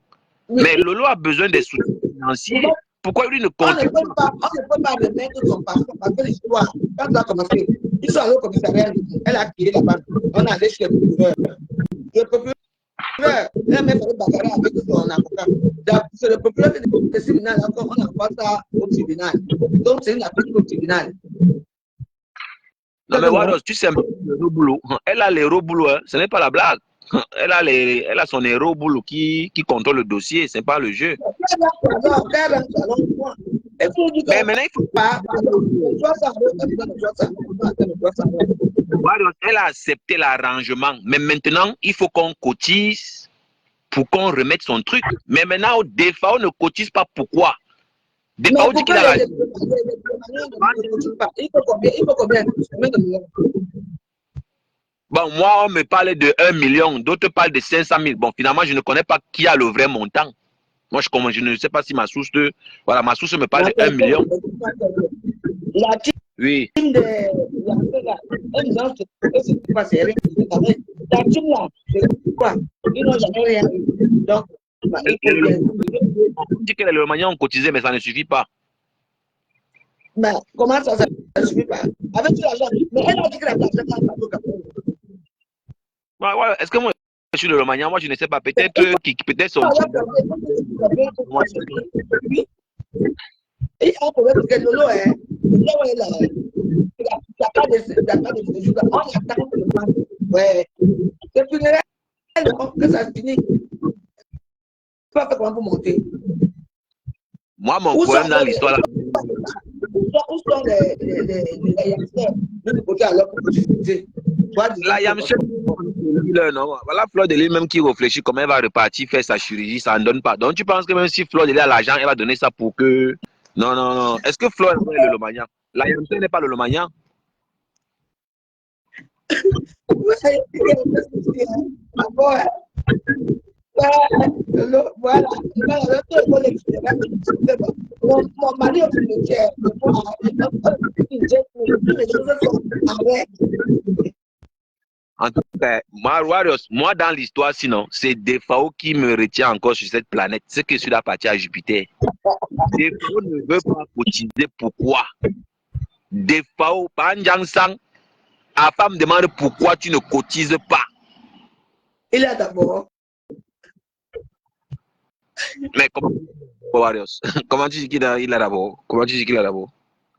Oui. Mais Lolo a besoin des soutiens financiers. Pourquoi lui ne On ne contribue peut pas remettre son passeport parce que l'histoire, quand ça a commencé, ils sont allés au commissariat, elle a payé la banque. On est allé chez le procureur. Le procureur, il a même fait bagarre avec son avocat. C'est le procureur qui décide tribunal, encore on envoie ça au tribunal. Donc c'est une affaire au tribunal. Non, mais Waros, tu sais un peu le héros boulot. Elle a les héros boulot, hein. Ce n'est pas la blague. Elle a son héros boulot qui contrôle le dossier, ce n'est pas le jeu. Mais maintenant, il faut pas. Elle a accepté l'arrangement. Mais maintenant, il faut qu'on cotise pour qu'on remette son truc. Mais maintenant, Defao ne cotise pas. Pourquoi? Defao dit qu'il a la... Il faut combien? Bon, moi, on me parle de 1 million, d'autres parlent de 500 000. Bon, finalement, je ne connais pas qui a le vrai montant. Moi, je ne sais pas si ma source me parle de 1 million. La team Oui. de la team là, c'est quoi? Ils n'ont jamais rien. Donc, on dit que les Romaniens ont cotisé, mais ça ne suffit pas. Mais comment ça ne suffit pas? Avec tout l'argent. Mais elle a dit que l'argent n'a pas de Ouais, est-ce que moi, je suis le Romanien? Moi, je ne sais pas. Peut-être peut-être son... Et on peut mettre que Lolo, hein, il n'y a pas de séjour. On attend le temps. Ouais. C'est funéraire, que ça se finit. Pas fait comment pour monter. Moi, mon problème dans l'histoire là. Où sont les youngsters de l'autre côté alors pour utiliser? La Yamche, non. Voilà Fleur de Lille même qui réfléchit comment elle va repartir faire sa chirurgie, ça ne donne pas. Donc tu penses que même si Fleur de Lille a l'argent, elle va donner ça pour que... Non. Est-ce que Fleur est le Lomagnan? La Yamche n'est pas le Lomagnan? Voilà. Mon mari est militaire. Les choses sont arrêtées. En tout cas, moi dans l'histoire, sinon, c'est Defao qui me retient encore sur cette planète. C'est que sur la partie à Jupiter. Defao ne veut pas cotiser. Pourquoi? Defao, Panjangsang, la femme demande pourquoi tu ne cotises pas. Il a d'abord. Mais comment comment tu dis qu'il a d'abord? Comment tu dis qu'il a d'abord?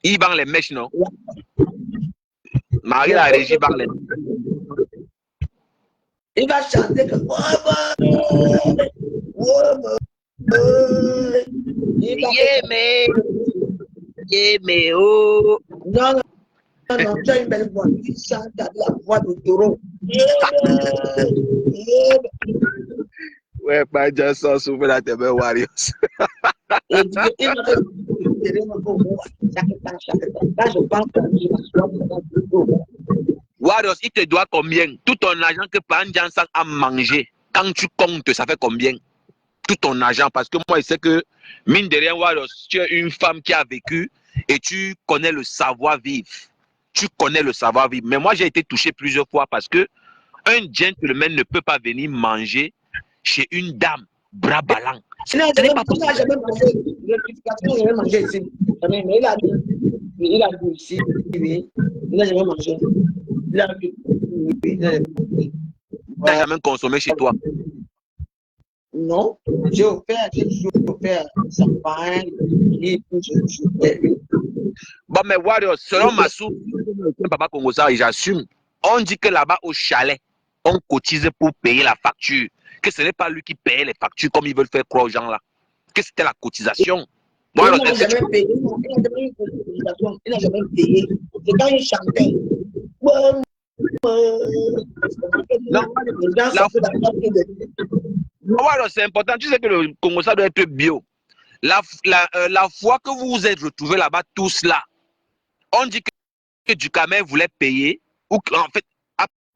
Il vend les mèches, non? Marie la régie vend les mèches. Il va chanter que mais oh. Non, tu as une belle voix. Il chante avec la voix de taureau. Ouais, pas déjà ça, souffle la tête, Warriors. Et il va là, je pense que Warriors, il te doit combien? Tout ton argent que Panjansan a mangé, quand tu comptes, ça fait combien? Tout ton argent, parce que moi, je sais que, mine de rien, Warriors, tu es une femme qui a vécu et tu connais le savoir-vivre. Tu connais le savoir-vivre. Mais moi, j'ai été touché plusieurs fois parce que un gentleman ne peut pas venir manger chez une dame, bras ballants. Il n'a jamais mangé. L'électrification, il n'a jamais mangé ici. Mais il a dit ici. Il n'a jamais mangé. Il a vu. Tu n'as jamais consommé chez toi? Non, j'ai offert champagne. Bon, mais Warriors, selon ma source, papa Congosa, et j'assume, on dit que là-bas au chalet, on cotise pour payer la facture. Que ce n'est pas lui qui paye les factures comme ils veulent faire croire aux gens là. Que c'était la cotisation. Il n'a jamais payé. Il n'a jamais payé. C'est quand il chantait. Non, c'est important. Tu sais que le Congo, ça doit être bio. La fois que vous vous êtes retrouvés là-bas, tous là, on dit que Ducamen voulait payer. Ou en fait,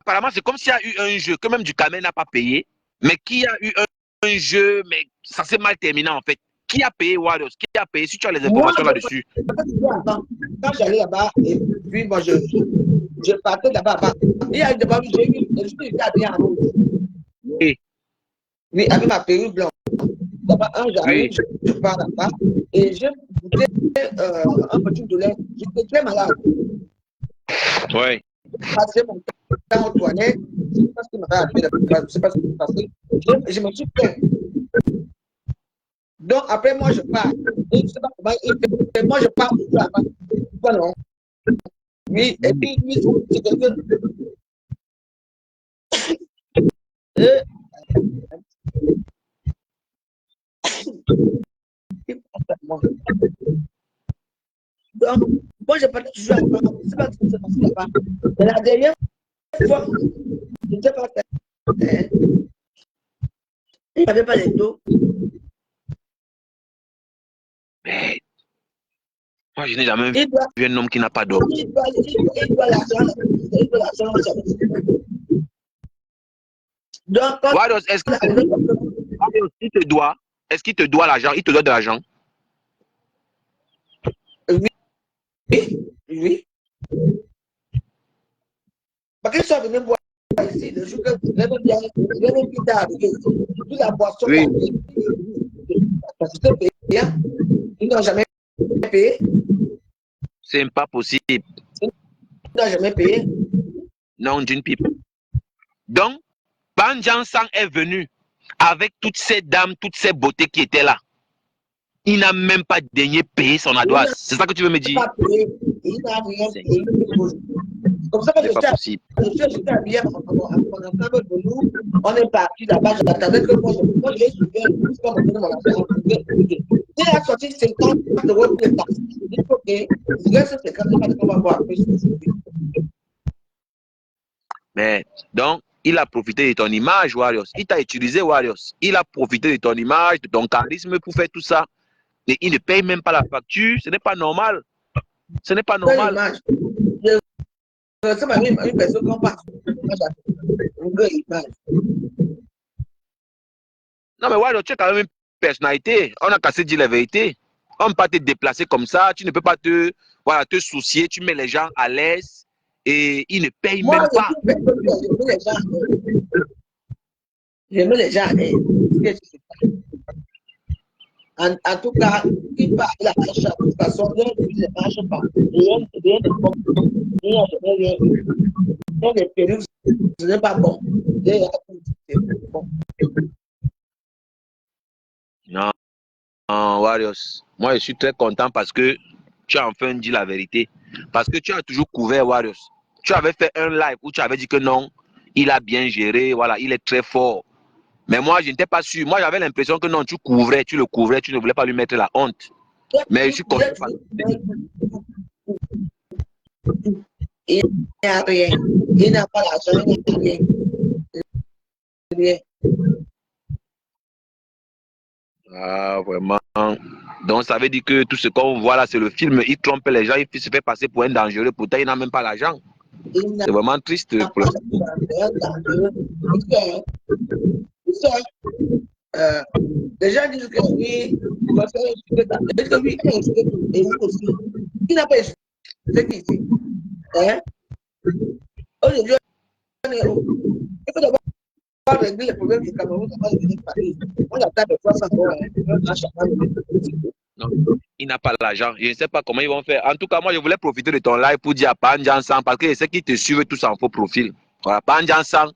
apparemment, c'est comme s'il y a eu un jeu que même Ducamen n'a pas payé. Mais qui a eu un jeu, mais ça s'est mal terminé en fait. Qui a payé Warriors? Qui a payé? Si tu as les informations là-dessus. Quand j'allais là-bas, et puis moi, je partais là-bas. Il y a eu des moments où j'ai vu, je suis bien en rouge. Oui. Oui, avec ma perruque blanche. Là-bas, j'arrive, je pars là-bas, et je goûtais un petit douleur. J'étais très malade. Oui. Passé mon temps aux toilettes, je ne sais pas ce qui m'avait arrivé là-bas, je ne sais pas ce qui s'est passé. Je me suis plaint. Donc, après, moi, je pars. Et je ne sais pas comment il fait. Moi, je pars toujours avant. Pourquoi non? Oui, et puis, lui, c'est quelqu'un. Donc, moi, je partais toujours avant. Je ne sais pas ce qui s'est passé là-bas. Mais la dernière fois, je ne sais pas. Il n'avait pas les dos. Mais moi, je n'ai jamais vu un homme qui n'a pas d'eau. Il doit l'argent. Il doit l'argent. Donc, quand Warriors, est-ce qu'il te doit? Est-ce qu'il te doit l'argent? Il te doit de l'argent? Oui. Parce qu'ils sont venus boire ici, le jour que je l'ai même plus tard avec eux. Toute la boisson, Oui. parce que c'est payant. Ils n'ont jamais payé. C'est pas possible. Ils n'ont jamais payé. Non, d'une pipe. Donc, Banjan Sang est venu avec toutes ces dames, toutes ces beautés qui étaient là. Il n'a même pas daigné payer son adouasse. C'est ça que tu veux me dire? Il n'a rien payé. Comme ça, quand j'étais habillé en ensemble de nous, on est parti là-bas, j'attendais que moi je l'ai suivi, jusqu'à mon mon affaire. Il a sorti 50 € pour les taxes. Il dit, ok, il reste 50 € qu'on va voir. Mais, donc, il a profité de ton image, Warriors. Il t'a utilisé, Warriors. Il a profité de ton image, de ton charisme pour faire tout ça. Et il ne paye même pas la facture. Ce n'est pas normal. Ce n'est pas normal. C'est une personne qu'on passe. Non, mais Warriors, tu es quand même une personnalité. On a cassé dire la vérité. On ne peut pas te déplacer comme ça. Tu ne peux pas te soucier. Tu mets les gens à l'aise et ils ne payent même pas. J'aime les gens. En tout cas, il parle la marche de toute façon, rien ne marche pas. Rien ne comprend. Rien de perruques, ce n'est pas bon. Non, Warriors. Moi, je suis très content parce que tu as enfin dit la vérité. Parce que tu as toujours couvert Warriors. Tu avais fait un live où tu avais dit que non, il a bien géré, voilà, il est très fort. Mais moi, je n'étais pas sûr. Moi, j'avais l'impression que non, tu le couvrais, tu ne voulais pas lui mettre la honte. Mais je suis content. Il n'y a rien. Il n'a pas l'argent, il n'y a rien. Ah, vraiment. Donc, ça veut dire que tout ce qu'on voit là, c'est le film. Il trompe les gens, il se fait passer pour un dangereux. Pourtant, il n'a même pas l'argent. C'est vraiment triste. Pour les gens disent que oui, il va faire expliquer que oui, il a expliqué tout. Et vous aussi. Il n'a pas expliqué ici. Hein? Aujourd'hui, il faut d'abord régler les problèmes du Cameroun avant de venir Paris. On attend de 300 €. Non, il n'a pas l'argent. Je ne sais pas comment ils vont faire. En tout cas, moi, je voulais profiter de ton live pour dire à Banjan Sang, parce que je sais qu'ils te suivent tous en faux profil. Voilà, Banjan Sang,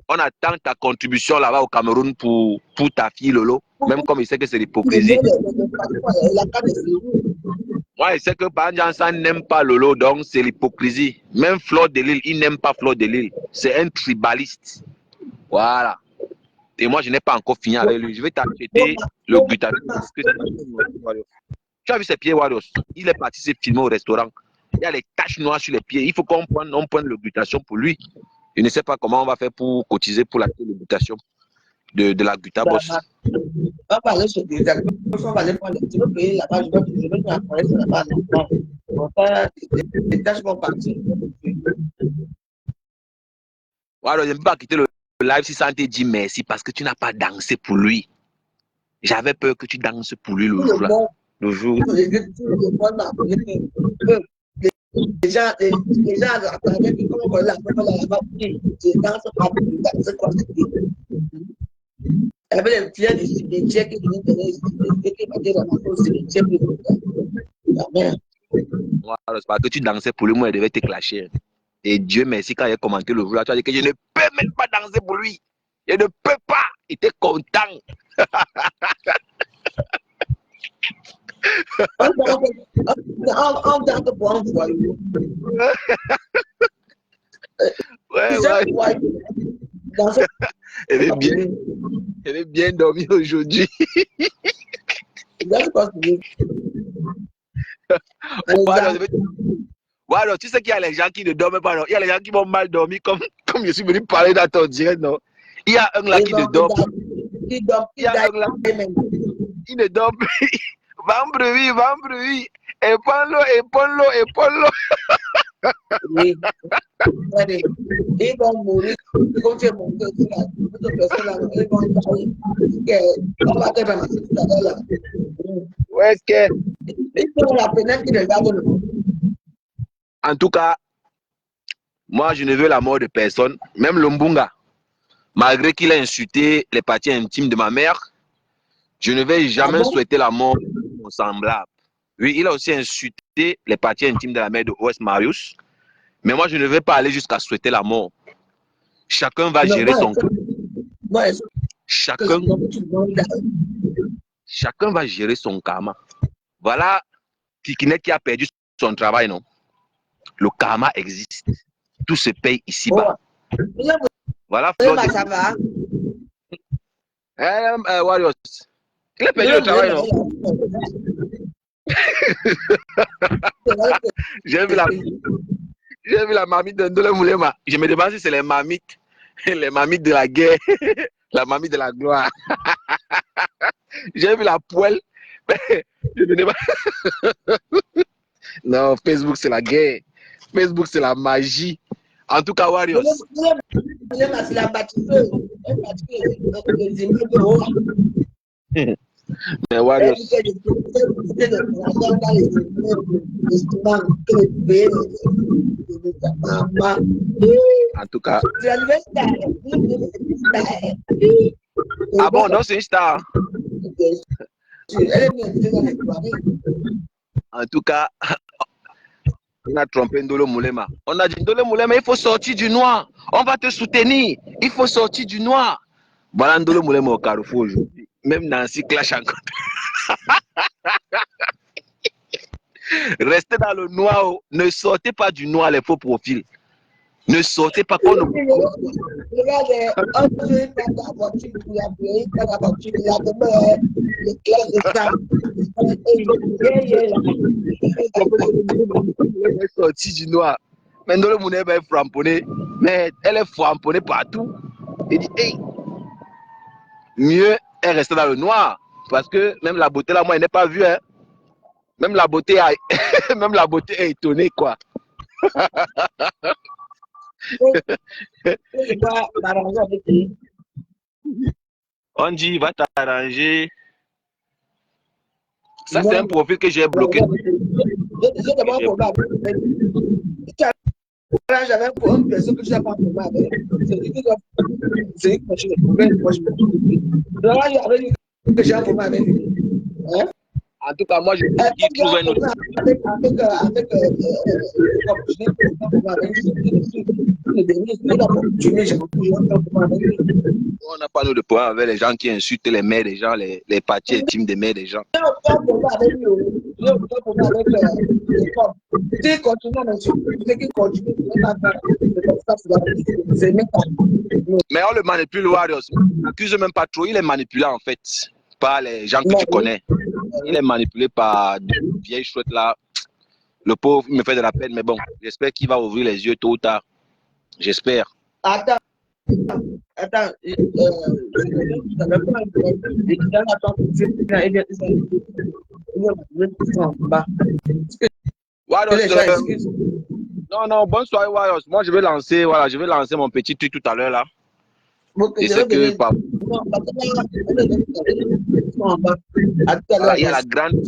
on attend ta contribution là-bas au Cameroun pour ta fille Lolo, même comme il sait que c'est l'hypocrisie. Moi, je sais que Banjan Sang n'aime pas Lolo, donc c'est l'hypocrisie. Même Fleur de Lille, il n'aime pas Fleur de Lille. C'est un tribaliste. Voilà. Et moi, je n'ai pas encore fini avec lui. Je vais t'acheter le glutamine. Tu as vu ses pieds, Warriors? Il est parti se filmer au restaurant. Il y a les taches noires sur les pieds. Il faut qu'on prenne le glutation pour lui. Je ne sais pas comment on va faire pour cotiser pour la glutation de la Glutaboss. On va aller sur des acteurs, on va aller prendre les petits pays là-bas, je vais apparaître là-bas. Les tâches vont partir. Voilà, je ne peux pas quitter le live si ça te dit merci parce que tu n'as pas dansé pour lui. J'avais peur que tu danses pour lui le jour là. Le jour. Les gens attendaient que comme on l'a là-bas, ils dansent pas pour lui, c'est quoi cette idée? Il y avait les clients des Tchèques qui venaient donner des la merde. Voilà, c'est parce que tu dansais pour lui, moi, il devait te clasher. Et Dieu merci, quand il a commenté le jour là, tu as dit que je ne peux même pas danser pour lui. Je ne peux pas. Il était content. On danse pour un voyou. Ouais. Elle est bien dormie aujourd'hui. Voilà, tu sais qu'il y a les gens qui ne dorment pas, non? Il y a les gens qui vont mal dormir, comme je suis venu parler dans ton direct, non? Il y a un là qui ne dort pas. Il y a un là qui ne dort pas. Va en bruit. Épaule-le. Oui. Ils vont mourir. Comme tu es monté aussi là, toutes les personnes là, ils vont mourir. On va te ramasser tout à l'heure là. Où est-ce que... Ils font la peine qu'ils regardent le monde. En tout cas, moi je ne veux la mort de personne. Même Lumbunga, malgré qu'il a insulté les parties intimes de ma mère, je ne vais jamais souhaiter la mort de mon semblable. Oui, il a aussi insulté les parties intimes de la mère de O.S. Marius. Mais moi, je ne vais pas aller jusqu'à souhaiter la mort. Chacun va gérer son karma. Chacun va gérer son karma. Voilà Kikinet qui a perdu son travail, non? Le karma existe. Tout se paye ici-bas. Voilà, Flore. Ça va? Warriors. Il a perdu le travail, non? J'ai vu la mamite de Ndole Moulema. Je me demande si c'est les mamites de la guerre, la mamite de la gloire. J'ai vu la poêle. Je me demande... Non, Facebook c'est la guerre. Facebook c'est la magie. En tout cas, Warriors. C'est la bâtisseuse. Mais Warriors. En tout cas. Ah bon, non, c'est une star. En tout cas, on a trompé Ndolo Moulema. On a dit Ndolo Moulema, il faut sortir du noir. On va te soutenir. Il faut sortir du noir. Voilà Ndolo Moulema au Carrefour aujourd'hui. Même Nancy clash encore. Restez dans le noir. Ne sortez pas du noir les faux profils. Ne sortez pas qu'on ne... Elle est sortie du noir. Mais Ndolo Moulema est frapponnée. Mais elle est frapponnée partout. Il dit, hey, mieux est rester dans le noir. Parce que même la beauté là, moi, elle n'est pas vue. Hein. Même la beauté est étonnée, quoi. On dit, va t'arranger. Ça, c'est un profil que j'ai bloqué. J'avais un personne que je n'ai pas avec. C'est une machine de problème. Moi, je me trouve. Que j'ai un problème avec lui. En tout cas, moi, je trouve un autre. On n'a pas de problème avec les gens qui insultent les mères des gens, les parties intimes des mères des gens. Mais on le manipule, Warriors. N'accuse même pas trop, il est manipulé en fait par les gens que tu connais. Il est manipulé par des vieilles chouettes là. Le pauvre, il me fait de la peine, mais bon, j'espère qu'il va ouvrir les yeux tôt ou tard. J'espère. Attends. Non, bonne soirée, Warriors. Moi, je vais lancer mon petit truc tout à l'heure là. Je sais que il y a la grande